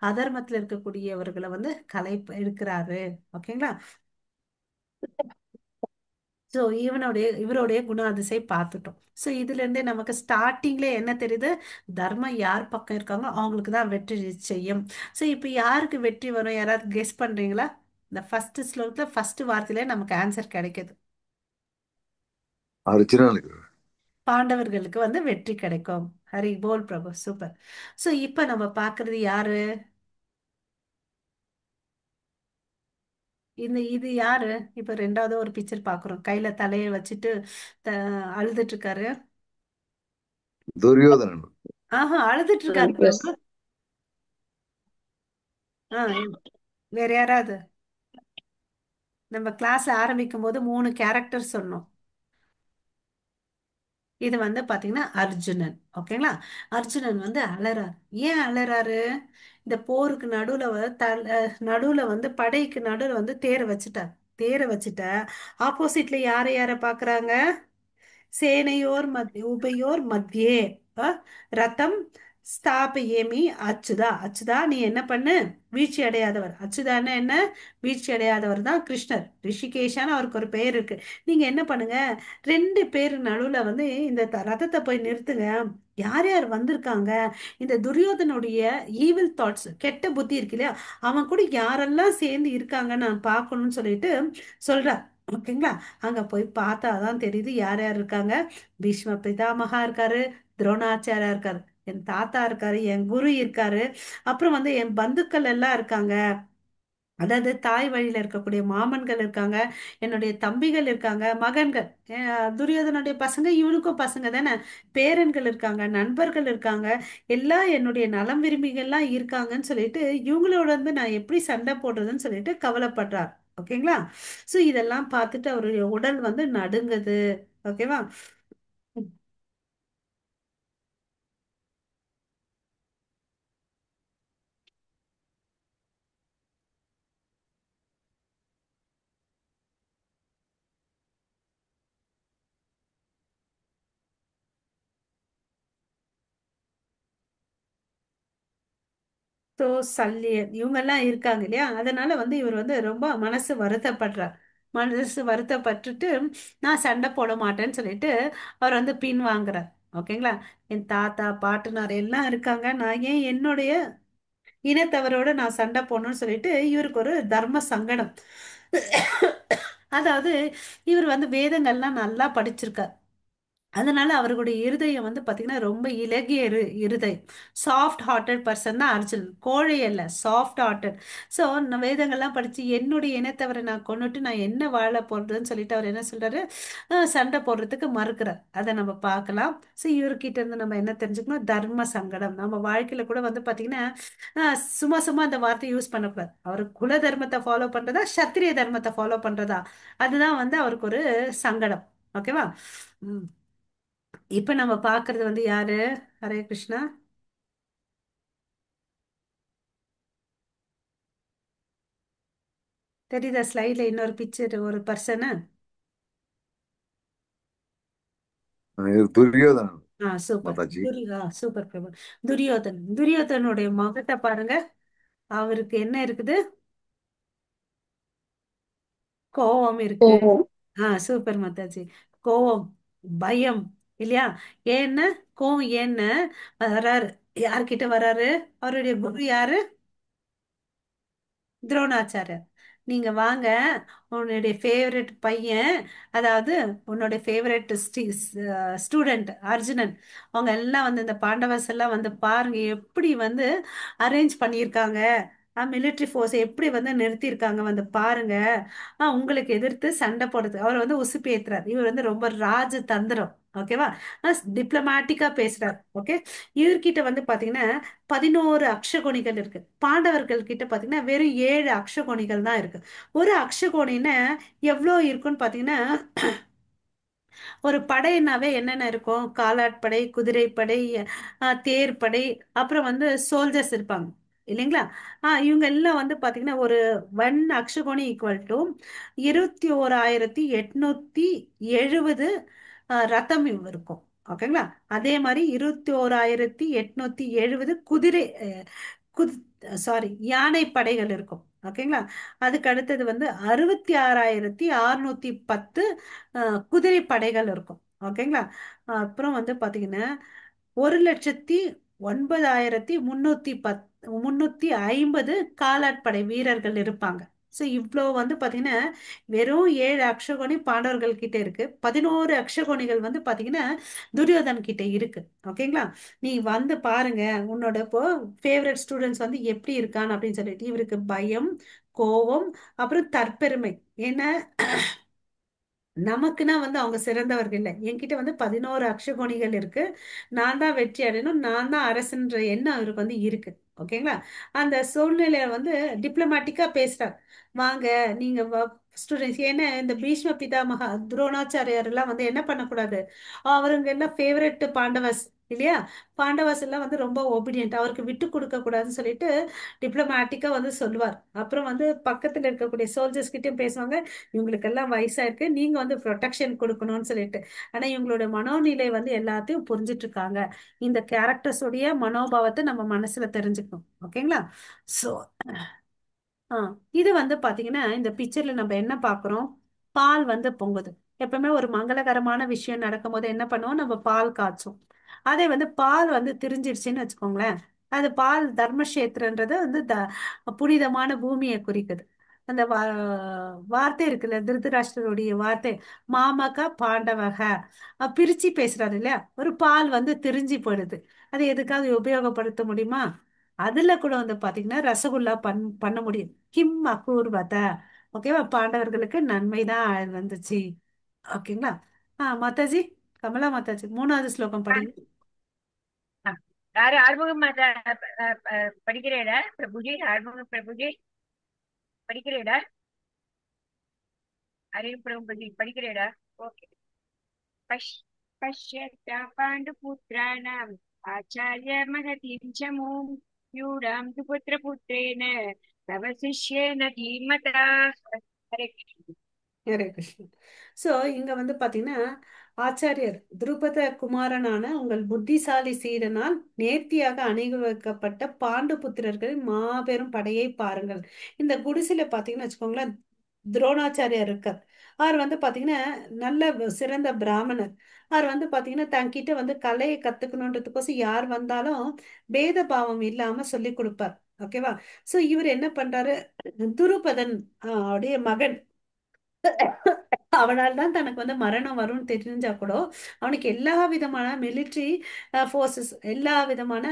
அதர்மத்துல இருக்கக்கூடியவர்களை வந்து களை எடுக்கிறாரு. ஓகேங்களா? ஸோ இவருடைய குணாதிசை பார்த்துட்டோம். ஸோ இதுல இருந்தே நமக்கு ஸ்டார்டிங்ல என்ன தெரியுது, தர்மம் யார் பக்கம் இருக்காங்க அவங்களுக்கு தான் வெற்றி நிச்சயம். ஸோ இப்போ யாருக்கு வெற்றி வரும், யாராவது கெஸ் பண்றீங்களா? இந்த ஃபர்ஸ்ட் ஸ்லோகத்துல ஃபர்ஸ்ட் வார்த்தையில நமக்கு ஆன்சர் கிடைக்குது. அர்ஜுனனுக்கு. பாண்டவர்களுக்கு வந்து வெற்றி கிடைக்கும். ஹரி போல் பிரபு, சூப்பர். ஸோ இப்போ நம்ம பார்க்கிறது யாரு, இது யாரு? இப்ப ரெண்டாவது ஒரு பிக்சர் பாக்குறோம், கையில தலையை வச்சுட்டு த- அழுதுட்டு இருக்காரு. துரியோதனன். ஆஹா, அழுதுட்டு இருக்காரு Yes. பிரபு. ஆ, வேற யாராவது? நம்ம கிளாஸ் ஆரம்பிக்கும் போது 3 கேரக்டர் சொன்னோம். இது வந்து பாத்தீங்கன்னா அர்ஜுனன். ஓகேங்களா? அர்ஜுனன் வந்து அலறாரு. ஏன் அலறாரு? இந்த போருக்கு நடுவுல வந்து படைக்கு நடுவுல வந்து தேரை வச்சுட்டா ஆப்போசிட்ல யார பாக்குறாங்க? சேனையோர் உபயோர் மத்தியே அ, ரதம் ஸ்தாபயேமி அச்சுதா. அச்சுதா, நீ என்ன பண்ணு, வீழ்ச்சி அடையாதவர். அச்சுதான்னா என்ன? வீழ்ச்சி அடையாதவர் தான் கிருஷ்ணர். ரிஷிகேஷான்னு அவருக்கு ஒரு பெயர் இருக்கு. நீங்க என்ன பண்ணுங்க, 2 பேர் நடுவுல வந்து இந்த ரதத்தை போய் நிறுத்துங்க. யார் யார் வந்திருக்காங்க, இந்த துரியோதனுடைய ஈவில் தாட்ஸ், கெட்ட புத்தி இருக்கு இல்லையா, அவன் கூட யாரெல்லாம் சேர்ந்து இருக்காங்க நான் பார்க்கணும்னு சொல்லிட்டு சொல்றார். ஓகேங்களா? அங்க போய் பார்த்தாதான் தெரியுது யார் யார் இருக்காங்க. பீஷ்ம பிதாமகா இருக்காரு, துரோணாச்சாரியா இருக்காரு, என் தாத்தா இருக்காரு, என் குரு இருக்காரு, அப்புறம் வந்து என் பந்துக்கள் எல்லாம் இருக்காங்க. அதாவது தாய் வழியில இருக்கக்கூடிய மாமன்கள் இருக்காங்க, என்னுடைய தம்பிகள் இருக்காங்க, மகன்கள், துரியோதனுடைய பசங்க இவனுக்கும் பசங்க தானே, பேரன்கள் இருக்காங்க, நண்பர்கள் இருக்காங்க, எல்லாம் என்னுடைய நலம் விரும்பிகள்லாம் இருக்காங்கன்னு சொல்லிட்டு இவங்களோட வந்து நான் எப்படி சண்டை போடுறதுன்னு சொல்லிட்டு கவலைப்படுறார். ஓகேங்களா? சோ இதெல்லாம் பார்த்துட்டு அவருடைய உடல் வந்து நடுங்குது. ஓகேவா? ஸோ சல்லியன் இவங்கெல்லாம் இருக்காங்க இல்லையா, அதனால வந்து இவர் வந்து ரொம்ப மனசு வருத்தப்படுறார். மனசு வருத்தப்பட்டுட்டு நான் சண்டை போட மாட்டேன்னு சொல்லிட்டு அவர் வந்து பின் வாங்குறார். ஓகேங்களா? என் தாத்தா பாட்டனார் எல்லாம் இருக்காங்க, நான் ஏன் என்னுடைய இனத்தவரோட நான் சண்டை போடணும்னு சொல்லிட்டு இவருக்கு ஒரு தர்ம சங்கடம். அதாவது இவர் வந்து வேதங்கள்லாம் நல்லா படிச்சிருக்கார். அதனால அவர்களுடைய இருதயம் வந்து பாத்தீங்கன்னா ரொம்ப இலகிய இருதயம். சாஃப்ட் ஹார்ட்டட் பர்சன் தான் அர்ஜுன். கோழை அல்ல, சாஃப்ட் ஹார்ட்டட். ஸோ நான் வேதங்கள்லாம் படிச்சு என்னுடைய இனத்தவரை நான் கொன்னுட்டு நான் என்ன வாழ போறதுன்னு சொல்லிட்டு அவர் என்ன சொல்றாரு, சண்டை போடுறதுக்கு மறுக்கிறார். அதை நம்ம பார்க்கலாம். ஸோ இவர்கிட்ட இருந்து நம்ம என்ன தெரிஞ்சுக்கணும், தர்ம சங்கடம். நம்ம வாழ்க்கையில கூட வந்து பாத்தீங்கன்னா சும்மா சும்மா அந்த வார்த்தையை யூஸ் பண்ணக்கூடாது. அவர் குல தர்மத்தை ஃபாலோ பண்றதா, சத்திரிய தர்மத்தை ஃபாலோ பண்றதா, அதுதான் வந்து அவருக்கு ஒரு சங்கடம். ஓகேவா? ம். இப்ப நம்ம பாக்குறது வந்து யாரு? ஹரே கிருஷ்ணா. தெரியுதா ஸ்லைட்ல இன்னொரு பிக்சர், ஒரு பர்சனு? இது துரியோதனன் சூப்பர். மாதாஜி. சூப்பர் பிரபு. துரியோதனுடைய முகத்தை பாருங்க. அவருக்கு என்ன இருக்குது? கோபம் இருக்கு. Oh. சூப்பர் மாதாஜி. கோபம், பயம் இல்லையா? ஏன்னு, கோவம் ஏன்னு வராரு. யார்கிட்ட வராரு? அவருடைய குரு யாரு? துரோணாச்சாரியர். நீங்க வாங்க, உன்னுடைய ஃபேவரட் பையன், அதாவது உன்னுடைய ஃபேவரட் ஸ்டூடெண்ட் அர்ஜுனன், அவங்க எல்லாம் வந்து இந்த பாண்டவர்ஸ் எல்லாம் வந்து பாருங்க எப்படி வந்து அரேஞ்ச் பண்ணியிருக்காங்க, மிலிட்ரி ஃபோர்ஸ் எப்படி வந்து நிறுத்தியிருக்காங்க வந்து பாருங்க. உங்களுக்கு எதிர்த்து சண்டை போடுறது அவர் வந்து உசுப்பேத்துறார். இவர் வந்து ரொம்ப ராஜ தந்திரம். ஓகேவா? டிப்ளமேட்டிக்கா பேசுறாரு. ஓகே. இவர்கிட்ட வந்து பாத்தீங்கன்னா 11 அக்ஷகோணிகள் இருக்கு. பாண்டவர்கள் கிட்ட பாத்தீங்கன்னா வெறும் 7 அக்ஷகோணிகள் தான் இருக்கு. ஒரு அக்ஷகோணின்னா எவ்வளோ இருக்குன்னு பாத்தீங்கன்னா, ஒரு படைனாவே என்னென்ன இருக்கும்? காலாட்படை, குதிரைப்படை, தேர்ப்படை, அப்புறம் வந்து சோல்ஜர்ஸ் இருப்பாங்க இல்லைங்களா? இவங்க எல்லாம் வந்து பாத்தீங்கன்னா ஒரு 1 அக்ஷகோணி ஈக்குவல் டு 21,870 ரதம் இருக்கும். ஓகேங்களா? அதே மாதிரி 21,870 குதிரை குதி சாரி யானை படைகள் இருக்கும். ஓகேங்களா? அதுக்கு அடுத்தது வந்து 66,610 குதிரை படைகள் இருக்கும். ஓகேங்களா? அப்புறம் வந்து பாத்தீங்கன்னா 1,09,350 காலாட்படை வீரர்கள் இருப்பாங்க. ஸோ இவ்வளோ வந்து பாத்தீங்கன்னா வெறும் 7 அக்ஷகோணி பாண்டவர்கள் கிட்ட இருக்கு. 11 அக்ஷகோணிகள் வந்து பாத்தீங்கன்னா துரியோதன் கிட்ட இருக்கு. ஓகேங்களா? நீ வந்து பாருங்க உன்னோட இப்போ ஃபேவரட் ஸ்டூடெண்ட்ஸ் வந்து எப்படி இருக்கான்னு அப்படின்னு சொல்லிட்டு. இவருக்கு பயம், கோபம், அப்புறம் தற்பெருமை. ஏன்னா நமக்குன்னா வந்து அவங்க சிறந்தவர்கள் இல்லை. என்கிட்ட வந்து 11 அக்ஷகோணிகள் இருக்கு. நான் தான் வெற்றி அடையணும், நான் தான் அரசன்ற எண்ணம் அவருக்கு வந்து இருக்கு. ஓகேங்களா? அந்த சூழ்நிலையை வந்து டிப்ளமேட்டிக்கா பேசுறார். வாங்க நீங்க ஸ்டூடெண்ட்ஸ். ஏன்னா இந்த பீஷ்ம பிதாமகா துரோணாச்சாரியார் எல்லாம் வந்து என்ன பண்ணக்கூடாது, அவருங்க எல்லாம் ஃபேவரட் பாண்டவஸ் இல்லையா? பாண்டவஸ் எல்லாம் வந்து ரொம்ப ஒபீடியன்ட், அவருக்கு விட்டு கொடுக்க கூடாதுன்னு சொல்லிட்டு டிப்ளமேட்டிக்கா வந்து சொல்லுவார். அப்புறம் வந்து பக்கத்துல இருக்கக்கூடிய சோல்ஜர்ஸ் கிட்டயும் பேசுவாங்க. இவங்களுக்கெல்லாம் வயசாயிருக்கு, நீங்க வந்து ப்ரொடெக்ஷன் கொடுக்கணும்னு சொல்லிட்டு. ஆனா இவங்களோட மனோநிலை வந்து எல்லாத்தையும் புரிஞ்சிட்டு இருக்காங்க. இந்த கேரக்டர்ஸ் உடைய மனோபாவத்தை நம்ம மனசுல தெரிஞ்சுக்கணும். ஓகேங்களா? சோ ஆ இது வந்து பாத்தீங்கன்னா இந்த பிக்சர்ல நம்ம என்ன பாக்குறோம்? பால் வந்து பொங்குது. எப்பவுமே ஒரு மங்களகரமான விஷயம் நடக்கும்போது என்ன பண்ணுவோம்? நம்ம பால் காய்ச்சும். அதே வந்து பால் வந்து திரிஞ்சிருச்சுன்னு வச்சுக்கோங்களேன். அது பால் தர்மக்ஷேத்திரன்றது வந்து புனிதமான பூமியை குறிக்குது. அந்த வார்த்தை இருக்குல்ல, திருதராஷ்டிரருடைய வார்த்தை மாமக பாண்டவக பிரிச்சு பேசுறாரு இல்லையா? ஒரு பால் வந்து திரிஞ்சு போயிடுது. அது எதுக்காவது உபயோகப்படுத்த முடியுமா? அதுல கூட வந்து பாத்தீங்கன்னா ரசகுல்லா பண்ண முடியும். கிம் அபூர்வத. ஓகேவா? பாண்டவர்களுக்கு நன்மைதான் வந்துச்சு. ஓகேங்களா? மாதாஜி, கமலா மாதாஜி 3வது ஸ்லோகம் ஆ, படிங்க. ஆ. யாரு ஆறுமுகம் மாதா படிக்கிறேடா? பிரபுஜி, ஆறுமுகம் பிரபுஜி படிக்கிறேடா? அறிவு பிரபுஜி படிக்கிறேடா? ஓகே. பஷ் பஷ்யத்தா பாண்டுபுத்திராணாம் ஆச்சாரிய மகதீம் ச மூம் யூடாம் து புத்திரபுத்திரேன தவ சிஷ்யேன தீமதா. ஹரே கிருஷ்ணா. ஹரே கிருஷ்ணன். சோ இங்க வந்து பாத்தீங்கன்னா ஆச்சாரியர் துருபத குமாரனான உங்கள் புத்திசாலி சீடனால் நேர்த்தியாக அணிவகுக்கப்பட்ட பாண்டு புத்திரர்களின் மாபெரும் படையை பாருங்கள். இந்த குடிசையில பாத்தீங்கன்னா வச்சுக்கோங்களேன், துரோணாச்சாரியார் இருக்கார். அவர் வந்து பாத்தீங்கன்னா நல்ல சிறந்த பிராமணர். அவர் வந்து பாத்தீங்கன்னா தன்கிட்ட வந்து கலையை கத்துக்கணுன்றதுக்கோசம் யார் வந்தாலும் பேத பாவம் இல்லாம சொல்லி கொடுப்பார். ஓகேவா? சோ இவர் என்ன பண்றாரு? துருபதன் அவருடைய மகன். அவனால் தான் தனக்கு வந்து மரணம் வரும்னு தெரிஞ்சா கூட அவனுக்கு எல்லா விதமான மிலிட்ரி ஃபோர்ஸஸ், எல்லா விதமான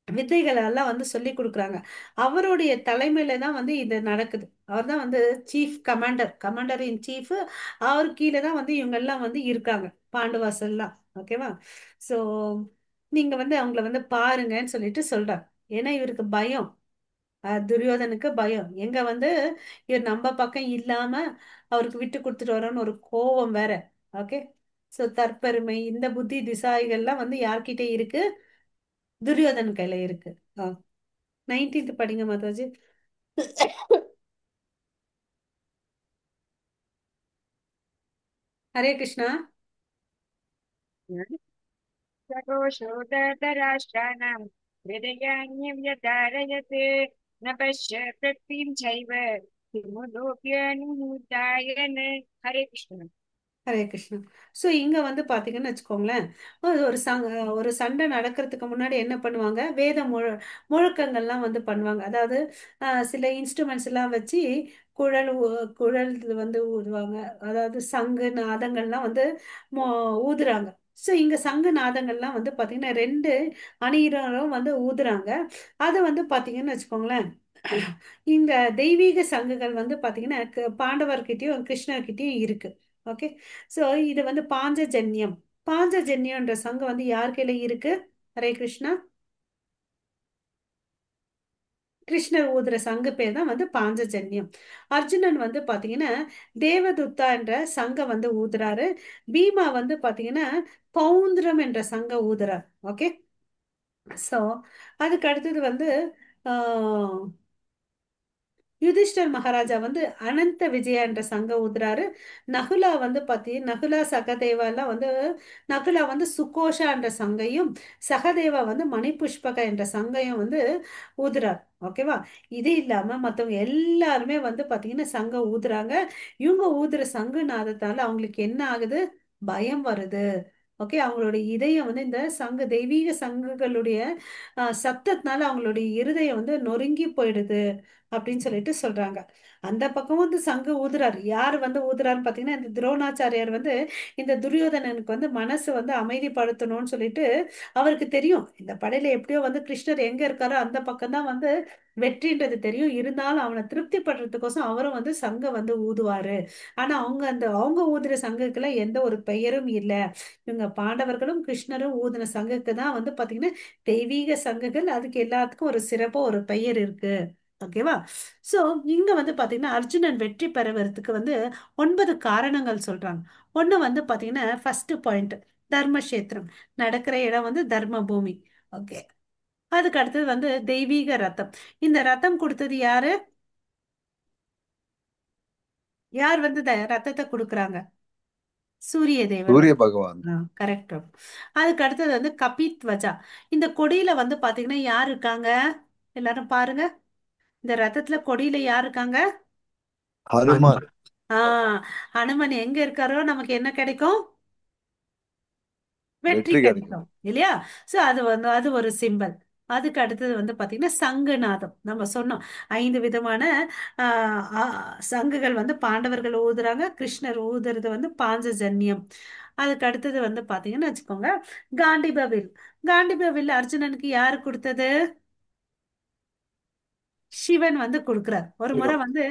வித்தைகள் எல்லாம் வந்து சொல்லி கொடுக்குறாங்க. அவருடைய தலைமையில தான் வந்து இது நடக்குது. அவர் தான் வந்து chief commander, commander in chief. அவர் கீழே தான் வந்து இவங்க எல்லாம் வந்து இருக்காங்க, பாண்டுவாஸ் எல்லாம். ஓகேவா? சோ நீங்க வந்து அவங்கள வந்து பாருங்கன்னு சொல்லிட்டு சொல்றார். ஏன்னா இவருக்கு பயம். துரியோதனுக்கு பயம். எங்க வந்து இவர் நம்ம பக்கம் இல்லாம அவருக்கு விட்டு கொடுத்துட்டு வரோன்னு ஒரு கோபம் வேற. ஓகே. சோ தற்பெருமை, இந்த புத்தி திசாய்கள்லாம் வந்து யார்கிட்ட இருக்கு? துரியோதன் கையில இருக்கு. 19th படிங்க மாதாஜி. ஹரே கிருஷ்ணா. सघोषोदराष्ट्राणां हृदयान्यव्यधारयत् न पश्य पृथ्वीं चैव किमुलोक्यनुदायन्. हरे कृष्ण. ஹரே கிருஷ்ணா. ஸோ இங்க வந்து பாத்தீங்கன்னு வச்சுக்கோங்களேன், ஒரு சண்டை நடக்கிறதுக்கு முன்னாடி என்ன பண்ணுவாங்க? வேத முழக்கங்கள்லாம் வந்து பண்ணுவாங்க. அதாவது சில இன்ஸ்ட்ருமெண்ட்ஸ் எல்லாம் வச்சு குழல் வந்து ஊதுவாங்க. அதாவது சங்கு நாதங்கள்லாம் வந்து ஊதுறாங்க. ஸோ இங்க சங்கு நாதங்கள்லாம் வந்து பாத்தீங்கன்னா 2 அணியினரும் வந்து ஊதுறாங்க. அது வந்து பாத்தீங்கன்னு வச்சுக்கோங்களேன், இந்த தெய்வீக சங்குகள் வந்து பாத்தீங்கன்னா பாண்டவர்கிட்டயும் கிருஷ்ணர்கிட்டயும் இருக்கு. ஓகே. ஸோ இது வந்து பாஞ்சஜன்யம். பாஞ்சஜன்யம்ன்ற சங்கம் வந்து யார் கையில இருக்கு? ஹரே கிருஷ்ணா. கிருஷ்ணர் ஊதுற சங்கு பேர் தான் வந்து பாஞ்சஜன்யம். அர்ஜுனன் வந்து பாத்தீங்கன்னா தேவதுத்தா என்ற சங்கம் வந்து ஊதுறாரு. பீமா வந்து பாத்தீங்கன்னா பௌந்திரம் என்ற சங்க ஊதுறார். ஓகே. சோ அதுக்கு அடுத்தது வந்து ஆஹ் யுதிஷ்டர் மகாராஜா வந்து அனந்த விஜயா என்ற சங்க ஊதுறாரு. நகுலா வந்து நகுலா சகதேவா எல்லாம் வந்து நகுலா வந்து சுகோஷா என்ற சங்கையும், சகதேவா வந்து மணிபுஷ்பக என்ற சங்கையும் வந்து ஊதுறார். ஓகேவா? இது இல்லாம மத்தவங்க எல்லாருமே வந்து பாத்தீங்கன்னா சங்கம் ஊதுறாங்க. இவங்க ஊதுற சங்கு நாதத்தால அவங்களுக்கு என்ன ஆகுது? பயம் வருது. ஓகே. அவங்களுடைய இதயம் வந்து இந்த தெய்வீக சங்குகளுடைய சத்தத்தினால அவங்களுடைய இருதயம் வந்து நொறுங்கி போயிடுது அப்படின்னு சொல்லிட்டு சொல்றாங்க. அந்த பக்கம் வந்து சங்கு ஊதுறாரு. யார் வந்து ஊதுறாருன்னு பாத்தீங்கன்னா இந்த துரோணாச்சாரியார் வந்து இந்த துரியோதனனுக்கு வந்து மனசு வந்து அமைதிப்படுத்தணும்னு சொல்லிட்டு அவருக்கு தெரியும் இந்த படையில எப்படியோ வந்து கிருஷ்ணர் எங்க இருக்காரோ அந்த பக்கம் தான் வந்து வெற்றின்றது தெரியும். இருந்தாலும் அவனை திருப்தி படுறதுக்கோசம் அவரும் வந்து சங்க வந்து ஊதுவாரு. ஆனா அவங்க ஊதுற சங்குக்குலாம் எந்த ஒரு பெயரும் இல்ல. இவங்க பாண்டவர்களும் கிருஷ்ணரும் ஊதின சங்குக்கு தான் வந்து பாத்தீங்கன்னா தெய்வீக சங்குகள். அதுக்கு எல்லாத்துக்கும் ஒரு சிறப்பா ஒரு பெயர் இருக்கு. ஓகேவா? சோ இங்க வந்து பாத்தீங்கன்னா அர்ஜுனன் வெற்றி பெறுவதற்கு வந்து 9 காரணங்கள் சொல்றாங்க. ஒண்ணு வந்து பாத்தீங்கன்னா ஃபர்ஸ்ட் பாயிண்ட் தர்மக்ஷேத்திரம். நடக்கிற இடம் வந்து தர்ம பூமி. ஓகே. அதுக்கு அடுத்தது வந்து தெய்வீக ரத்தம். இந்த ரத்தம் கொடுத்தது யாரு? யார் வந்து ரத்தத்தை கொடுக்கறாங்க? சூரிய தேவர் சூரிய வந்து. பகவான். கரெக்ட். அதுக்கு அடுத்தது வந்து கபித்வஜா. இந்த கொடியில வந்து பாத்தீங்கன்னா யார் இருக்காங்க? எல்லாரும் பாருங்க. இந்த ரத்தத்துல கொடியில யார் இருக்காங்க? ஹனுமான். ஆஹ் ஹனுமன் எங்க இருக்காரோ நமக்கு என்ன கிடைக்கும்? வெற்றி வெற்றி கிடைக்கும். கிடைக்கும் இல்லையா? சோ அது வந்து அது ஒரு சிம்பல். அதுக்கு அடுத்தது வந்து பாத்தீங்கன்னா சங்குநாதம். நம்ம சொன்னோம் 5 விதமான சங்குகள் வந்து பாண்டவர்கள் ஊதுறாங்க. கிருஷ்ணர் ஊதுறது வந்து பாஞ்சஜன்யம். அதுக்கு அடுத்தது வந்து பாத்தீங்கன்னா வச்சுக்கோங்க காண்டிபவில். காண்டிபவில் அர்ஜுனனுக்கு யாரு கொடுத்தது? சிவன் வந்து கொடுக்கிறார். ஒரு முறை சிவம். வந்து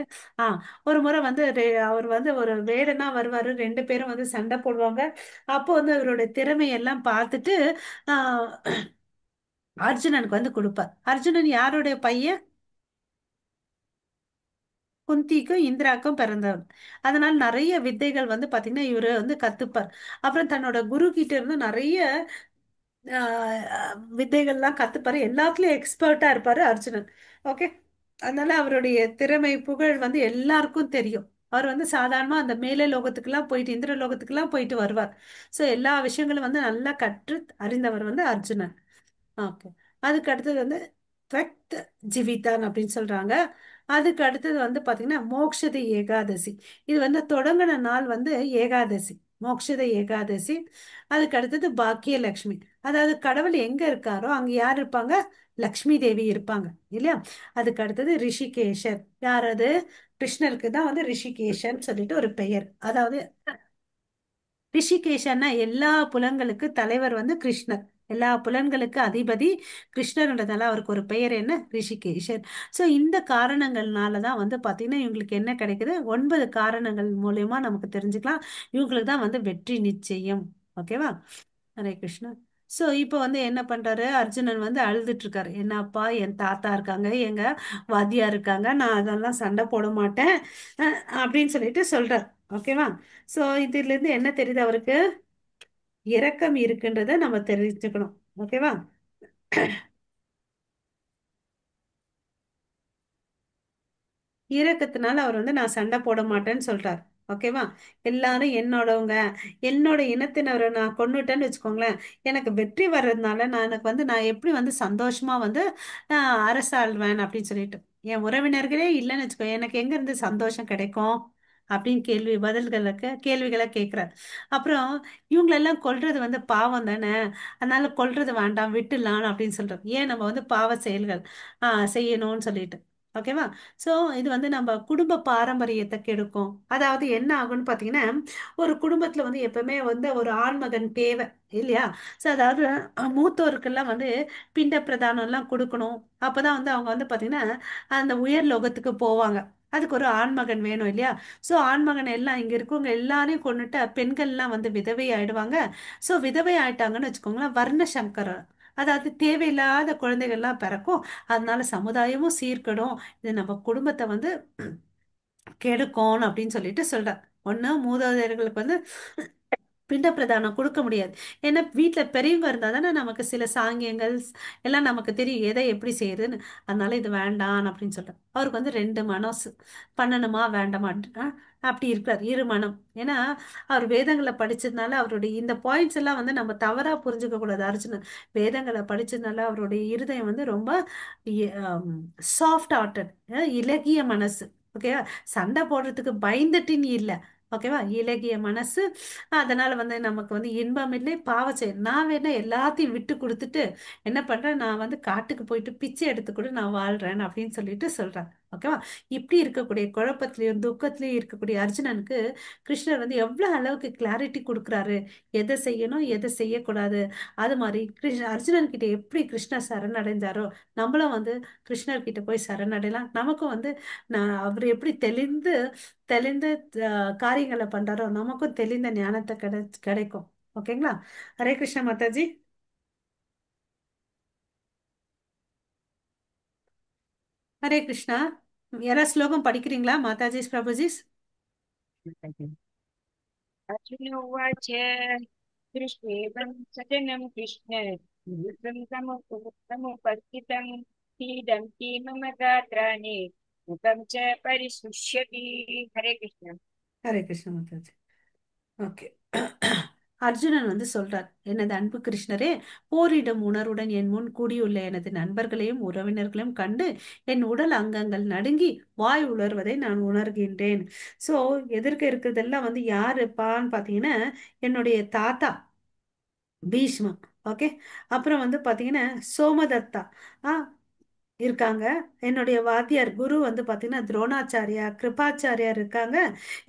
ஆஹ் ஒரு முறை வந்து அவர் வந்து ஒரு வேடனா வருவாரு. 2 பேரும் வந்து சண்டை போடுவாங்க. அப்போ வந்து அவருடைய திறமையெல்லாம் பார்த்துட்டு ஆஹ் அர்ஜுனனுக்கு வந்து கொடுப்பார். அர்ஜுனன் யாருடைய பையன்? குந்திக்கும் இந்திராக்கும் பிறந்தவர். அதனால நிறைய வித்தைகள் வந்து பாத்தீங்கன்னா இவரு வந்து கத்துப்பார். அப்புறம் தன்னோட குரு கிட்ட இருந்து நிறைய வித்தைகள்லாம் கத்துப்பாரு. எல்லாத்துலயும் எக்ஸ்பர்ட்டா இருப்பாரு அர்ஜுனன். ஓகே. அதனால அவருடைய திறமை புகழ் வந்து எல்லாருக்கும் தெரியும். அவர் வந்து சாதாரணமா அந்த மேலே லோகத்துக்கெல்லாம் போயிட்டு இந்திர லோகத்துக்கெல்லாம் போயிட்டு வருவார். சோ எல்லா விஷயங்களும் வந்து நல்லா கற்று அறிந்தவர் வந்து அர்ஜுனன். ஓகே. அதுக்கு அடுத்தது வந்து துவக்த ஜீவிதான் அப்படின்னு சொல்றாங்க. அதுக்கு அடுத்தது வந்து பாத்தீங்கன்னா மோக்ஷத ஏகாதசி. இது வந்து தொடங்கின நாள் வந்து ஏகாதசி. மோக்ஷத ஏகாதசி. அதுக்கு அடுத்தது பாக்கியலட்சுமி. அதாவது கடவுள் எங்க இருக்காரோ அங்க யார் இருப்பாங்க? லக்ஷ்மி தேவி இருப்பாங்க இல்லையா? அதுக்கு அடுத்தது ரிஷிகேஷர். யார் அது? கிருஷ்ணருக்கு தான் வந்து ரிஷிகேஷன் சொல்லிட்டு ஒரு பெயர். அதாவது ரிஷிகேஷன்னா எல்லா புலன்களுக்கு தலைவர் வந்து கிருஷ்ணர். எல்லா புலன்களுக்கு அதிபதி கிருஷ்ணர்ன்றதால அவருக்கு ஒரு பெயர் என்ன? ரிஷிகேஷர். சோ இந்த காரணங்கள்னால தான் வந்து பாத்தீங்கன்னா இவங்களுக்கு என்ன கிடைக்குது? 9 காரணங்கள் மூலியமா நமக்கு தெரிஞ்சுக்கலாம். இவங்களுக்கு தான் வந்து வெற்றி நிச்சயம். ஓகேவா? ஹரே கிருஷ்ணா. சோ இப்போ வந்து என்ன பண்றாரு? அர்ஜுனன் வந்து அழுதுட்டு இருக்காரு. என்னப்பா, என் தாத்தா இருக்காங்க, எங்க வாத்தியா இருக்காங்க, நான் அதெல்லாம் சண்டை போட மாட்டேன் அப்படின்னு சொல்லிட்டு சொல்றார். ஓகேவா? சோ இதுல இருந்து என்ன தெரியுது அவருக்கு? இரக்கம் இருக்குன்றத நம்ம தெரிஞ்சுக்கணும். ஓகேவா? இரக்கத்தினால அவர் வந்து நான் சண்டை போட மாட்டேன்னு சொல்றார். ஓகேவா? எல்லாரும் என்னோடவங்க, என்னோட இனத்தினரை நான் கொன்னுட்டேன்னு வச்சுக்கோங்களேன், எனக்கு வெற்றி வர்றதுனால எனக்கு வந்து நான் எப்படி வந்து சந்தோஷமா வந்து அரசாள்வேன் அப்படின்னு சொல்லிட்டு என் உறவினர்களே இல்லைன்னு வச்சுக்கோ எனக்கு எங்க இருந்து சந்தோஷம் கிடைக்கும் அப்படின்னு கேள்விகளை கேட்கிறார். அப்புறம் இவங்களெல்லாம் கொல்றது வந்து பாவம் தானே, அதனால கொல்றது வேண்டாம் விட்டுலாம் அப்படின்னு சொல்றோம். ஏன் நம்ம வந்து பாவ செயல்கள் செய்யணும்னு சொல்லிட்டு. ஓகேவா? சோ இது வந்து நம்ம குடும்ப பாரம்பரியத்தை கெடுக்கும். அதாவது என்ன ஆகும்னு பாத்தீங்கன்னா ஒரு குடும்பத்துல வந்து எப்பவுமே வந்து ஒரு ஆண்மகன் தேவை இல்லையா? சோ அதாவது மூத்தோருக்கெல்லாம் வந்து பிண்ட பிரதானம் எல்லாம் கொடுக்கணும். அப்பதான் வந்து அவங்க வந்து பாத்தீங்கன்னா அந்த உயர் லோகத்துக்கு போவாங்க. அதுக்கு ஒரு ஆண்மகன் வேணும் இல்லையா? ஸோ ஆண்மகன் எல்லாம் இங்க இருக்கவங்க எல்லாரையும் கொண்டுட்டு பெண்கள்லாம் வந்து விதவை ஆயிடுவாங்க. ஸோ விதவை ஆயிட்டாங்கன்னு வச்சுக்கோங்களேன், வர்ண சங்கரம், அதாவது தேவையில்லாத குழந்தைகள்லாம் பிறக்கும். அதனால சமுதாயமும் சீர்கெடும், இது நம்ம குடும்பத்தை வந்து கெடுக்கும் அப்படின்னு சொல்லிட்டு சொல்றார். ஒண்ணு மூதாதையர்களுக்கு வந்து பிண்ட பிரதானம் கொடுக்க முடியாது. ஏன்னா வீட்டில் பெரியவங்க இருந்தால் தானே நமக்கு சில சாங்கியங்கள் எல்லாம் நமக்கு தெரியும் எதை எப்படி செய்யுதுன்னு. அதனால இது வேண்டாம் அப்படின்னு சொல்றார். அவருக்கு வந்து ரெண்டு மனசு, பண்ணணுமா வேண்டாமான்னு அப்படி இருக்கார், இரு மனம். ஏன்னா அவர் வேதங்களை படிச்சதுனால அவருடைய இந்த பாயிண்ட்ஸ் எல்லாம் வந்து நம்ம தவறா புரிஞ்சுக்க கூடாது. அர்ஜுனன் வேதங்களை படிச்சதுனால அவருடைய இருதயம் வந்து ரொம்ப சாஃப்ட் ஹார்ட்டட், இலகிய மனசு. ஓகேவா? சண்டை போடுறதுக்கு பயந்துட்டு இல்லை. ஓகேவா? இலகிய மனசு. அதனால வந்து நமக்கு வந்து இன்பம் இல்லை பாவம் செய்ய. நான் வேணா எல்லாத்தையும் விட்டு கொடுத்துட்டு என்ன பண்றேன், நான் வந்து காட்டுக்கு போயிட்டு பிச்சை எடுத்து கூட நான் வாழ்றேன் அப்படின்னு சொல்லிட்டு சொல்றேன். ஓகேவா? இப்படி இருக்கக்கூடிய குழப்பத்திலையும் துக்கத்திலையும் இருக்கக்கூடிய அர்ஜுனனுக்கு கிருஷ்ணர் வந்து எவ்வளவு அளவுக்கு கிளாரிட்டி கொடுக்குறாரு, எதை செய்யணும் எதை செய்யக்கூடாது. அது மாதிரி அர்ஜுனன் கிட்ட எப்படி கிருஷ்ணர் சரணடைஞ்சாரோ நம்மளும் வந்து கிருஷ்ணர் கிட்ட போய் சரணடையலாம். நமக்கும் வந்து நான் அவர் எப்படி தெளிந்து தெளிந்து காரியங்களை பண்றாரோ நமக்கும் தெளிந்த ஞானத்தை கிடைக்கும். ஓகேங்களா? ஹரே கிருஷ்ணா மாதாஜி. ஹரே கிருஷ்ணா. யாராவது ஸ்லோகம் படிக்கிறீங்களா மாதாஜிஸ் பிரபுஜிஸ்? अर्जुन उवाच दृष्ट्वेवं सजनं कृष्ण निवृत्तं समुपस्थितं क्रीडन्ति मम गात्राणि मुखं च परिशुष्यति। हरे कृष्ण। ஹரே கிருஷ்ணா மாதாஜி. ஓகே. அர்ஜுனன் வந்து சொல்றார், எனது அன்பு கிருஷ்ணரே, போரிடும் உணர்வுடன் என் முன் கூடியுள்ள எனது நண்பர்களையும் உறவினர்களையும் கண்டு என் உடல் அங்கங்கள் நடுங்கி வாய் உலர்வதை நான் உணர்கின்றேன். சோ எதிர்க்க இருக்கிறதெல்லாம் வந்து யாருப்பான்னு பாத்தீங்கன்னா என்னுடைய தாத்தா பீஷ்மா. ஓகே. அப்புறம் வந்து பாத்தீங்கன்னா சோமதத்தா ஆ இருக்காங்க. என்னுடைய வாத்தியார் குரு வந்து பாத்தீங்கன்னா துரோணாச்சாரியா கிருபாச்சாரியார் இருக்காங்க.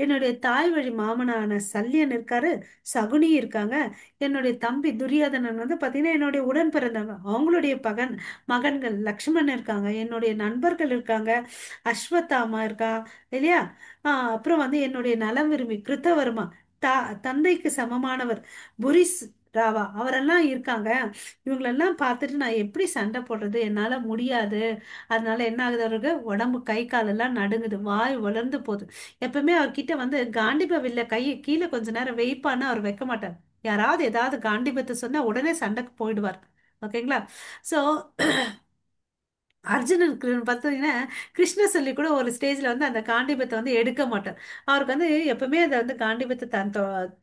என்னுடைய தாய் வழி மாமனான சல்லியன் இருக்காரு, சகுனி இருக்காங்க. என்னுடைய தம்பி துரியோதனன் வந்து பாத்தீங்கன்னா என்னுடைய உடன் பிறந்தவங்க, அவங்களுடைய மகன்கள் லக்ஷ்மணன் இருக்காங்க. என்னுடைய நண்பர்கள் இருக்காங்க, அஸ்வத்தாமா இருக்கா இல்லையா? அப்புறம் வந்து என்னுடைய நலம் விரும்பி கிருத்தவர்மா, தா தந்தைக்கு சமமானவர் புரிஸ் ராவா அவரெல்லாம் இருக்காங்க. இவங்களெல்லாம் பார்த்துட்டு நான் எப்படி சண்டை போடுறது, என்னால முடியாது. அதனால என்ன ஆகுது, அவருக்கு உடம்பு கை காலெல்லாம் நடுங்குது, வாய் வளர்ந்து போகுது. எப்பவுமே அவர்கிட்ட வந்து காண்டிப வில்ல கையை கீழே கொஞ்ச நேரம் வெயிப்பான்னு அவர் வைக்க மாட்டார். யாராவது ஏதாவது காண்டிபத்தை சொன்னா உடனே சண்டைக்கு போயிடுவார். ஓகேங்களா? சோ அர்ஜுனனுக்கு பார்த்தீங்கன்னா கிருஷ்ண சொல்லி கூட ஒரு ஸ்டேஜ்ல வந்து அந்த காண்டிபத்தை வந்து எடுக்க மாட்டார். அவருக்கு வந்து எப்பவுமே அதை வந்து காண்டிபத்தை தன்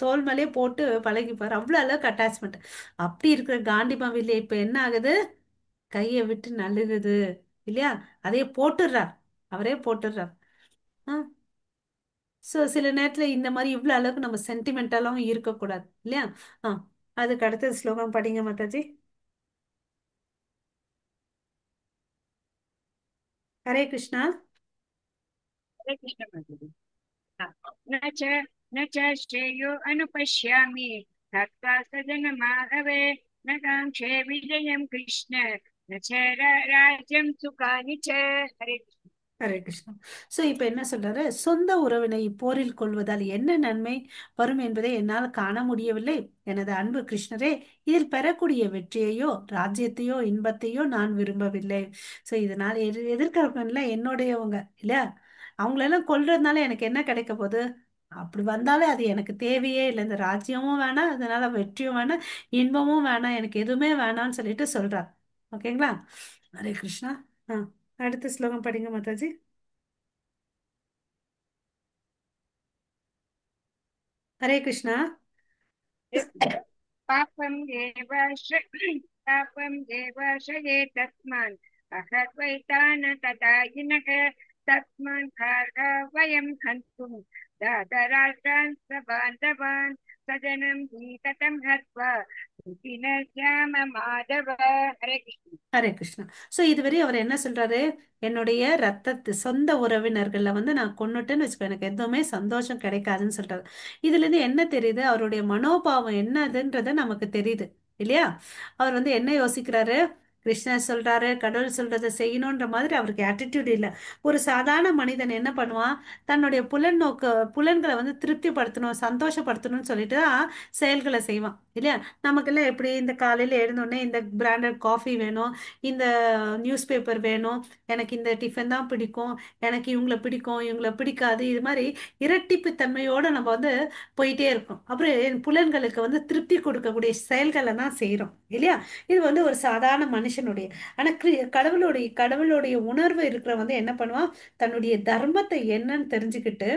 தோல் மேலே போட்டு பழகிப்பார். அவ்வளவு அளவுக்கு அட்டாச்மெண்ட். அப்படி இருக்கிற காண்டிபம் இல்லையா இப்ப என்ன ஆகுது, கையை விட்டு நழுகுது இல்லையா? அதையே போட்டுடுறார், அவரே போட்டுடுறார். ஸோ சில நேரத்துல இந்த மாதிரி இவ்வளவு அளவுக்கு நம்ம சென்டிமெண்டலாவும் இருக்கக்கூடாது இல்லையா? ஆ அதுக்கு அடுத்தது ஸ்லோகம் படிங்க மாதாஜி. ஹரே கிருஷ்ணா. हरे कृष्ण माधुरी। न च न च श्रेयो अनुपश्यामि हत्वा सजनमाहवे न काङ्क्षे विजयं कृष्ण न च राज्यं सुखानि च। हरे कृष्ण। ஹரே கிருஷ்ணா. சோ இப்ப என்ன சொல்றாரு, சொந்த உறவினை போரில் கொள்வதால் என்ன நன்மை வரும் என்பதை என்னால் காண முடியவில்லை. எனது அன்பு கிருஷ்ணரே, இதில் பெறக்கூடிய வெற்றியையோ ராஜ்யத்தையோ இன்பத்தையோ நான் விரும்பவில்லை. சோ இதனால் எதிர்க்கிறவங்கல என்னுடையவங்க இல்ல, அவங்களெல்லாம் கொல்றதுனால எனக்கு என்ன கிடைக்க போகுது? அப்படி வந்தாலே அது எனக்கு தேவையே இல்லை. இந்த ராஜ்யமும் வேணாம், அதனால வெற்றியும் வேணாம், இன்பமும் வேணாம், எனக்கு எதுவுமே வேணாம்னு சொல்லிட்டு சொல்றார். ஓகேங்களா? ஹரே கிருஷ்ணா. ஆ அடுத்த ஸ்லோகம் படிங்க மாதாஜி. ஹரே கிருஷ்ணா. पापं देवाश पापं देवाशये तस्मान् अहद्वैतान् तथायिनः तस्मान् खार्गा वयं हन्तुं दातराष्ट्रान् स्वबान्धवान् सजनं हि कथं हत्वा इति न श्याम माधव। हरे कृष्ण। ஹரே கிருஷ்ணா. சோ இதுவரை அவர் என்ன சொல்றாரு, என்னுடைய ரத்தத்து சொந்த உறவினர்கள்ல வந்து நான் கொன்னுட்டேன்னு வச்சுக்கோ, எனக்கு எதுவுமே சந்தோஷம் கிடைக்காதுன்னு சொல்றாரு. இதுல இருந்து என்ன தெரியுது, அவருடைய மனோபாவம் என்னதுன்றத நமக்கு தெரியுது இல்லையா? அவர் வந்து என்ன யோசிக்கிறாரு, கிருஷ்ணர் சொல்றாரு, கடவுள் சொல்றதை செய்யணுன்ற மாதிரி அவருக்கு ஆட்டிடியூட் இல்லை. ஒரு சாதாரண மனிதன் என்ன பண்ணுவான்? தன்னுடைய புலன்களை வந்து திருப்திப்படுத்தணும், சந்தோஷப்படுத்தணும்னு சொல்லிட்டு தான் செயல்களை செய்வான் இல்லையா? நமக்கெல்லாம் எப்படி இந்த காலையில எழுந்தோடனே இந்த பிராண்டட் காஃபி வேணும், இந்த நியூஸ் பேப்பர் வேணும், எனக்கு இந்த டிஃபன் தான் பிடிக்கும், எனக்கு இவங்களை பிடிக்கும், இவங்களை பிடிக்காது, இது மாதிரி இரட்டிப்பு தன்மையோட நம்ம வந்து போயிட்டே இருக்கோம். அப்புறம் என் புலன்களுக்கு வந்து திருப்தி கொடுக்கக்கூடிய செயல்களை தான் செய்றோம் இல்லையா? இது வந்து ஒரு சாதாரண மனுஷனுடைய. ஆனா கடவுளுடைய உணர்வு இருக்கிற வந்து என்ன பண்ணுவான்? தன்னுடைய தர்மத்தை என்னன்னு தெரிஞ்சுக்கிட்டு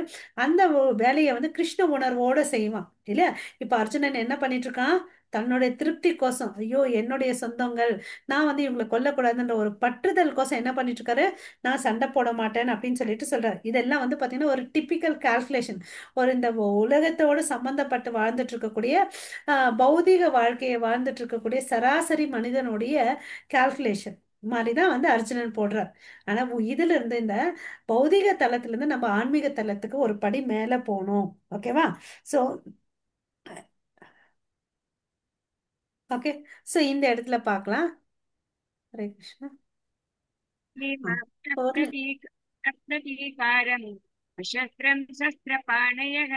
அந்த வேலையை வந்து கிருஷ்ண உணர்வோட செய்வான் இல்லையா? இப்ப அர்ஜுனன் என்ன பண்ணிட்டு இருக்கான்? தன்னுடைய திருப்தி கோசம், ஐயோ என்னுடைய சொந்தங்கள், நான் வந்து இவங்களை கொல்லக்கூடாதுன்ற ஒரு பற்றுதல் கோசம் என்ன பண்ணிட்டு இருக்காரு? நான் சண்டை போட மாட்டேன் அப்படின்னு சொல்லிட்டு சொல்றாரு. இதெல்லாம் வந்து பாத்தீங்கன்னா ஒரு டிபிக்கல் கால்குலேஷன். ஒரு இந்த உலகத்தோடு சம்பந்தப்பட்டு வாழ்ந்துட்டு இருக்கக்கூடிய பௌதீக வாழ்க்கையை வாழ்ந்துட்டு இருக்கக்கூடிய சராசரி மனிதனுடைய கால்குலேஷன் மாதிரிதான் வந்து அர்ஜுனன் போடுறார். ஆனா இதுல இருந்து இந்த பௌதீக தளத்துல இருந்து நம்ம ஆன்மீக தளத்துக்கு ஒரு படி மேல போகணும். ஓகேவா? So okay. சோ இந்த இடத்துல பார்க்கலாம். ஹரே கிருஷ்ணா. ஆ, ஒரு अप्रतीकारम् अशस्त्रम् शस्त्रपाणयः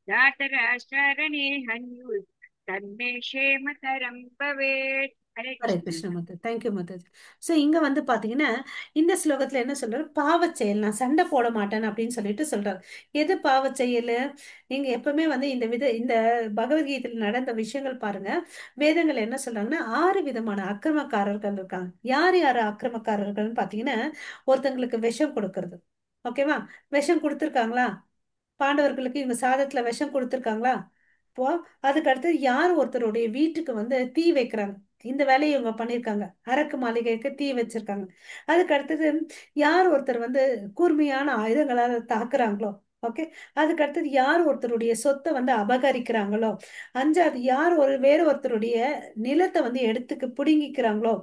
धातराष्ट्रारणे हन्युः तन्मे क्षेमतरम् भवेत् Hare Hare Krishna Krishna mother. Thank you mother. So இங்க வந்து பாத்தீங்கன்னா இந்த ஸ்லோகத்துல என்ன சொல்றாரு? பாவச் செயல், நான் சண்டை போட மாட்டேன் அப்படின்னு சொல்லிட்டு சொல்றாரு. எது பாவச் செயல்? நீங்க எப்பவுமே வந்து இந்த பகவத்கீதையில் நடந்த விஷயங்கள் பாருங்க. வேதங்கள் என்ன சொல்றாங்கன்னா 6 விதமான அக்கிரமக்காரர்கள் இருக்காங்க. யார் யார் அக்கிரமக்காரர்கள்னு பாத்தீங்கன்னா, ஒருத்தங்களுக்கு விஷம் கொடுக்கறது. ஓகேவா? விஷம் கொடுத்துருக்காங்களா? பாண்டவர்களுக்கு இவங்க சாதத்துல விஷம் கொடுத்துருக்காங்களா? இப்போ அதுக்கு அடுத்து யார் ஒருத்தருடைய வீட்டுக்கு வந்து தீ வைக்கிறாங்க, இந்த வேலையை இவங்க பண்ணியிருக்காங்க. அரக்கு மாளிகைக்கு தீ வச்சிருக்காங்க. அதுக்கு அடுத்தது யார் ஒருத்தர் வந்து கூர்மையான ஆயுதங்களால தாக்குறாங்களோ, ஓகே. அதுக்கு அடுத்தது யார் ஒருத்தருடைய சொத்தை வந்து அபகரிக்கிறாங்களோ, அஞ்சாவது யார் வேற ஒருத்தருடைய நிலத்தை வந்து எடுத்துக்கு பிடுங்கிக்கிறாங்களோ,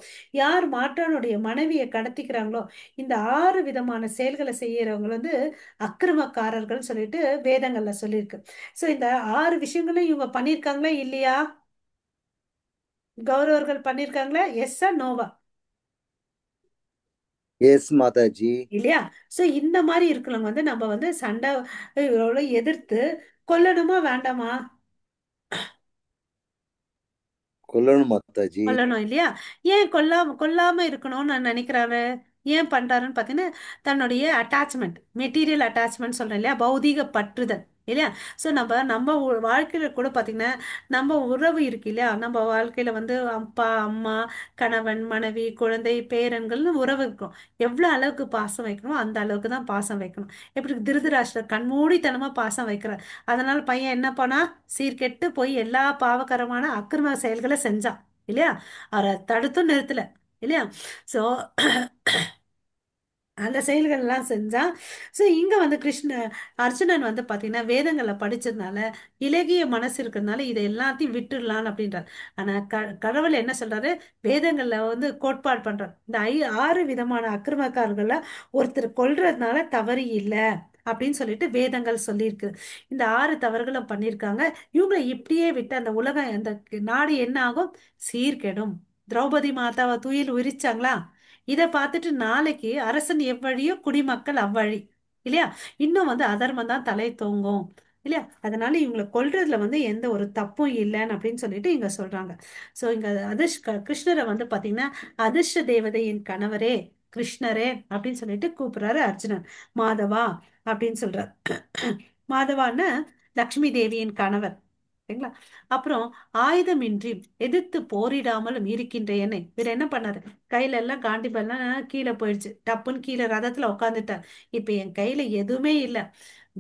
யார் மாற்றானுடைய மனைவியை கடத்திக்கிறாங்களோ, இந்த 6 விதமான செயல்களை செய்யறவங்க வந்து அக்கிரமக்காரர்கள் சொல்லிட்டு வேதங்கள்ல சொல்லியிருக்கு. சோ இந்த 6 விஷயங்களும் இவங்க பண்ணிருக்காங்களா இல்லையா? கௌரவர்கள் பண்ணிருக்காங்களா? எஸ்ஸா நோவா? எஸ் மாதாஜி. இல்லையா? சோ இந்த மாதிரி இருக்கிறவங்க வந்து நம்ம வந்து சண்டை இவரோட எதிர்த்து கொல்லணுமா வேண்டாமா? கொல்லணும் மாதாஜி. கொல்லணும் இல்லையா? ஏன் கொல்லாம இருக்கணும்னு நான் நினைக்கிறாரு? ஏன் பண்றாருன்னு பாத்தீங்கன்னா, தன்னுடைய அட்டாச்மெண்ட், மெட்டீரியல் அட்டாச்மெண்ட் சொல்றேன் இல்லையா, பௌதீக பற்றுதல் இல்லையா? சோ நம்ம வாழ்க்கையில கூட பாத்தீங்கன்னா, நம்ம உறவு இருக்கு இல்லையா, நம்ம வாழ்க்கையில வந்து அப்பா அம்மா, கணவன் மனைவி, குழந்தை, பேரன்கள்னு உறவு இருக்கும். எவ்வளவு அளவுக்கு பாசம் வைக்கணும் அந்த அளவுக்கு தான் பாசம் வைக்கணும். எப்படி திருதராஷ்டிரர் கண்மூடித்தனமா பாசம் வைக்கிறார். அதனால பையன் என்ன பண்ணா? சீர்கெட்டு போய் எல்லா பாவகரமான அக்கிரம செயல்களை செஞ்சான் இல்லையா? அவரை தடுத்தும் நிறுத்தல இல்லையா? சோ அந்த செயல்கள் எல்லாம் செஞ்சா. சோ இங்க வந்து அர்ஜுனன் வந்து பாத்தீங்கன்னா வேதங்களை படிச்சதுனால, இலகிய மனசு இருக்கிறதுனால இதை எல்லாத்தையும் விட்டுடலாம் அப்படின்றார். ஆனா கடவுள் என்ன சொல்றாரு? வேதங்கள்ல வந்து கோட்பாடு பண்றார். இந்த 6 விதமான அக்கிரமக்காரர்கள ஒருத்தர் கொல்றதுனால தவறு இல்லை அப்படின்னு சொல்லிட்டு வேதங்கள் சொல்லியிருக்கு. இந்த 6 தவறுகளும் பண்ணியிருக்காங்க. இவங்களை இப்படியே விட்டு அந்த உலகம், அந்த நாடு என்ன ஆகும்? சீர்கெடும். திரௌபதி மாதாவை துயில் உரிச்சாங்களா? இதை பார்த்துட்டு நாளைக்கு அரசன் எவ்வழியோ குடிமக்கள் அவ்வழி இல்லையா? இன்னும் வந்து அதர்மம் தான் தலை தோங்கும் இல்லையா? அதனால இவங்களை கொல்றதுல வந்து எந்த ஒரு தப்பும் இல்லைன்னு அப்படின்னு சொல்லிட்டு இங்க சொல்றாங்க. சோ இங்க கிருஷ்ணரை வந்து பாத்தீங்கன்னா அதிர்ஷ்ட தேவதையின் கணவரே, கிருஷ்ணரே அப்படின்னு சொல்லிட்டு கூப்பிடுறாரு அர்ஜுனன். மாதவா அப்படின்னு சொல்றார். மாதவான்னு லக்ஷ்மி தேவியின் கணவர். சரிங்களா? அப்புறம் ஆயுதமின்றி எதிர்த்து போரிடாமலும் இருக்கின்ற என்னை இவர் என்ன பண்ணாரு? கையில எல்லாம் காண்டிபெல்லாம் கீழே போயிடுச்சு, டப்புன்னு கீழே ரதத்துல உட்காந்துட்டார். இப்ப என் கையில எதுவுமே இல்ல,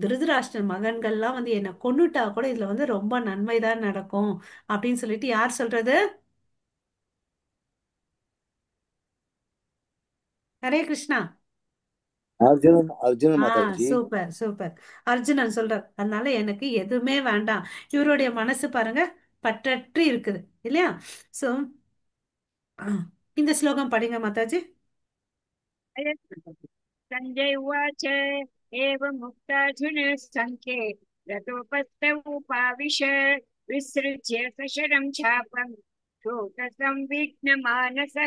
திருதராஷ்டிரன் மகன்கள்லாம் வந்து என்னை கொன்னுட்டா கூட இதுல வந்து ரொம்ப நன்மைதான் நடக்கும் அப்படின்னு சொல்லிட்டு யார் சொல்றது? ஹரே கிருஷ்ணா. அர்ஜுனன் அர்ஜுனன் மாதாஜி. Super super. அர்ஜுனன் சொல்றார், அதனால எனக்கு எதுவுமே வேண்டாம். இவருடைய மனசு பாருங்க, பற்றற்று இருக்குது இல்லையா? சோ இந்த ஸ்லோகம் படிங்க மாதாஜி. सञ्जय उवाच एवमुक्तार्जुनः सङ्ख्ये रतोपस्थ उपाविश विसृज्य सशरं चापं शोकसंविघ्नमानसः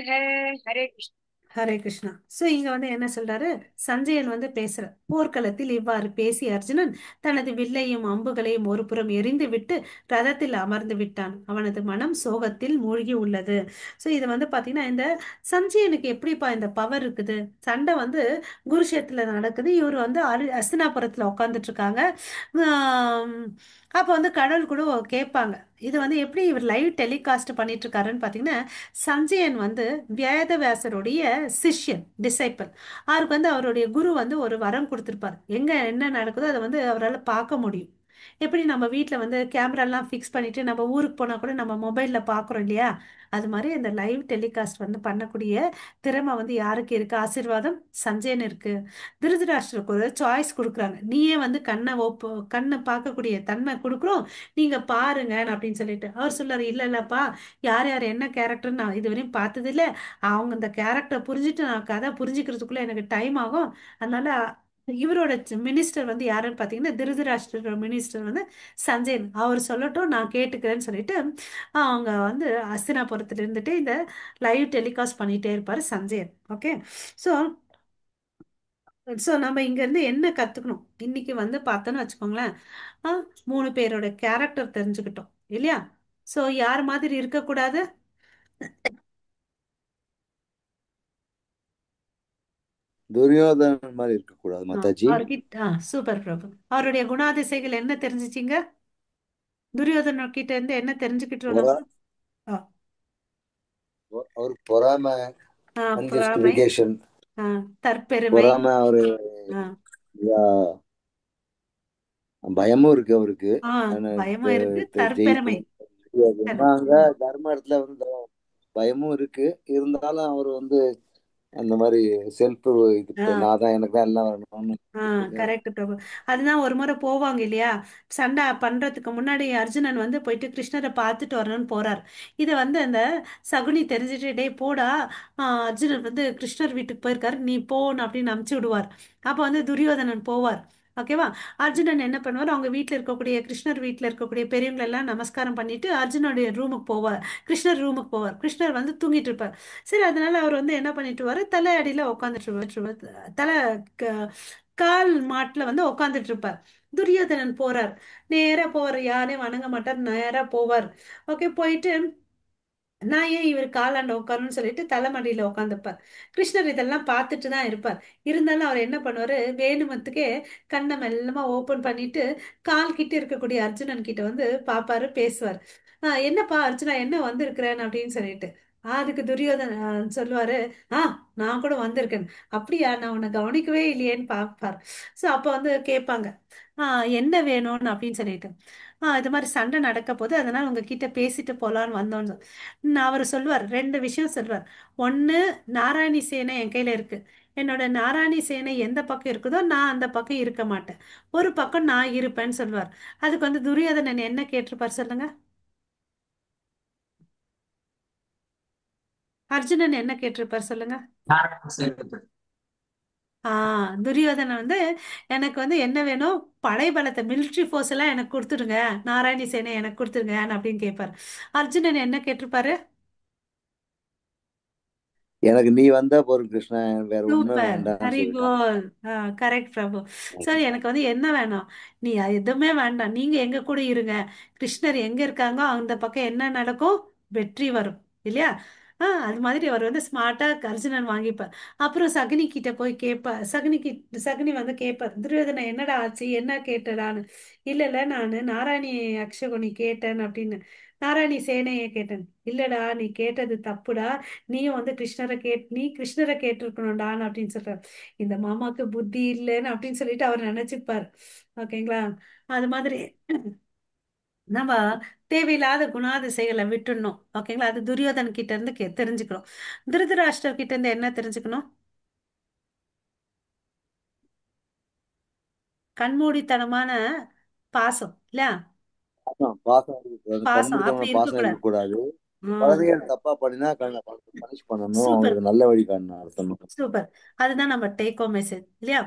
हरे कृष्ण। ஹரே கிருஷ்ணா. சோ இங்க வந்து என்ன சொல்றாரு, சஞ்சயன் வந்து பேசுற போர்க்களத்தில் இவ்வாறு பேசிய அர்ஜுனன் தனது வில்லையும் அம்புகளையும் ஒரு புறம் எறிந்து விட்டு ரதத்தில் அமர்ந்து விட்டான். அவனது மனம் சோகத்தில் மூழ்கி உள்ளது. சோ இது வந்து பாத்தீங்கன்னா, இந்த சஞ்சயனுக்கு எப்படிப்பா இந்த பவர் இருக்குது. சண்டை வந்து குருஷேத்திரத்துல நடக்குது, இவர் வந்து அஸ்தினாபுரத்துல உட்காந்துட்டு இருக்காங்க. ஆம், அப்ப வந்து கடவுள் கூட கேட்பாங்க, இது வந்து எப்படி இவர் லைவ் டெலிகாஸ்ட் பண்ணிட்டு இருக்காருன்னு பாத்தீங்கன்னா, சஞ்சயன் வந்து வேதவியாசருடைய சிஷ்யன், டிசைபிள். அவருக்கு வந்து அவருடைய குரு வந்து ஒரு வரம் கொடுத்திருப்பார், எங்க என்ன நடக்குதோ அதை வந்து அவரால் பார்க்க முடியும். எப்படி நம்ம வீட்டில் வந்து கேமராலாம் ஃபிக்ஸ் பண்ணிட்டு நம்ம ஊருக்கு போனால் கூட நம்ம மொபைலில் பார்க்குறோம் இல்லையா, அது மாதிரி இந்த லைவ் டெலிகாஸ்ட் வந்து பண்ணக்கூடிய திறமை வந்து யாருக்கு இருக்கு, ஆசீர்வாதம் சஞ்சயன் இருக்கு. திருதராஷ்டிரருக்கு ஒரு சாய்ஸ் கொடுக்குறாங்க, நீயே வந்து கண்ணை பார்க்கக்கூடிய தன்மை கொடுக்குறோம், நீங்க பாருங்க அப்படின்னு சொல்லிட்டு. அவர் சொல்றாரு, இல்ல இல்லப்பா, யார் யார் என்ன கேரக்டர் நான் இதுவரையும் பார்த்தது இல்ல, அவங்க இந்த கேரக்டர் புரிஞ்சுட்டு நான் கதை புரிஞ்சுக்கிறதுக்குள்ள எனக்கு டைம் ஆகும். அதனால இவரோட மினிஸ்டர் வந்து யாருன்னு பார்த்தீங்கன்னா, திருதராஷ்டிர மினிஸ்டர் வந்து சஞ்சயன், அவர் சொல்லட்டும் நான் கேட்டுக்கிறேன்னு சொல்லிட்டு அவங்க வந்து அஸ்தினாபுரத்துல இருந்துட்டு இந்த லைவ் டெலிகாஸ்ட் பண்ணிட்டே இருப்பாரு சஞ்சயன். ஓகே. ஸோ ஸோ நம்ம இங்க இருந்து என்ன கத்துக்கணும் இன்னைக்கு வந்து பார்த்தோன்னு வச்சுக்கோங்களேன். ஆ, 3 பேரோட கேரக்டர் தெரிஞ்சுக்கிட்டோம் இல்லையா. ஸோ யார் மாதிரி இருக்கக்கூடாது. துரியோதனன் மாதிரி இருக்கக்கூடாது ஆ, மாதாஜி. அவர்கிட்ட சூப்பர் பிரபு. அவருடைய குணாதிசைகள் என்ன தெரிஞ்சுச்சிங்க. துரியோதனர் கிட்ட இருந்து என்ன தெரிஞ்சுக்கிட்டோம் பொறா நம்ம. ஆ, அவருக்கு பொறாமை, பொறாமை, அன்ஜஸ்டிபிகேஷன், தற்பெருமை. பொறாமை, அவரு ஆ, பயமும் இருக்கு அவருக்கு. ஆ, ஆனா பயமா இருக்கு, தற்பெருமை. ஜெயிக்கணும் முடியாது. கரெக்ட். ஏன்னா அங்க தர்ம இடத்துல வந்து பயமும் இருக்கு. இருந்தாலும் அவர் வந்து அந்த மாதிரி செல்ஃப் இது ஆ, நான் தான், எனக்கு தான் எல்லாம் வரணும்னு ஆ, இருக்கு இல்லையா? கரெக்ட் பிரபு. அதுதான் ஒரு முறை போவாங்க இல்லையா, சண்டை பண்றதுக்கு முன்னாடி அர்ஜுனன் வந்து போயிட்டு கிருஷ்ணரை பார்த்துட்டு வரணும்னு போறார். இதை வந்து அந்த சகுனி தெரிஞ்சுட்டு, டேய் போடா, அர்ஜுனன் வந்து கிருஷ்ணர் வீட்டுக்கு போயிருக்காரு, நீ போன்னு அப்படின்னு அமுச்சு விடுவார். அப்போ வந்து துரியோதனன் போவார். ஓகேவா. அர்ஜுனன் என்ன பண்ணுவார், அவங்க வீட்டில் இருக்கக்கூடிய கிருஷ்ணர் வீட்டில் இருக்கக்கூடிய பெரியவங்களை எல்லாம் நமஸ்காரம் பண்ணிட்டு அர்ஜுனுடைய ரூமுக்கு போவார். கிருஷ்ணர் ரூமுக்கு போவார். கிருஷ்ணர் வந்து தூங்கிட்டு இருப்பார். சரி, அதனால அவர் வந்து என்ன பண்ணிட்டு தலை அடியில உட்காந்துட்டு தலை கால் மாட்டுல வந்து உட்காந்துட்டு இருப்பார். துரியோதனன் போறார். நேரா போவார், யாரையும் வணங்க மாட்டார், நேரா போவார். ஓகே, போயிட்டு நான் ஏன் இவர் காலாண்ட உட்காரணும்னு சொல்லிட்டு தலைமடியில உட்காந்துப்பார். கிருஷ்ணர் இதெல்லாம் பார்த்துட்டு தான் இருப்பார். இருந்தாலும் அவர் என்ன பண்ணுவாரு, வேணுமத்துக்கே கண்ணை மெல்லமா ஓபன் பண்ணிட்டு கால் கிட்ட இருக்கக்கூடிய அர்ஜுனன் கிட்ட வந்து பாப்பாரு, பேசுவார். என்னப்பா அர்ஜுனா, என்ன வந்திருக்கிறேன் அப்படின்னு சொல்லிட்டு. அதுக்கு துரியோதனன் சொல்லுவாரு, ஆ, நான் கூட வந்திருக்கேன். அப்படியா, நான் உன்னை கவனிக்கவே இல்லையேன்னு பாப்பார். சோ அப்ப வந்து கேட்பாங்க, என்ன வேணும்னு அப்படின்னு சொல்லிட்டு. இது மாதிரி சண்டை நடக்க போது, அதனால உங்ககிட்ட பேசிட்டு போலான்னு வந்தோன்னு. அவர் சொல்லுவார், 2 விஷயம் சொல்லுவார். ஒண்ணு, நாராயணி சேனை என் கையில இருக்கு. என்னோட நாராயணி சேனை எந்த பக்கம் இருக்குதோ நான் அந்த பக்கம் இருக்க மாட்டேன், ஒரு பக்கம் நான் இருப்பேன்னு சொல்லுவார். அதுக்கு வந்து துரியோதனன் என்ன கேட்டிருப்பார் சொல்லுங்க. அர்ஜுனன் என்ன கேட்டிருப்பார் சொல்லுங்க. துரியோதனன் வந்து, எனக்கு வந்து என்ன வேணும், படைபலத்தை, மிலிட்ரி ஃபோர்ஸ் எல்லாம் எனக்கு கொடுத்துடுங்க, நாராயணி சேனை எனக்கு கொடுத்துருங்க அப்படின்னு கேட்பார். அர்ஜுனன் என்ன கேட்டிருப்பாரு. எனக்கு நீ வந்தா போறோம் கிருஷ்ணா, எனக்கு வேற ஒண்ணும் சூப்பர், வேண்டாம்னு வெரி சொல்லிட்டான். குட். கரெக்ட் பிரபு. சரி, எனக்கு வந்து என்ன வேணாம், நீ எதுவுமே வேண்டாம், நீங்க எங்க கூட இருங்க. கிருஷ்ணர் எங்க இருக்காங்க அந்த பக்கம் என்ன நடக்கும், வெற்றி வரும் இல்லையா. அது மாதிரி அவர் வந்து ஸ்மார்ட்டா அர்ஜுனன் வாங்கிப்பார். அப்புறம் சகுனி கிட்ட போய் கேட்பார். சகுனி வந்து கேட்பார், துரியோதனை என்னடா ஆச்சு, என்ன கேட்டடான்னு. இல்ல இல்ல, நானு நாராயணி அக்ஷகுனி கேட்டேன் அப்படின்னு. நாராயணி சேனையை கேட்டேன். இல்லடா, நீ கேட்டது தப்புடா, நீயும் வந்து நீ கிருஷ்ணரை கேட்டிருக்கணும்டான்னு அப்படின்னு சொல்றாரு. இந்த மாமாக்கு புத்தி இல்லைன்னு அப்படின்னு சொல்லிட்டு அவர் நினைச்சுப்பார். ஓகேங்களா. அது மாதிரி நம்ம தேவையில்லாத குணாதிசைகளை விட்டுடணும். ஓகேங்களா. அது துரியோதன் கிட்ட இருந்து தெரிஞ்சுக்கணும். திருதராஷ்டிரர் கிட்ட இருந்து என்ன தெரிஞ்சுக்கணும். கண்மூடித்தனமான பாசம் இல்ல. பாசம் இருக்கக்கூடாது, பாசம் அப்படி கண்மூடித்தனமான பாசம் இருக்கக்கூடாது. இருக்கக்கூடாது. ம். குழந்தைகள் தப்பா பண்ணினா பனிஷ் பண்ணணும், சூப்பர், அவங்களுக்கு நல்ல வழி காட்டணும் அர்த்தம். சூப்பர். அதுதான் நம்ம டேக் ஹோம் மெசேஜ் இல்லையா.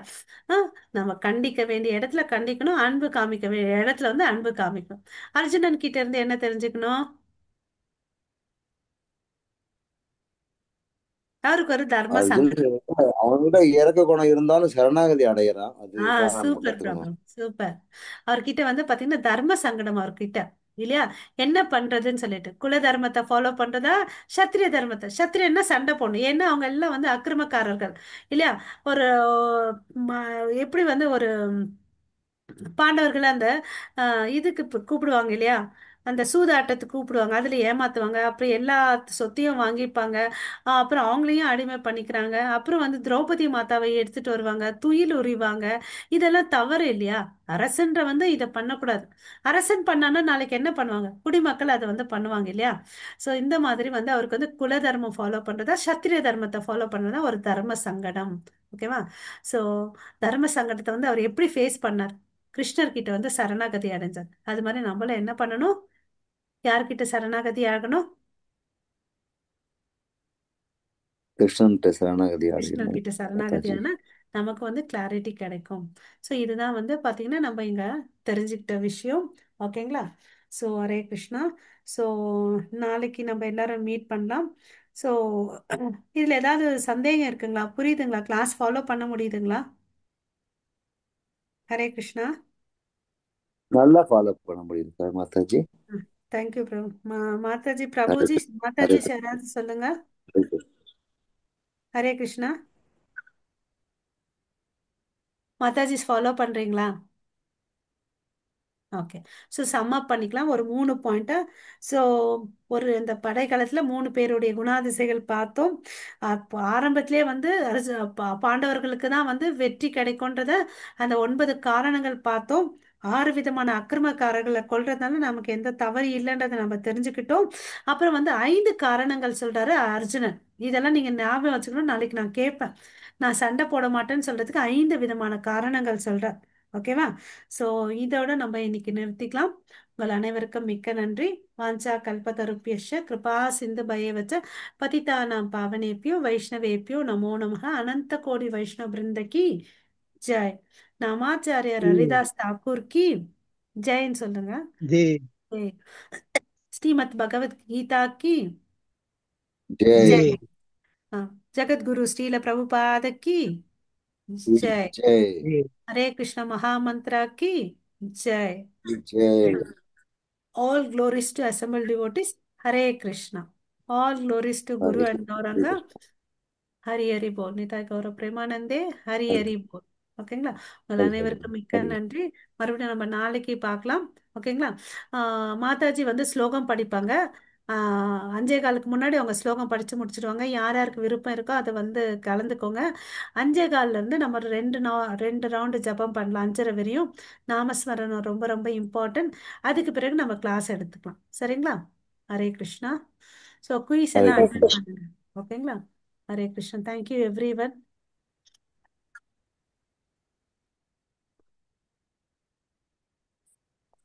ஆ, நம்ம கண்டிக்க வேண்டிய இடத்துல கண்டிக்கணும், அன்பு காமிக்க வேண்டிய இடத்துல வந்து அன்பு காமிக்கணும். அர்ஜுனன் கிட்ட இருந்து என்ன தெரிஞ்சுக்கணும். அவருக்கு ஒரு தர்ம அர்ஜுன் சங்கடம். அவன்கிட்ட இறக்க குணம் இருந்தாலும் சரணாகதி அடையறான். ஆ அதுதான் நம்ம சூப்பர் பிரபு, கத்துக்கணும். சூப்பர். அவர்கிட்ட வந்து பாத்தீங்கன்னா தர்ம சங்கடம் அவர்கிட்ட, இல்லையா? என்ன பண்றதுன்னு சொல்லிட்டு குல தர்மத்தை ஃபாலோ பண்றதா, சத்திரிய தர்மத்தை. சத்திரியன்னா சண்டை போடணும், ஏன்னா அவங்க எல்லாம் வந்து அக்கிரமக்காரர்கள், இல்லையா? ஒரு எப்படி வந்து ஒரு பாண்டவர்கள் அந்த இதுக்கு கூப்பிடுவாங்க இல்லையா, அந்த சூதாட்டத்துக்கு கூப்பிடுவாங்க, அதுல ஏமாத்துவாங்க, அப்புறம் எல்லா சொத்தையும் வாங்கிப்பாங்க. அப்புறம் அவங்களையும் அடிமை பண்ணிக்கிறாங்க. அப்புறம் வந்து திரௌபதி மாதாவை எடுத்துட்டு வருவாங்க, துயில் உரிவாங்க. இதெல்லாம் தவறு இல்லையா? அரசன்ற வந்து இதை பண்ணக்கூடாது. அரசன் பண்ணானா நாளைக்கு என்ன பண்ணுவாங்க? குடிமக்கள் அதை வந்து பண்ணுவாங்க இல்லையா? சோ இந்த மாதிரி வந்து அவருக்கு வந்து குல தர்மம் ஃபாலோ பண்றதா, சத்திரிய தர்மத்தை ஃபாலோ பண்றதா ஒரு தர்ம சங்கடம். ஓகேவா? சோ தர்ம சங்கடத்தை வந்து அவர் எப்படி ஃபேஸ் பண்ணார்? கிருஷ்ணர் கிட்ட வந்து சரணாகதி அடைஞ்சார். அது மாதிரி நம்மளும் என்ன பண்ணணும்? யார்கிட்ட சரணாகதி ஆகணும்? கிருஷ்ணன்ட்ட சரணாகதி கிருஷ்ணர் அடையணும். கிட்ட சரணாகதி மாதாஜி. ஆனா நமக்கு வந்து கிளாரிட்டி கிடைக்கும். ஸோ இதுதான் வந்து பாத்தீங்கன்னா நம்ம இங்க தெரிஞ்சுக்கிட்ட விஷயம். ஓகேங்களா? ஸோ ஹரே கிருஷ்ணா. ஸோ நாளைக்கு நம்ம எல்லாரும் மீட் பண்ணலாம். ஸோ இதுல ஏதாவது சந்தேகம் இருக்குங்களா? புரியுதுங்களா? கிளாஸ் ஃபாலோ பண்ண முடியுதுங்களா? ஹரே கிருஷ்ணா. நல்லா ஃபாலோ பண்ண முடியுது சார் மாதாஜி. தேங்க்யூ பிரபு. மாதாஜி, ஹரே பிரபுஜி, கிருஷ்ணா. ஹரே மாதாஜி கிருஷ்ணா. யாராவது சொல்லுங்க. ஹரே கிருஷ்ணா. ஹரே கிருஷ்ணா. மாதாஜி ஃபாலோ பண்றீங்களா? ஓகே. ஸோ சம் அப் பண்ணிக்கலாம் ஒரு 3 பாயிண்ட்டை. ஸோ ஒரு இந்த படைக்களத்தில் 3 பேருடைய குணாதிசைகள் பார்த்தோம். அப்போ ஆரம்பத்திலே வந்து பாண்டவர்களுக்கு தான் வந்து வெற்றி கிடைக்கும்ன்றத அந்த 9 காரணங்கள் பார்த்தோம். 6 விதமான அக்கிரமக்காரர்களை கொல்றதுனால நமக்கு எந்த தவறு இல்லைன்றதை நம்ம தெரிஞ்சுக்கிட்டோம். அப்புறம் வந்து 5 காரணங்கள் சொல்றாரு அர்ஜுனன். இதெல்லாம் நீங்க ஞாபகம் வச்சுக்கணும், நாளைக்கு நான் கேட்பேன். நான் சண்டை போட மாட்டேன்னு சொல்றதுக்கு 5 விதமான காரணங்கள் சொல்றேன். ஓகேவா? ஸோ இதோட நம்ம இன்னைக்கு நிறுத்திக்கலாம். உங்கள் அனைவருக்கும் மிக்க நன்றி. வாஞ்சா கல்பதருப்பியஷ கிருபா சிந்து பயவச்ச பதிதானாம் பாவனேபியோ வைஷ்ணவேபியோ நமோ நமः. அனந்த கோடி வைஷ்ணவ பிருந்தகி ஜெய். நாமாச்சாரியார் जी ஹரிதாஸ் தாக்கூர் கி ஜெய்ன்னு சொல்லுங்க. जी ஜெய். ஸ்ரீமத் பகவத் கீதா கி ஜெய். ஜெய். जी ஜகத்குரு ஸ்ரீல பிரபுபாத கி ஜெய். ஜெய். जी ஹரே கிருஷ்ண மகாமந்திரா கி Jai. Jai. All glories to assembled devotees. Hare Krishna. All glories to Hare Guru and Krishna. Hare Gauranga. Krishna. Hari Hari போல் நிதாய் கௌர பிரேமானந்தே. ஹரி ஹரே ஹரி போல். ஓகேங்களா? உங்கள் ஹரே ஹரே அனைவருக்கும் மிக்க ஹரே. நன்றி. மறுபடியும் நம்ம நாளைக்கு பார்க்கலாம். ஓகேங்களா? மாதாஜி வந்து ஸ்லோகம் படிப்பாங்க. 5:15 முன்னாடி அவங்க ஸ்லோகம் படிச்சு முடிச்சிடுவாங்க. யார் யாருக்கு விருப்பம் இருக்கோ அதை வந்து கலந்துக்கோங்க. 5:15 இருந்து நம்ம 2 ரவுண்டு ஜபம் பண்ணலாம், 5:30 வரையும். நாமஸ்மரணம் ரொம்ப ரொம்ப இம்பார்ட்டன்ட். அதுக்கு பிறகு நம்ம கிளாஸ் எடுத்துக்கலாம். சரிங்களா? ஹரே கிருஷ்ணா. ஸோ குயிஸ் ஹரே எல்லாம் அட்டன் கிருஷ்ணா. பண்ணுங்க. ஓகேங்களா? Hare Krishna. Thank you every one.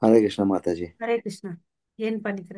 Hare Krishna Mataji. Hare Krishna. ஏன் பண்ணிக்கிறேன்.